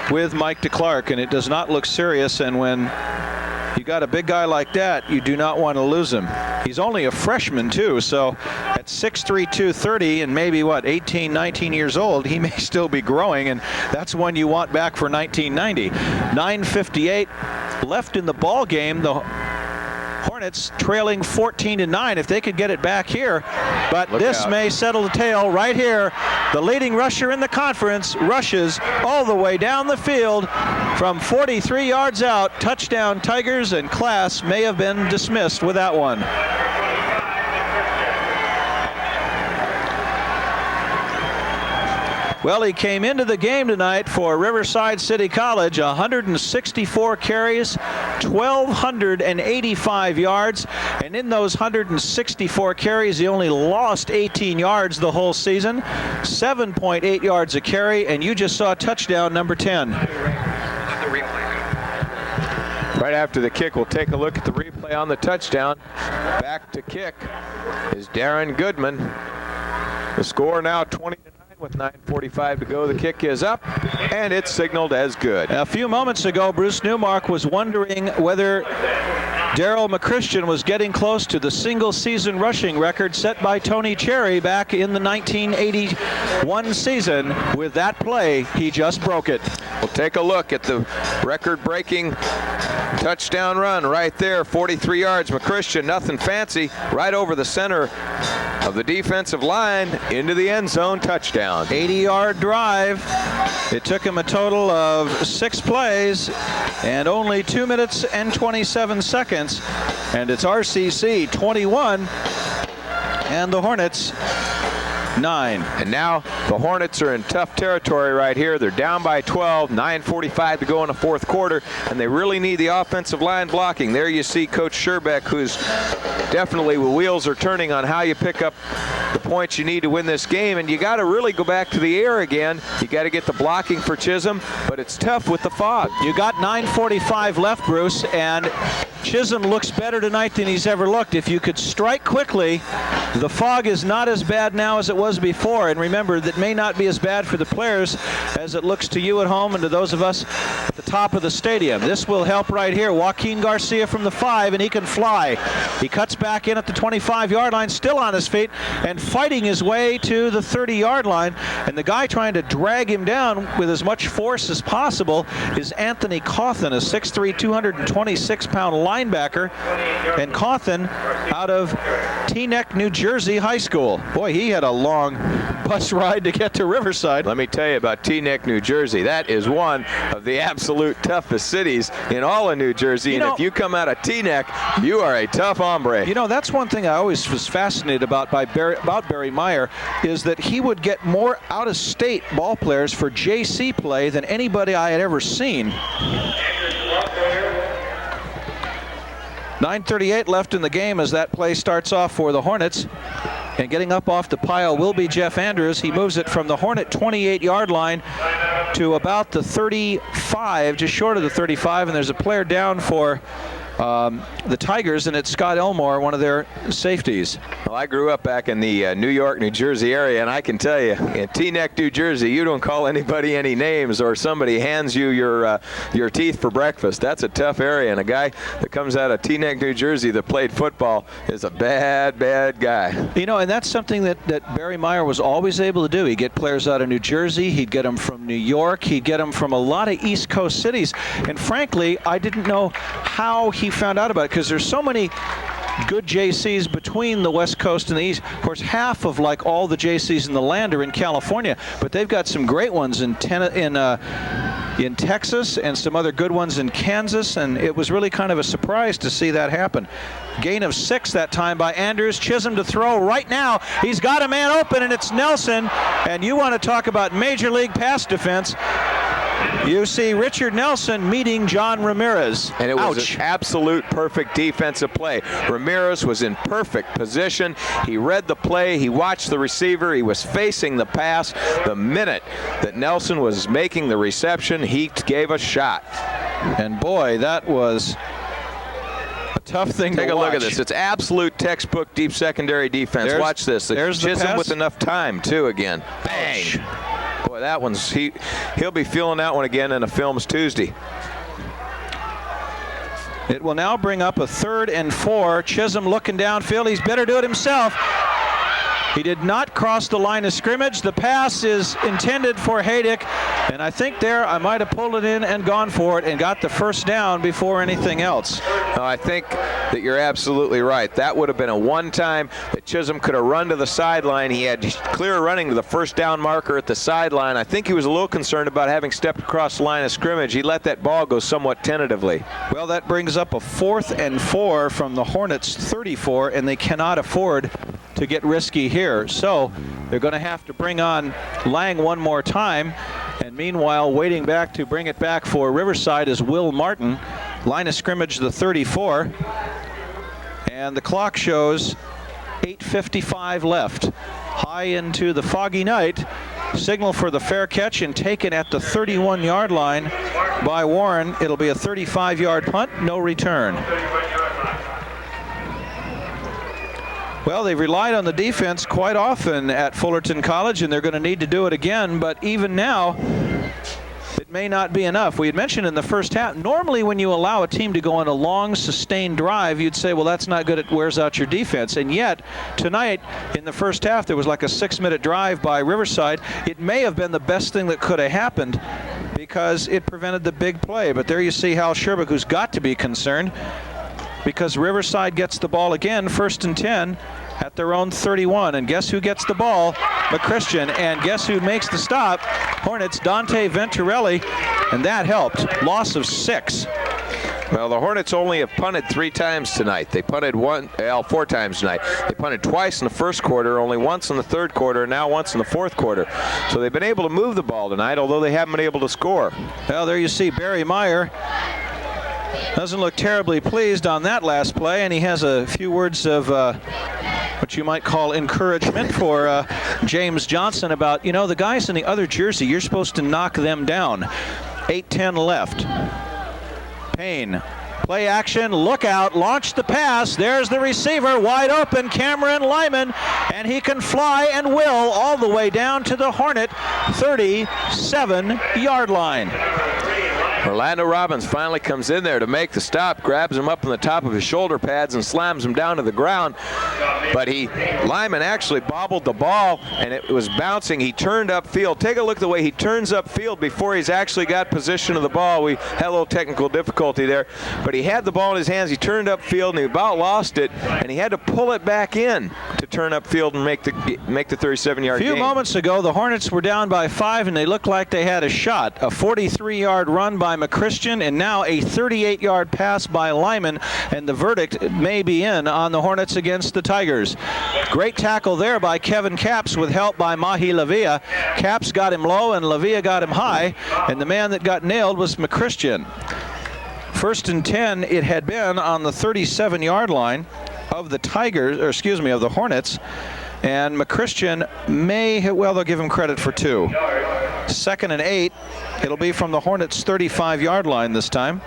with Mike DeClark, and it does not look serious. And when you got a big guy like that, you do not want to lose him. He's only a freshman too, so at 6'3", 230 and maybe 18, 19 years old, he may still be growing, and that's one you want back for 1990. 9:58 left in the ball game. The Hornets trailing 14-9. If they could get it back here, but this may settle the tale right here. The leading rusher in the conference rushes all the way down the field from 43 yards out. Touchdown Tigers, and class may have been dismissed with that one. Well, he came into the game tonight for Riverside City College, 164 carries, 1,285 yards, and in those 164 carries, he only lost 18 yards the whole season, 7.8 yards a carry, and you just saw touchdown number 10.
Right after the kick, we'll take a look at the replay on the touchdown. Back to kick is Darren Goodman. The score now 20-9 with 9:45 to go. The kick is up, and it's signaled as good.
A few moments ago, Bruce Newmark was wondering whether Darryl McChristian was getting close to the single-season rushing record set by Tony Cherry back in the 1981 season. With that play, he just broke it.
We'll take a look at the record-breaking touchdown run right there, 43 yards. McChristian, nothing fancy, right over the center of the defensive line into the end zone, touchdown.
80-yard drive. It took him a total of 6 plays and only 2 minutes and 27 seconds. And it's RCC 21 and the Hornets 9.
And now the Hornets are in tough territory right here. They're down by 12, 9:45 to go in the fourth quarter, and they really need the offensive line blocking. There you see Coach Sherbeck, who's definitely, the wheels are turning on how you pick up the points you need to win this game, and you got to really go back to the air again. You got to get the blocking for Chisholm, but it's tough with the fog.
You got 9:45 left, Bruce, and Chisholm looks better tonight than he's ever looked. If you could strike quickly, the fog is not as bad now as it was before. And remember, that may not be as bad for the players as it looks to you at home and to those of us at the top of the stadium. This will help right here. Joaquin Garcia from the 5, and he can fly. He cuts back in at the 25-yard line, still on his feet, and fighting his way to the 30-yard line. And the guy trying to drag him down with as much force as possible is Anthony Cawthon, a 6'3", 226-pound linebacker. And Cawthon out of Teaneck, New Jersey High School. Boy, he had a long bus ride to get to Riverside.
Let me tell you about Teaneck, New Jersey. That is one of the absolute toughest cities in all of New Jersey. And if you come out of Teaneck, you are a tough hombre.
You know, that's one thing I always was fascinated about Barry Meyer, is that he would get more out-of-state ball players for JC play than anybody I had ever seen. 9:38 left in the game as that play starts off for the Hornets. And getting up off the pile will be Jeff Andrews. He moves it from the Hornet 28-yard line to about the 35, just short of the 35, and there's a player down for the Tigers, and it's Scott Elmore, one of their safeties.
Well, I grew up back in the New York, New Jersey area, and I can tell you, in Teaneck, New Jersey, you don't call anybody any names or somebody hands you your teeth for breakfast. That's a tough area, and a guy that comes out of Teaneck, New Jersey that played football is a bad, bad guy.
You know, and that's something that Barry Meyer was always able to do. He'd get players out of New Jersey, he'd get them from New York, he'd get them from a lot of East Coast cities, and frankly, I didn't know how he found out about it, because there's so many good JCs between the West Coast and the East. Of course, half of like all the JCs in the land are in California, but they've got some great ones in Texas and some other good ones in Kansas, and it was really kind of a surprise to see that happen. Gain of 6 that time by Andrews. Chisholm to throw right now. He's got a man open, and it's Nelson. And you want to talk about Major League pass defense. You see Richard Nelson meeting John Ramirez.
And it was an absolute perfect defensive play. Ramirez was in perfect position. He read the play. He watched the receiver. He was facing the pass. The minute that Nelson was making the reception, he gave a shot.
And boy, that was a tough thing to watch.
Take a look at this. It's absolute textbook deep secondary defense. Watch this.
There's the
Chisholm
pass.
With enough time, too, again. Bang. Boy, that one's, he'll be feeling that one again in the films Tuesday.
It will now bring up a 3rd and 4. Chisholm looking downfield. He's better do it himself. He did not cross the line of scrimmage. The pass is intended for Haydick, and I think there I might have pulled it in and gone for it and got the first down before anything else.
No, I think that you're absolutely right. That would have been a one-time that Chisholm could have run to the sideline. He had clear running to the first down marker at the sideline. I think he was a little concerned about having stepped across the line of scrimmage. He let that ball go somewhat tentatively.
Well, that brings up a 4th and 4 from the Hornets 34, and they cannot afford to get risky here. So they're going to have to bring on Lang one more time. And meanwhile, waiting back to bring it back for Riverside is Will Martin. Line of scrimmage, the 34. And the clock shows 8:55 left. High into the foggy night. Signal for the fair catch and taken at the 31-yard line by Warren. It'll be a 35-yard punt, no return. Well, they've relied on the defense quite often at Fullerton College, and they're going to need to do it again. But even now, it may not be enough. We had mentioned in the first half, normally when you allow a team to go on a long, sustained drive, you'd say, well, that's not good. It wears out your defense. And yet, tonight, in the first half, there was like a 6-minute drive by Riverside. It may have been the best thing that could have happened because it prevented the big play. But there you see Hal Sherbick, who's got to be concerned, because Riverside gets the ball again, 1st and 10 at their own 31. And guess who gets the ball? McChristian. And guess who makes the stop? Hornets, Dante Venturelli. And that helped. Loss of 6.
Well, the Hornets only have punted 3 times tonight. They punted 4 times tonight. They punted twice in the first quarter, only once in the third quarter, and now once in the fourth quarter. So they've been able to move the ball tonight, although they haven't been able to score.
Well, there you see Barry Meyer. Doesn't look terribly pleased on that last play, and he has a few words of what you might call encouragement for James Johnson about, you know, the guys in the other jersey, you're supposed to knock them down. 8:10 left. Payne. Play action, look out, launch the pass. There's the receiver, wide open, Cameron Lyman, and he can fly and will all the way down to the Hornet 37-yard line.
Orlando Robbins finally comes in there to make the stop, grabs him up on the top of his shoulder pads and slams him down to the ground. But Lyman actually bobbled the ball, and it was bouncing. He turned upfield. Take a look at the way he turns upfield before he's actually got position of the ball. We had a little technical difficulty there, but he had the ball in his hands. He turned upfield, and he about lost it, and he had to pull it back in to turn upfield and make the 37-yard gain.
A few moments ago, the Hornets were down by 5, and they looked like they had a shot. A 43-yard run by McChristian, and now a 38-yard pass by Lyman, and the verdict may be in on the Hornets against the Tigers. Great tackle there by Kevin Capps with help by Mahi Lavia. Capps got him low and Lavia got him high, and the man that got nailed was McChristian. 1st and 10 it had been on the 37-yard line of the Tigers, or excuse me, of the Hornets, and McChristian they'll give him credit for 2. 2nd and 8. It'll be from the Hornets' 35-yard line this time.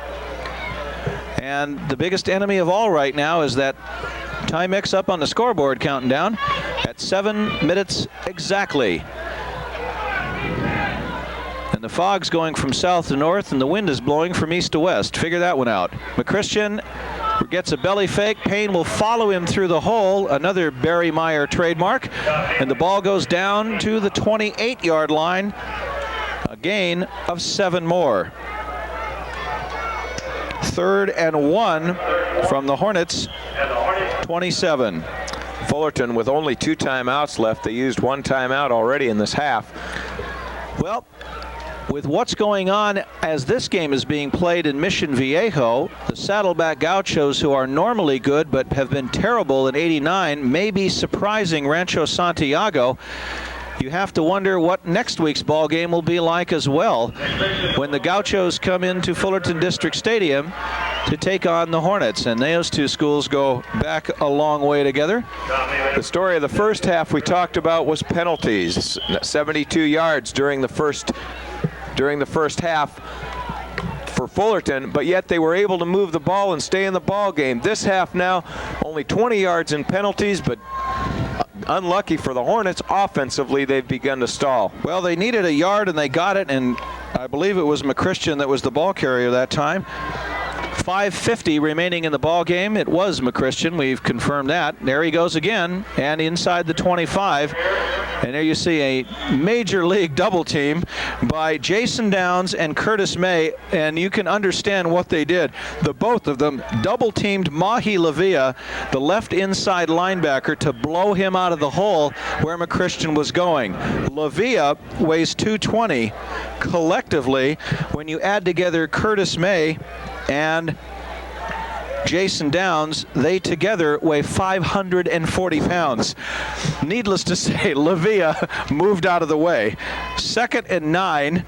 And the biggest enemy of all right now is that time mix up on the scoreboard counting down at 7 minutes exactly. And the fog's going from south to north, and the wind is blowing from east to west. Figure that one out. McChristian gets a belly fake. Payne will follow him through the hole. Another Barry Meyer trademark. And the ball goes down to the 28-yard line. A gain of 7 more. 3rd and 1 from the Hornets 27.
Fullerton with only 2 timeouts left. They used 1 timeout already in this half.
Well, with what's going on as this game is being played in Mission Viejo, the Saddleback Gauchos, who are normally good but have been terrible in '89, may be surprising Rancho Santiago. You have to wonder what next week's ball game will be like as well when the Gauchos come into Fullerton District Stadium to take on the Hornets, and those two schools go back a long way together.
The story of the first half we talked about was penalties. 72 yards during the first half for Fullerton, but yet they were able to move the ball and stay in the ball game. This half now, only 20 yards in penalties, but unlucky for the Hornets. Offensively, they've begun to stall.
Well, they needed a yard and they got it, and I believe it was McChristian that was the ball carrier that time. 5:50 remaining in the ball game. It was McChristian. We've confirmed that. There he goes again, and inside the 25. And there you see a major league double team by Jason Downs and Curtis May, and you can understand what they did. The both of them double teamed Mahi Lavia, the left inside linebacker, to blow him out of the hole where McChristian was going. Lavia weighs 220. Collectively, when you add together Curtis May and Jason Downs, they together weigh 540 pounds. Needless to say, Lavia moved out of the way. 2nd and 9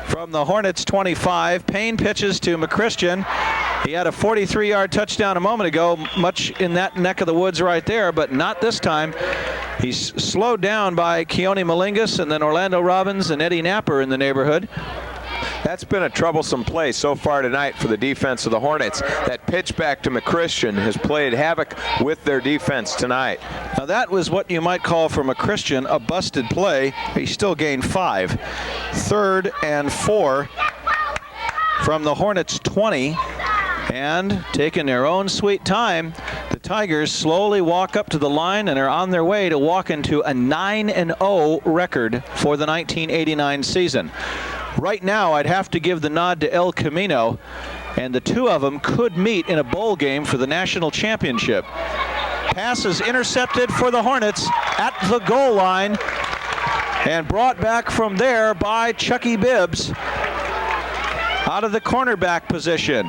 from the Hornets 25. Payne pitches to McChristian. He had a 43-yard touchdown a moment ago, much in that neck of the woods right there, but not this time. He's slowed down by Keone Malingus and then Orlando Robbins and Eddie Napper in the neighborhood.
That's been a troublesome play so far tonight for the defense of the Hornets. That pitch back to McChristian has played havoc with their defense tonight.
Now that was what you might call for McChristian a busted play. He still gained 5. 3rd and 4 from the Hornets 20. And taking their own sweet time, the Tigers slowly walk up to the line and are on their way to walk into a 9-0 record for the 1989 season. Right now, I'd have to give the nod to El Camino, and the two of them could meet in a bowl game for the national championship. Pass is intercepted for the Hornets at the goal line and brought back from there by Chucky Bibbs out of the cornerback position.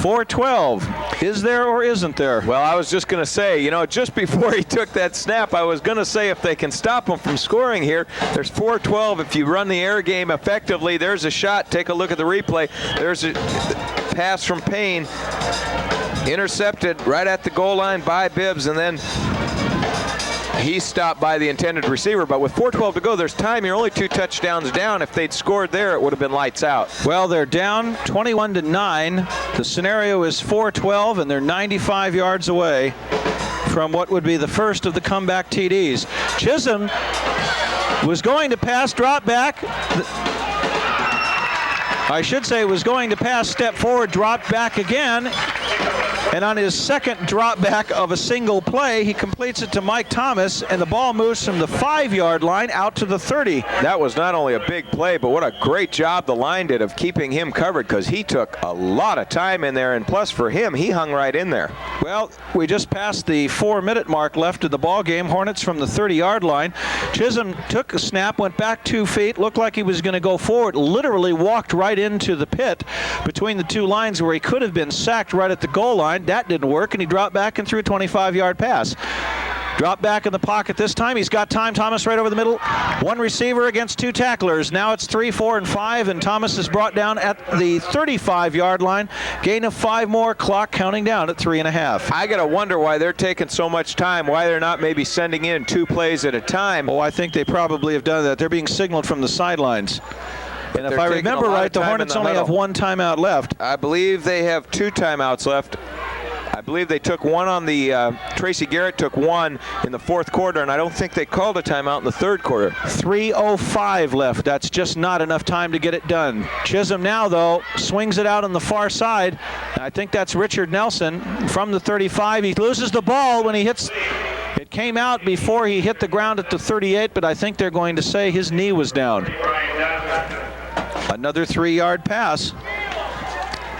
4:12. Is there or isn't there?
Well, I was just going to say, just before he took that snap, I was going to say if they can stop him from scoring here, there's 4:12. If you run the air game effectively, there's a shot. Take a look at the replay. There's a pass from Payne, intercepted right at the goal line by Bibbs, and then he's stopped by the intended receiver. But with 4:12 to go, there's time. You're only 2 touchdowns down. If they'd scored there, it would have been lights out.
Well, they're down 21-9. The scenario is 4:12, and they're 95 yards away from what would be the first of the comeback TDs. Chisholm was going to pass, drop back. I should say was going to pass, step forward, drop back again. And on his second drop back of a single play, he completes it to Mike Thomas, and the ball moves from the 5-yard line out to the 30.
That was not only a big play, but what a great job the line did of keeping him covered, because he took a lot of time in there, and plus for him, he hung right in there.
Well, we just passed the 4-minute mark left in the ball game. Hornets from the 30-yard line. Chisholm took a snap, went back 2 feet, looked like he was going to go forward, literally walked right into the pit between the two lines where he could have been sacked right at the goal line. That didn't work, and he dropped back and threw a 25-yard pass. Dropped back in the pocket this time. He's got time. Thomas right over the middle. 1 receiver against 2 tacklers. Now it's 3, 4, and 5, and Thomas is brought down at the 35-yard line. Gain of 5 more. Clock counting down at 3.5.
I got to wonder why they're taking so much time, why they're not maybe sending in 2 plays at a time.
Oh, I think they probably have done that. They're being signaled from the sidelines. And if I remember right, the Hornets only have 1 timeout left.
I believe they have 2 timeouts left. I believe they took 1 on the, Tracy Garrett took 1 in the 4th quarter, and I don't think they called a timeout in the 3rd quarter.
3:05 left. That's just not enough time to get it done. Chisholm now, though, swings it out on the far side. I think that's Richard Nelson from the 35. He loses the ball when he hits. It came out before he hit the ground at the 38, but I think they're going to say his knee was down. Another 3-yard pass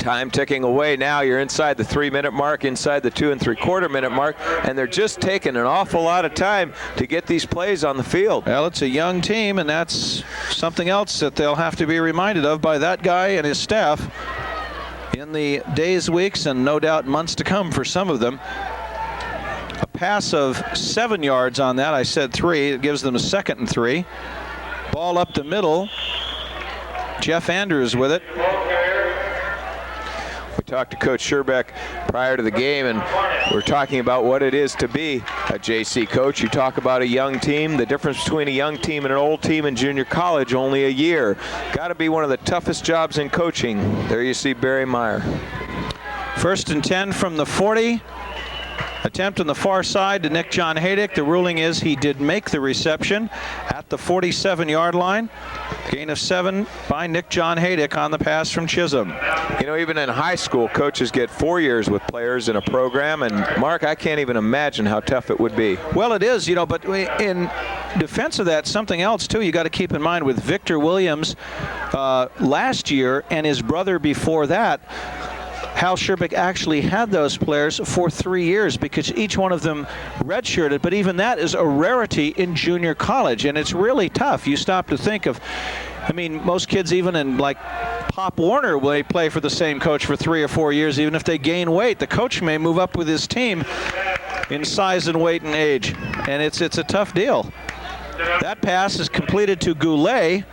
Time ticking away now. You're inside the 3-minute mark, inside the 2 3/4-minute mark, and they're just taking an awful lot of time to get these plays on the field.
Well, it's a young team, and that's something else that they'll have to be reminded of by that guy and his staff in the days, weeks, and no doubt months to come for some of them. A pass of 7 yards on that. I said 3. It gives them a 2nd and 3. Ball up the middle. Jeff Andrews with it.
We talked to Coach Scherbeck prior to the game, and we're talking about what it is to be a JC coach. You talk about a young team. The difference between a young team and an old team in junior college, only a year. Got to be one of the toughest jobs in coaching. There you see Barry Meyer.
1st and 10 from the 40. Attempt on the far side to Nick John Haydick. The ruling is he did make the reception at the 47-yard line. Gain of 7 by Nick John Haydick on the pass from Chisholm.
You know, even in high school, coaches get 4 years with players in a program, and Mark, I can't even imagine how tough it would be.
Well, it is, you know, but in defense of that, something else too you got to keep in mind with Victor Williams last year and his brother before that. Hal Scherbeck actually had those players for 3 years because each one of them redshirted, but even that is a rarity in junior college, and it's really tough. You stop to think of, I mean, most kids even in like Pop Warner, they play for the same coach for 3 or 4 years. Even if they gain weight, the coach may move up with his team in size and weight and age, and it's a tough deal. That pass is completed to Goulet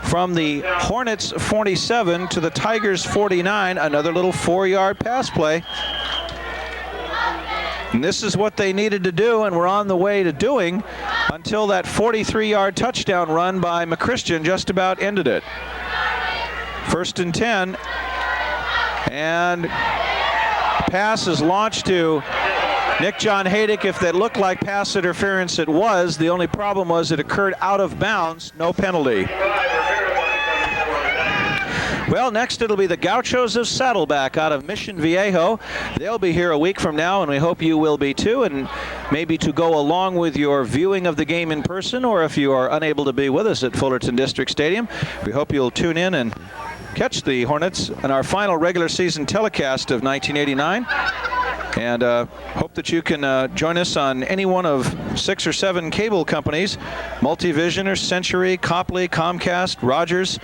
from the Hornets 47 to the Tigers 49, another little 4-yard pass play. And this is what they needed to do and were on the way to doing until that 43-yard touchdown run by McChristian just about ended it. 1st and 10, and pass is launched to Nick John Haydick. If that looked like pass interference, it was. The only problem was it occurred out of bounds, no penalty. Well, next it'll be the Gauchos of Saddleback out of Mission Viejo. They'll be here a week from now, and we hope you will be too, and maybe to go along with your viewing of the game in person, or if you are unable to be with us at Fullerton District Stadium, we hope you'll tune in and catch the Hornets in our final regular season telecast of 1989. And hope that you can join us on any one of 6 or 7 cable companies, Multivision or Century, Copley, Comcast, Rogers,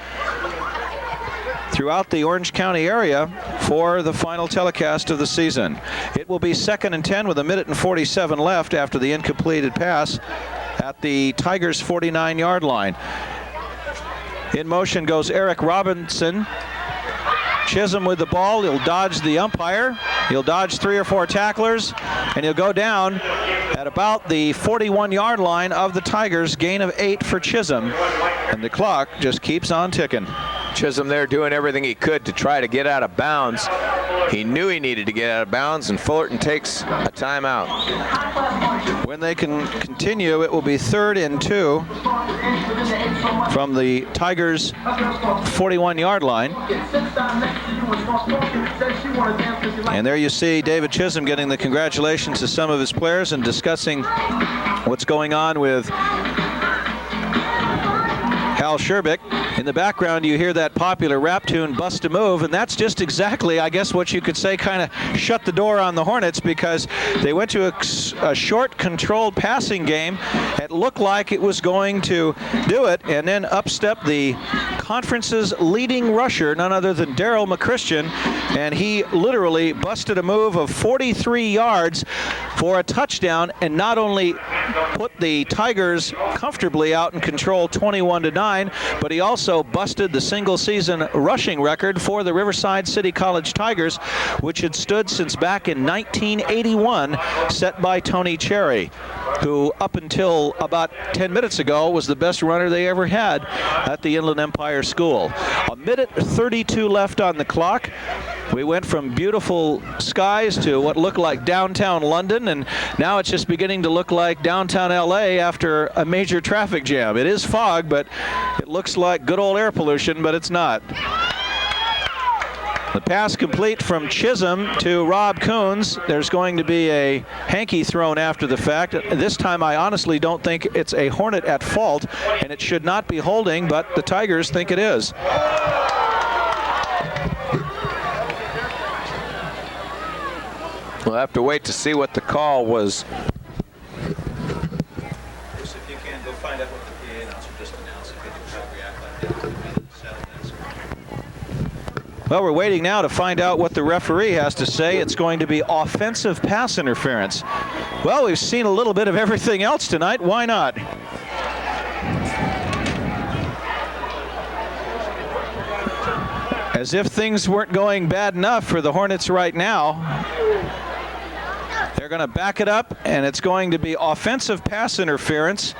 throughout the Orange County area for the final telecast of the season. It will be 2nd and 10 with 1:47 left after the incompleted pass at the Tigers 49-yard line. In motion goes Eric Robinson. Chisholm with the ball. He'll dodge the umpire. He'll dodge 3 or 4 tacklers, and he'll go down at about the 41-yard line of the Tigers. Gain of 8 for Chisholm, and the clock just keeps on ticking.
Chisholm there doing everything he could to try to get out of bounds. He knew he needed to get out of bounds, and Fullerton takes a timeout.
When they can continue, it will be 3rd and 2 from the Tigers' 41-yard line. And there you see David Chisholm getting the congratulations to some of his players and discussing what's going on with Hal Scherbeck. In the background, you hear that popular rap tune, Bust a Move, and that's just exactly, I guess, what you could say kind of shut the door on the Hornets, because they went to a short, controlled passing game. It looked like it was going to do it, and then up stepped the conference's leading rusher, none other than Daryl McChristian, and he literally busted a move of 43 yards for a touchdown, and not only put the Tigers comfortably out in control 21-9, but he also busted the single-season rushing record for the Riverside City College Tigers, which had stood since back in 1981, set by Tony Cherry, who up until about 10 minutes ago was the best runner they ever had at the Inland Empire School. 1:32 left on the clock. We went from beautiful skies to what looked like downtown London, and now it's just beginning to look like downtown LA after a major traffic jam. It is fog, but it looks like good old air pollution, but it's not. The pass complete from Chisholm to Rob Coons. There's going to be a hanky thrown after the fact. This time I honestly don't think it's a Hornet at fault, and it should not be holding, but the Tigers think it is.
We'll have to wait to see what the call was.
If you can, go find out what the PA announcer just announced. If you can try to react like that. Well, we're waiting now to find out what the referee has to say. It's going to be offensive pass interference. Well, we've seen a little bit of everything else tonight. Why not? As if things weren't going bad enough for the Hornets right now. They're going to back it up, and it's going to be offensive pass interference.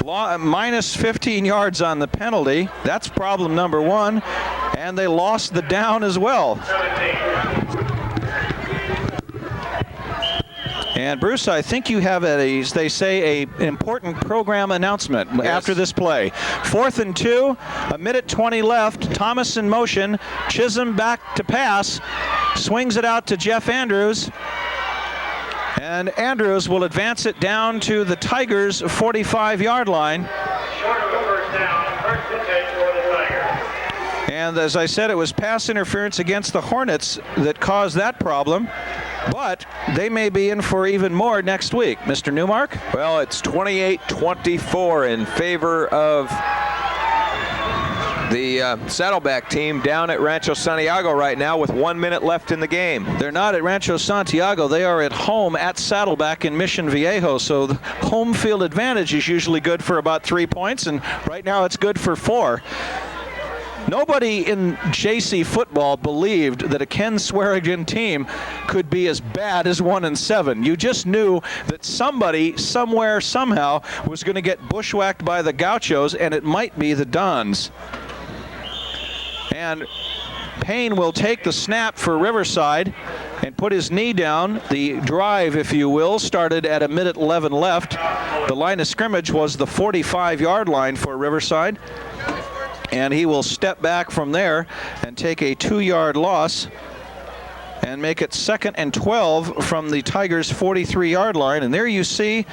Minus 15 yards on the penalty. That's problem number one. And they lost the down as well. And Bruce, I think you have they say an important program announcement after this play. 4th and 2, a minute 20 left. Thomas in motion. Chisholm back to pass. Swings it out to Jeff Andrews. And Andrews will advance it down to the Tigers' 45-yard line.
Short of the first down, first and 10 for the Tigers.
And as I said, it was pass interference against the Hornets that caused that problem. But they may be in for even more next week. Mr. Newmark?
Well, it's 28-24 in favor of the Saddleback team down at Rancho Santiago right now with 1 minute left in the game.
They're not at Rancho Santiago. They are at home at Saddleback in Mission Viejo. So the home field advantage is usually good for about 3 points, and right now it's good for 4. Nobody in JC football believed that a Ken Swearigan team could be as bad as 1-7. You just knew that somebody, somewhere, somehow was going to get bushwhacked by the Gauchos, and it might be the Dons. And Payne will take the snap for Riverside and put his knee down. The drive, if you will, started at a minute 11 left. The line of scrimmage was the 45-yard line for Riverside. And he will step back from there and take a 2-yard loss and make it 2nd and 12 from the Tigers' 43-yard line. And there you see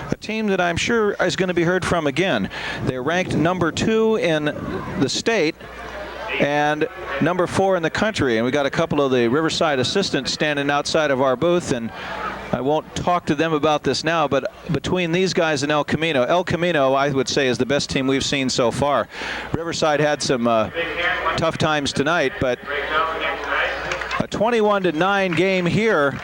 a team that I'm sure is going to be heard from again. They're ranked number 2 in the state and number 4 in the country. And we got a couple of the Riverside assistants standing outside of our booth, and I won't talk to them about this now, but between these guys and El Camino, I would say, is the best team we've seen so far. Riverside had some tough times tonight, but a 21-9 game here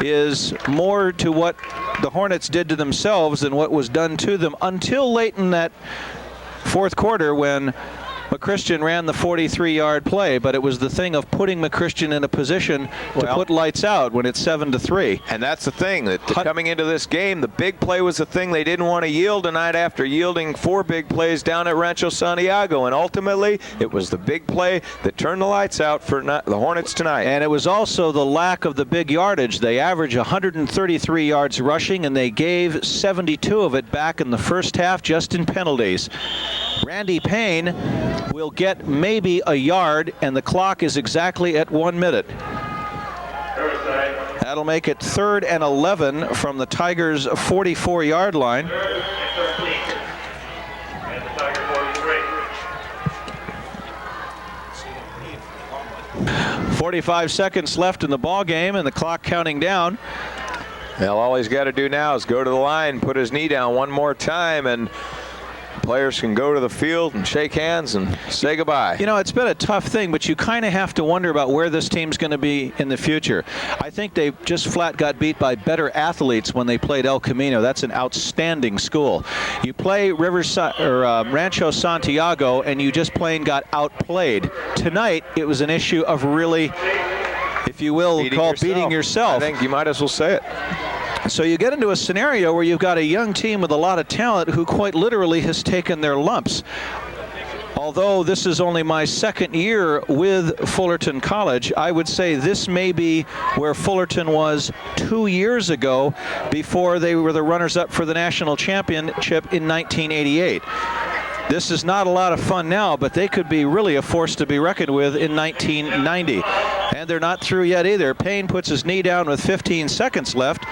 is more to what the Hornets did to themselves than what was done to them until late in that fourth quarter when McChristian ran the 43-yard play, but it was the thing of putting McChristian in a position to put lights out when it's 7-3.
And that's the thing, that coming into this game, the big play was the thing they didn't want to yield tonight after yielding 4 big plays down at Rancho Santiago. And ultimately, it was the big play that turned the lights out for the Hornets tonight.
And it was also the lack of the big yardage. They averaged 133 yards rushing, and they gave 72 of it back in the first half just in penalties. Randy Payne will get maybe a yard, and the clock is exactly at 1 minute. That'll make it 3rd and 11 from the Tigers' 44-yard line. 45 seconds left in the ball game, and the clock counting down.
Well, all he's got to do now is go to the line, put his knee down one more time, and players can go to the field and shake hands and say goodbye.
You know, it's been a tough thing, but you kind of have to wonder about where this team's going to be in the future. I think they just flat got beat by better athletes when they played El Camino. That's an outstanding school. You play Riverside or Rancho Santiago, and you just plain got outplayed. Tonight, it was an issue of really, if you will, beating yourself.
I think you might as well say it.
So you get into a scenario where you've got a young team with a lot of talent who quite literally has taken their lumps. Although this is only my 2nd year with Fullerton College, I would say this may be where Fullerton was 2 years ago before they were the runners-up for the national championship in 1988. This is not a lot of fun now, but they could be really a force to be reckoned with in 1990. And they're not through yet either. Payne puts his knee down with 15 seconds left.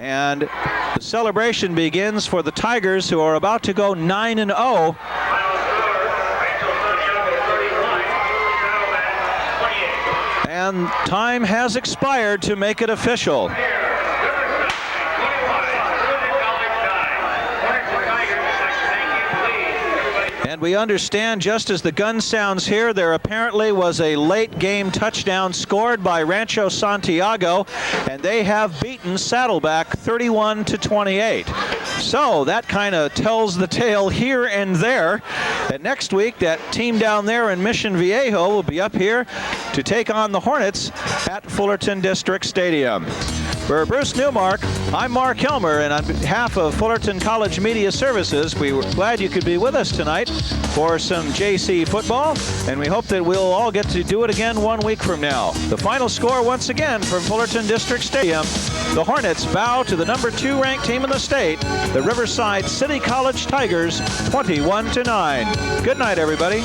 And the celebration begins for the Tigers, who are about to go 9-0. And And time has expired to make it official. And we understand, just as the gun sounds here, there apparently was a late game touchdown scored by Rancho Santiago, and they have beaten Saddleback 31-28. So that kind of tells the tale here and there. And next week, that team down there in Mission Viejo will be up here to take on the Hornets at Fullerton District Stadium. For Bruce Newmark, I'm Mark Hilmer, and on behalf of Fullerton College Media Services, we were glad you could be with us tonight for some JC football, and we hope that we'll all get to do it again 1 week from now. The final score once again from Fullerton District Stadium: the Hornets bow to the number 2 ranked team in the state, the Riverside City College Tigers, 21-9. Good night, everybody.